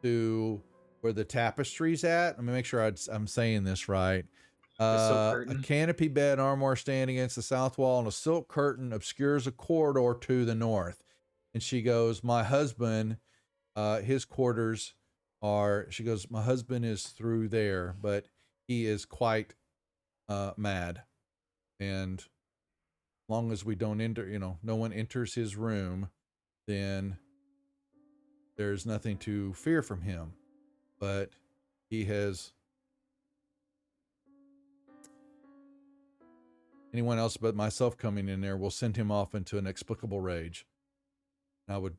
to where the tapestry's at. Let me make sure I'm saying this right. silk A curtain? canopy bed armoire standing against the south wall, and a silk curtain obscures a corridor to the north. And she goes, my husband, his quarters are, she goes, my husband is through there, but he is quite mad. And as long as we don't enter, no one enters his room, then there's nothing to fear from him. But he has, anyone else but myself coming in there will send him off into an inexplicable rage. I would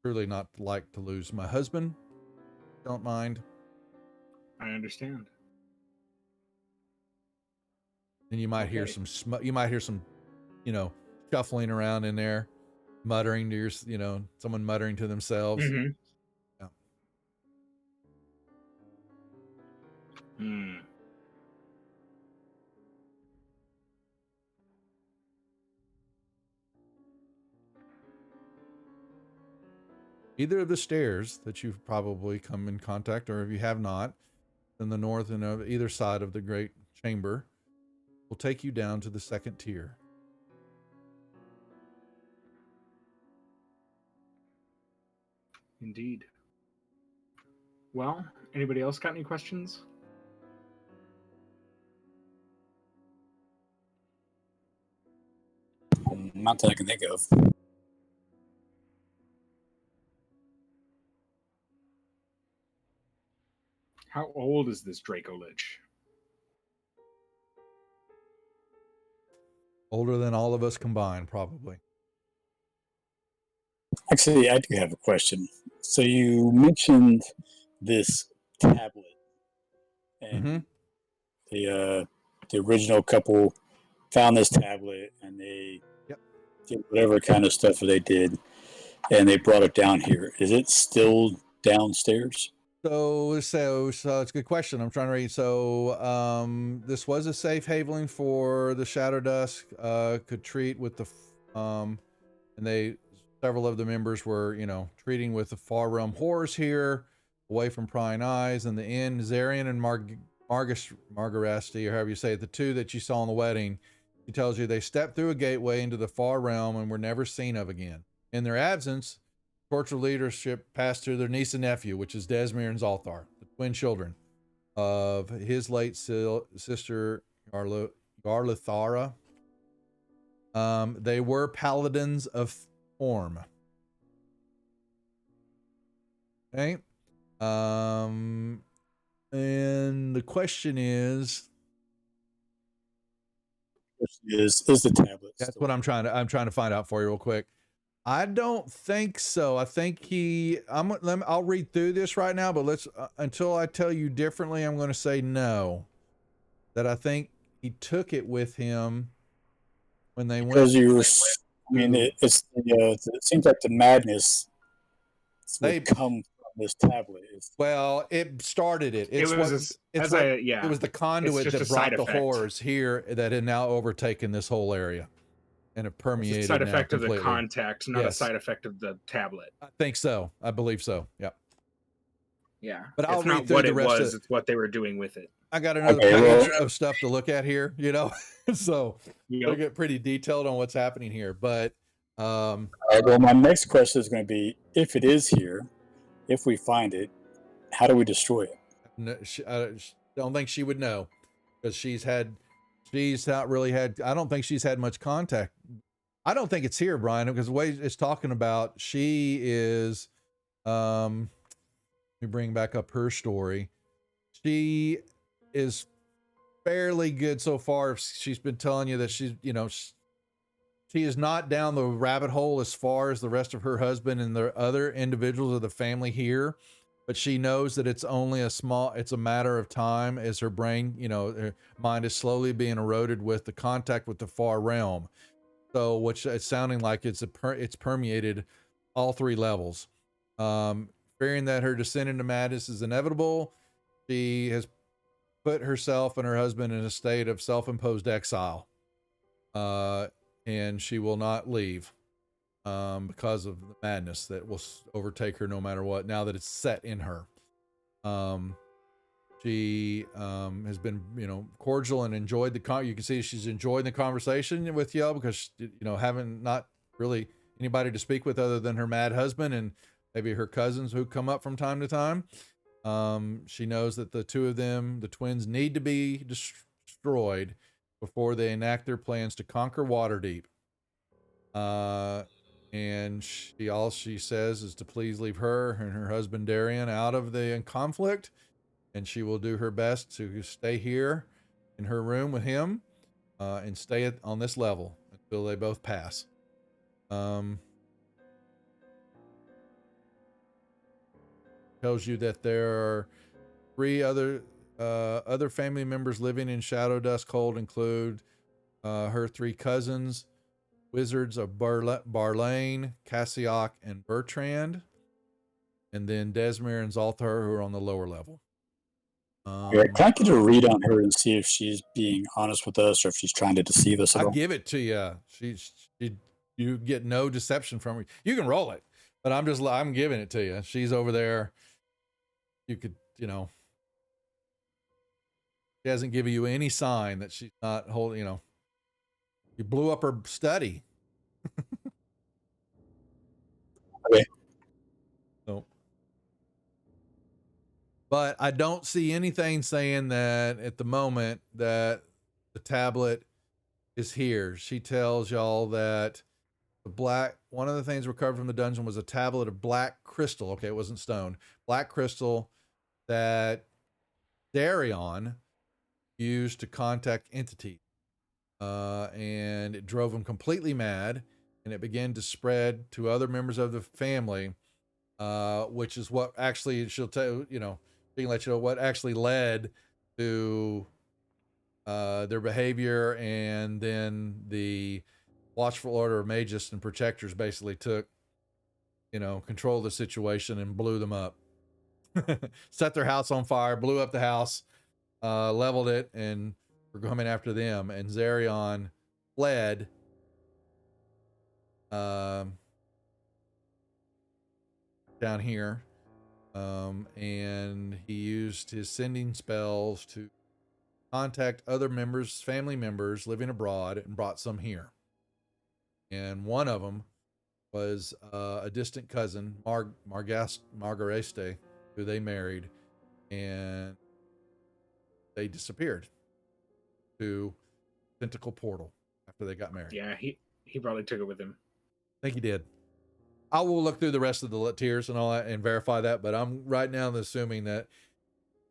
truly not like to lose my husband. Don't mind. I understand. And you might hear Okay. some, shuffling around in there, muttering to someone muttering to themselves. Mm-hmm. Yeah. Hmm. Either of the stairs that you've probably come in contact, or if you have not, in the north and of either side of the great chamber, will take you down to the 2nd tier. Indeed. Well, anybody else got any questions? Not that I can think of. How old is this Draco Lich? Older than all of us combined, probably. Actually, I do have a question. So you mentioned this tablet, and Mhm. the original couple found this tablet, and they Yep. did whatever kind of stuff they did, and they brought it down here. Is it still downstairs? So it's a good question. I'm trying to read. So this was a safe haven for the Shadow Dusk. Could treat with the and several of the members were treating with the far realm horrors here. away from prying eyes. In the end, Zarian and Margarasti, or however you say it, the two that you saw in the wedding, he tells you they stepped through a gateway into the far realm and were never seen of again. In their absence, torch of leadership passed to their niece and nephew, which is Desmir and Zalthar, the twin children of his late sister Garlathara. They were paladins of Orm. Okay. And the question is the tablet? that's still what I'm here? trying to find out for you real quick. I don't think so. I think I'll read through this right now, but let's until I tell you differently, I'm going to say no. That I think he took it with him when they Because went. you were, I mean, it seems like the madness They would come from this tablet. well, it started it. It's It what was it's a, what yeah. it was the conduit just a that brought side the effect. horrors here that had now overtaken this whole area and have It's permeated a side now effect of the completely. contact, not a Yes. side effect of the tablet. I think so. I believe so. Yep. Yeah. But I'll it's read not through what the it rest was, of it's what they were doing with it. I got another Okay, page well- of stuff to look at here, you know. So we'll Yep. get pretty detailed on what's happening here. But All right, well, my next question is going to be: if it is here, if we find it, how do we destroy it? I don't think she would know because she's not really had. I don't think she's had much contact. I don't think it's here, Brian, because the way it's talking about, she is. Let me bring back up her story. She is fairly good so far. She's been telling you that she's, you know, she is not down the rabbit hole as far as the rest of her husband and the other individuals of the family here, but she knows that it's only it's a matter of time as her brain, you know, her mind is slowly being eroded with the contact with the far realm. So, which it's sounding like it's permeated all three levels. Fearing that her descent into madness is inevitable, she has put herself and her husband in a state of self-imposed exile. And she will not leave because of the madness that will overtake her no matter what, now that it's set in her. She has been, you know, cordial and enjoyed you can see she's enjoyed the conversation with you because, you know, having not really anybody to speak with other than her mad husband and maybe her cousins who come up from time to time. She knows that the two of them, the twins, need to be destroyed before they enact their plans to conquer Waterdeep. And all she says is to please leave her and her husband Darian out of the conflict, and she will do her best to stay here in her room with him, and stay on this level until they both pass. Tells you that there are 3 other family members living in Shadow Dusk Hold, include her 3 cousins, wizards of Barlane, Cassioc, and Bertrand, and then Desmir and Zalthar, who are on the lower level. Yeah, can I get a read on her and see if she's being honest with us or if she's trying to deceive us at I all? give it to you. You get no deception from her. You can roll it, but I'm giving it to you. She's over there. You could, you know, she hasn't given you any sign that she's not holding, you know, you blew up her study. Okay. So, but I don't see anything saying that at the moment that the tablet is here. She tells y'all that one of the things recovered from the dungeon was a tablet of black crystal. Okay, it wasn't stone. Black crystal that Darion used to contact entities. And it drove him completely mad, and it began to spread to other members of the family, which is what actually she'll tell you know, she can let you know what actually led to their behavior, and then the Watchful Order of Mages and Protectors basically took, you know, control of the situation and blew them up. Set their house on fire, blew up the house, leveled it, and were coming after them. And Zarion fled down here. And he used his sending spells to contact other members, family members living abroad, and brought some here. And one of them was a distant cousin, Margareste, who they married, and they disappeared to Tentacle Portal after they got married. Yeah, he probably took it with him. I think he did. I will look through the rest of the tiers and all that and verify that, but I'm right now assuming that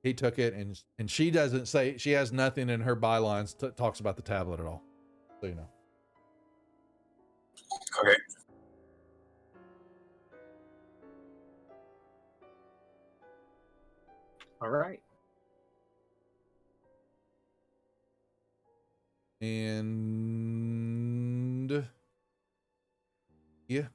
he took it, and she doesn't say, she has nothing in her bylines talks about the tablet at all. So you know. Okay. All right. And yeah.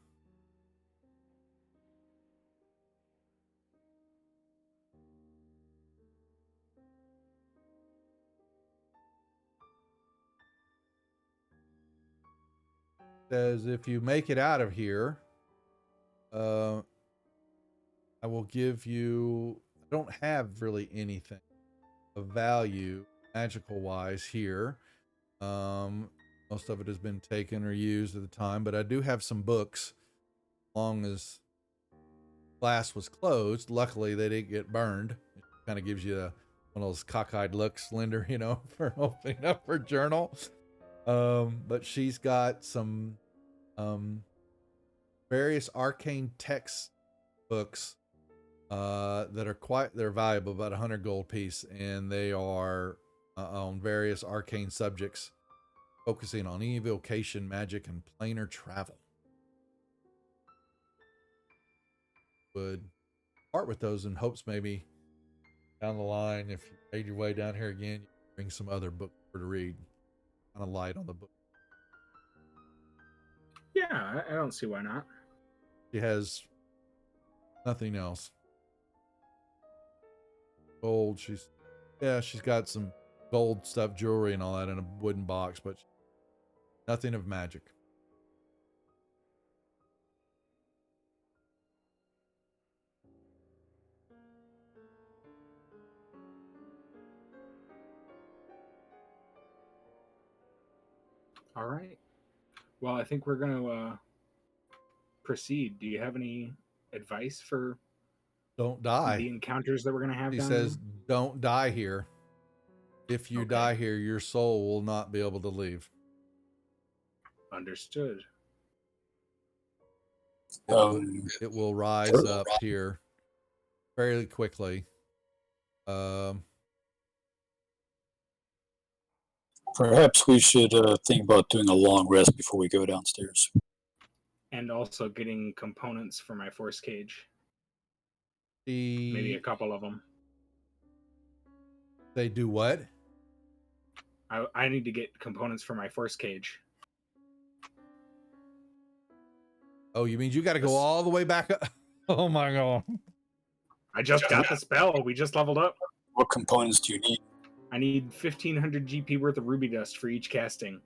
Says if you make it out of here, I will give you, I don't have really anything of value magical wise here. Most of it has been taken or used at the time, but I do have some books. As long as glass was closed, luckily they didn't get burned. It kind of gives you one of those cockeyed looks, Linder, you know, for opening up her journal. But she's got some various arcane text books that are they're valuable, about 100 gold piece, and they are on various arcane subjects, focusing on evocation, magic, and planar travel. Would part with those in hopes maybe down the line, if you made your way down here again, you bring some other book for to read, kind of light on the book. Yeah, I don't see why not. She has nothing else. Gold, she's got some gold stuff, jewelry and all that in a wooden box, but nothing of magic. All right. Well, I think we're going to proceed. Do you have any advice for Don't the die. encounters that we're going to have He down says, there? don't die here. If you Okay. die here, your soul will not be able to leave. Understood. It will rise up here fairly quickly. Perhaps we should think about doing a long rest before we go downstairs. And also getting components for my force cage. Maybe a couple of them. They do what? I need to get components for my force cage. Oh, you mean you got to go all the way back up? Oh my god! I just got the spell. We just leveled up. What components do you need? I need 1,500 GP worth of ruby dust for each casting.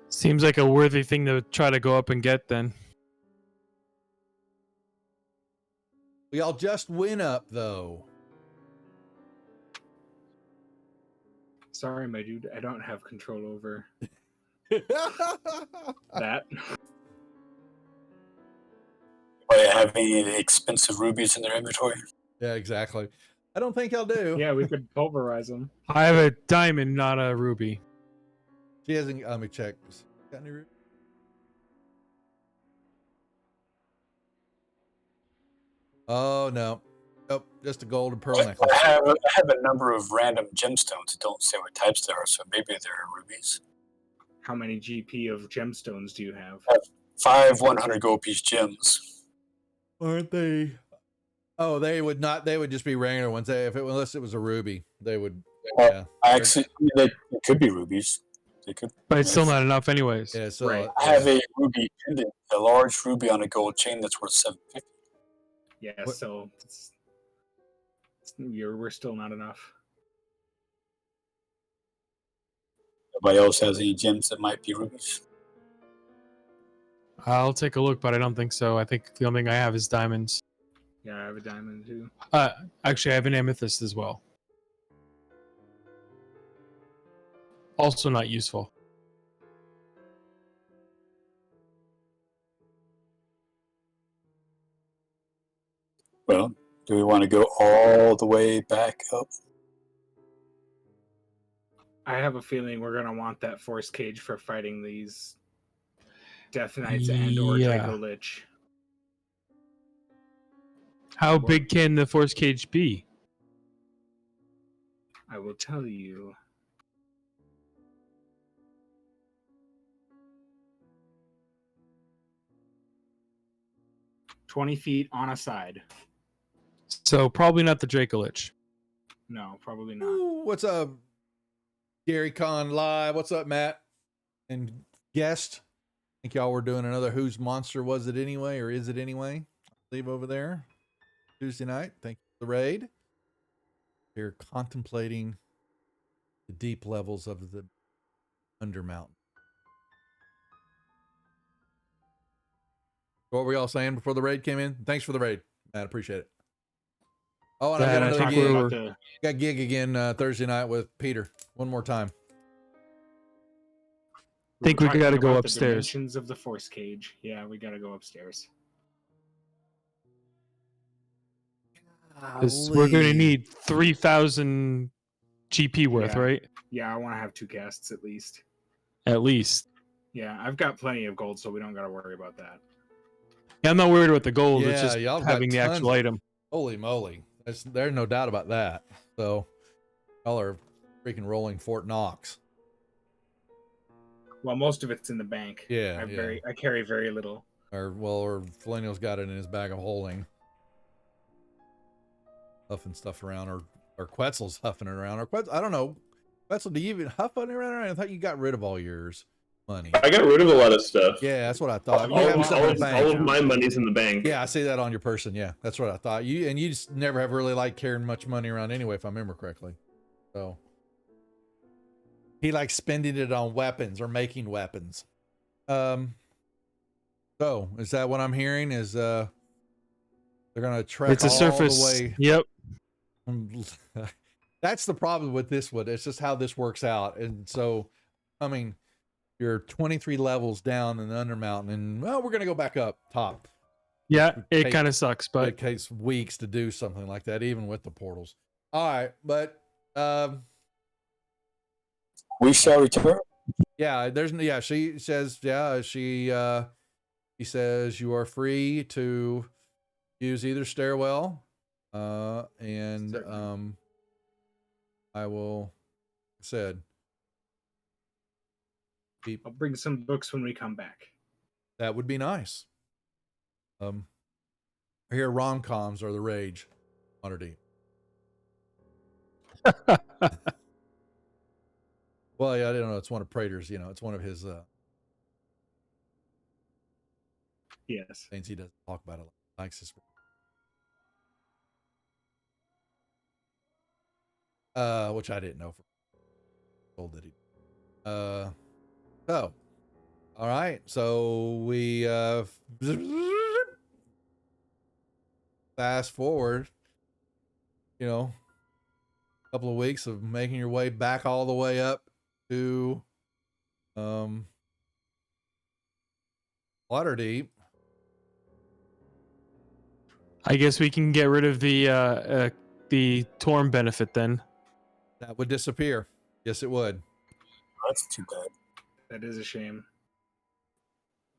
Seems like a worthy thing to try to go up and get then. We all just went up though. Sorry, my dude. I don't have control over that. Do they have any expensive rubies in their inventory? Yeah, exactly. I don't think I'll do. Yeah, we could pulverize them. I have a diamond, not a ruby. She hasn't. Let me check. Got any rubies? Oh no. Nope, just a gold and pearl necklace. I have a number of random gemstones that don't say what types they are, so maybe they're rubies. How many GP of gemstones do you have? 5 100 gold piece gems. Aren't they? Oh, they would not. They would just be regular ones. Unless it was a ruby, they would. Yeah. Actually, they could be rubies. They could. But it's still not enough anyways. Yeah. So Right. I have a ruby pendant, a large ruby on a gold chain that's worth 750. Yeah, What- so we're still not enough. Nobody else has any gems that might be rubies. I'll take a look, but I don't think so. I think the only thing I have is diamonds. Yeah, I have a diamond too. Actually, I have an amethyst as well. Also not useful. Well, do we want to go all the way back up? I have a feeling we're gonna want that force cage for fighting these Death Knights and or Yeah. Draco Lich. How big can the force cage be? I will tell you. "20 feet on a side." So probably not the Draco Lich. No, probably not. Ooh, what's up, Gary Con Live? What's up, Matt? And guest. I think y'all were doing another Whose Monster Was It Anyway, or Is It Anyway? Leave over there. Tuesday night. Thank you for the raid. They're contemplating the deep levels of the Undermountain. What were y'all saying before the raid came in? Thanks for the raid, Matt. Appreciate it. Oh, and I Yeah, got and I another think gig. we're- Got gig again Thursday night with Peter. One more time. Think we Talking gotta go about upstairs. The dimensions of the force cage. Yeah, we gotta go upstairs. 'Cause we're going to need 3,000 GP worth, Yeah. right? Yeah, I want to have 2 casts at least. At least. Yeah, I've got plenty of gold, so we don't gotta worry about that. Yeah, I'm not worried about the gold. Yeah, It's just y'all got having the tons actual of- item. Holy moly. There's no doubt about that. So, y'all are freaking rolling Fort Knox. Well, most of it's in the bank. Yeah, I carry very little. Or Flaneo's got it in his bag of holding. Huffing stuff around, or Quetzal's huffing it around. Or Quetzal, I don't know. Quetzal, do you even huff it around? I thought you got rid of all yours money. I got rid of a lot of stuff. Yeah, that's what I thought. You All, have stuff in the bank. all of my money's in the bank. Yeah, I see that on your person. Yeah, that's what I thought. You just never have really liked carrying much money around anyway, if I remember correctly. So he likes spending it on weapons or making weapons. So is that what I'm hearing? Is they're gonna trek It's a all surface. the way? Yep. That's the problem with this one. It's just how this works out. And so, I mean, you're 23 levels down in the Undermountain, and well, we're gonna go back up top. Yeah, it Take- kind of sucks, But but it takes weeks to do something like that, even with the portals. All right, but We shall return. yeah, she says, she says you are free to use either stairwell, and Certainly. I will said I'll bring some books when we come back. that would be nice. I hear rom-coms are the rage. Waterdeep. Well, yeah, I don't know. It's one of Prater's. It's one of his Yes. things he doesn't talk about a lot. Likes his. Which I didn't know for told that he. So, all right. So we fast forward. A couple of weeks of making your way back all the way up to Waterdeep. I guess we can get rid of the Torm benefit then. That would disappear. Yes, it would. That's too bad. That is a shame.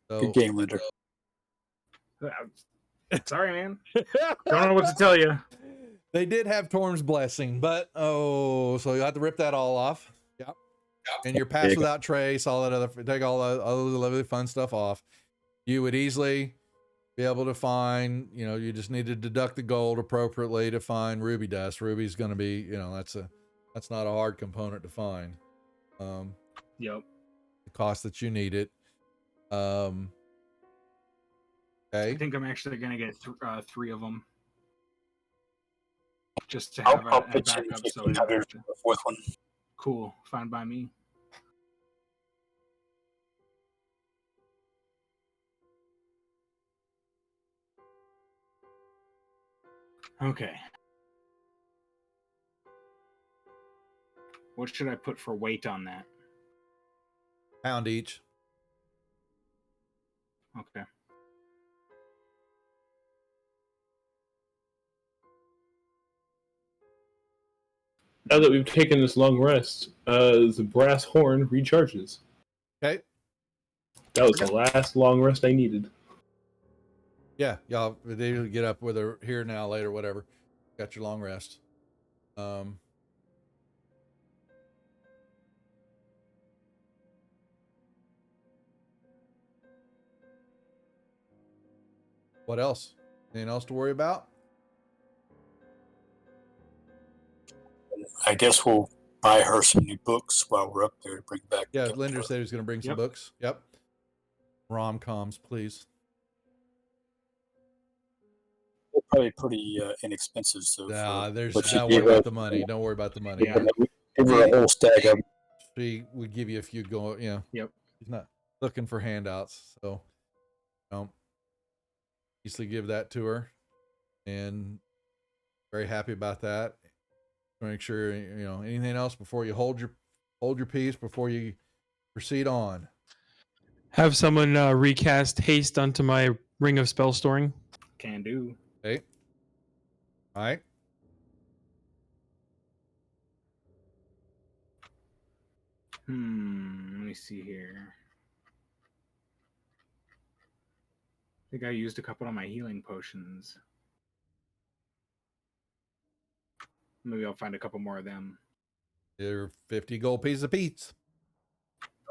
So Good game, Linder. Sorry, man. Don't know what to tell you. they did have Torm's blessing, but so you have to rip that all off. Yep. And your pass There you go. without trace, all that other, take all the other fun stuff off. You would easily be able to find, you just need to deduct the gold appropriately to find ruby dust. Ruby's going to be, that's not a hard component to find. Yep. The cost that you need it. I Okay. think I'm actually gonna get 3 of them, just to I'll, have I'll a pitch in backup. So we don't 1,500 have for to. the fourth one. Cool. Fine by me. Okay. What should I put for weight on that? Pound each. Okay. Now that we've taken this long rest, the brass horn recharges. Okay. That was the last long rest I needed. Yeah, y'all they get up whether here now, later, whatever. Got your long rest. What else? Anything else to worry about? I guess we'll buy her some new books while we're up there to bring back. Yeah, Linder said he was going to bring some Yep. books. Yep. Rom-coms, please. They're probably pretty inexpensive. So Nah, what she don't worry gave about us, the money. Don't worry about the money. Yeah. give her a whole stack of. She would give you a few go. Yeah. Yep. She's not looking for handouts, so easily give that to her, and very happy about that. Make sure anything else before you hold your peace before you proceed on. Have someone recast haste onto my ring of spell storing. Can do. Okay. All right. Let me see here. I think I used a couple of my healing potions. Maybe I'll find a couple more of them. They're 50 gold pieces a piece.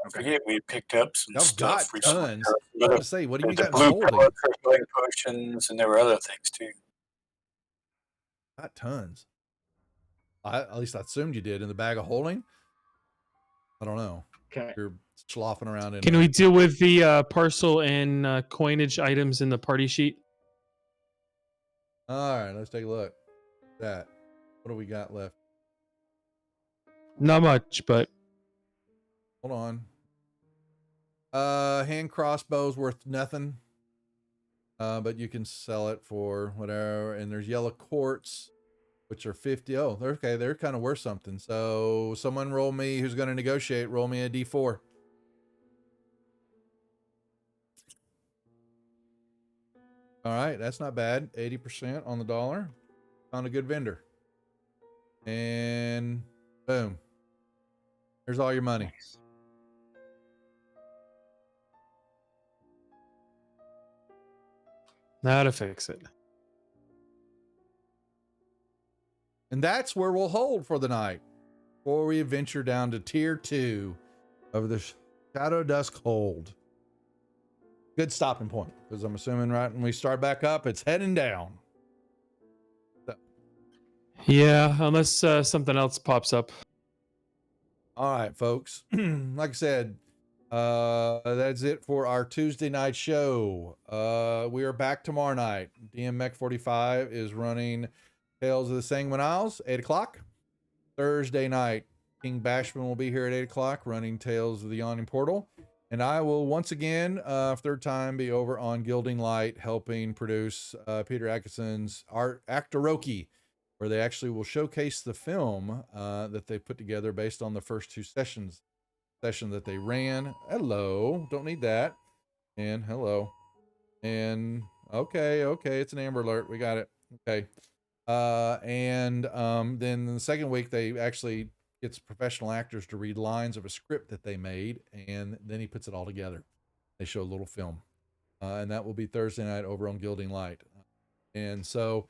Okay. Forget we picked up some Y'all stuff got recently. tons. I was to say, what do you The got in blue holding? color healing potions, and there were other things too. Got tons. At least I assumed you did in the bag of holding. I don't know. Okay. You're slouging around in. Can we deal with the parcel and coinage items in the party sheet? All right, let's take a look. That. What do we got left? Not much, but Hold on. Hand crossbow's worth nothing. But you can sell it for whatever. And there's yellow quartz, which are 50. Oh, they're okay. They're kind of worth something. So someone roll me who's going to negotiate. Roll me a D4. All right, that's not bad. 80% on the dollar. Found a good vendor. And boom. There's all your money. Nice. now to fix it. And that's where we'll hold for the night before we venture down to tier 2 of the Shadow Dusk Hold. Good stopping point, because I'm assuming right when we start back up, it's heading down. Yeah, unless something else pops up. All right, folks. Like I said, that's it for our Tuesday night show. We are back tomorrow night. DM Mech 45 is running Tales of the Sanguine Isles, 8 o'clock. Thursday night, King Bashman will be here at 8 o'clock running Tales of the Yawning Portal. And I will once again, third time, be over on Gilding Light helping produce Peter Atkinson's Actoroki, where they actually will showcase the film that they put together based on the first two session that they ran. Hello, don't need that. And hello. And okay, it's an Amber Alert. We got it. Okay. Then the second week they actually gets professional actors to read lines of a script that they made, and then he puts it all together. They show a little film. And that will be Thursday night over on Gilding Light. And so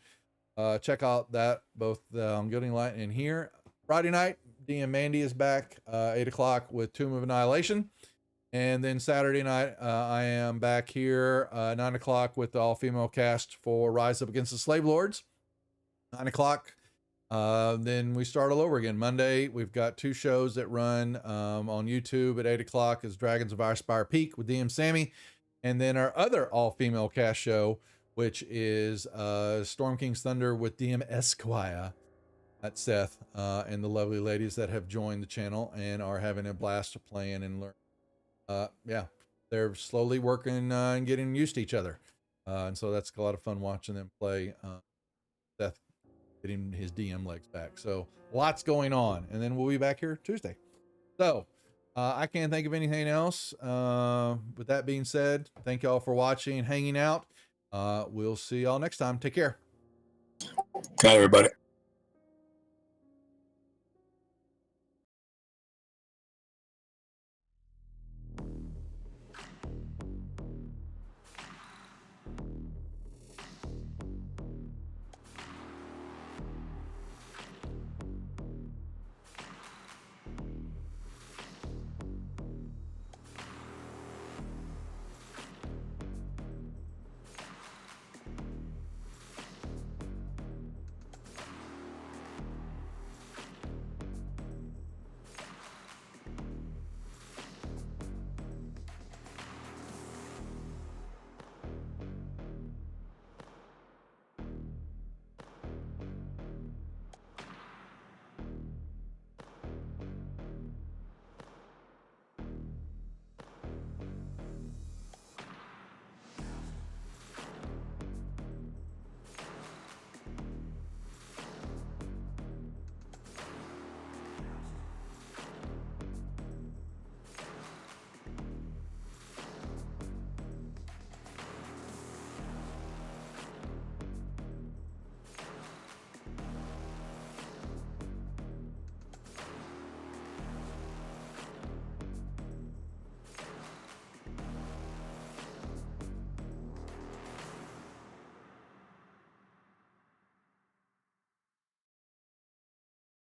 check out that both on Gilding Light and here. Friday night, DM Mandy is back 8 o'clock with Tomb of Annihilation. And then Saturday night, I am back here 9 o'clock with the all-female cast for Rise Up Against the Slave Lords. 9 o'clock. Then we start all over again. Monday, we've got two shows that run on YouTube at 8 o'clock is Dragons of Irespire Peak with DM Sammy. And then our other all-female cast show, which is Storm King's Thunder with DM Esquire. That's Seth and the lovely ladies that have joined the channel and are having a blast playing and learning. Yeah, they're slowly working and getting used to each other. And so that's a lot of fun watching them play. Seth getting his DM legs back. So lots going on, and then we'll be back here Tuesday. So I can't think of anything else. With that being said, thank y'all for watching and hanging out. We'll see y'all next time. Take care. Good night, everybody.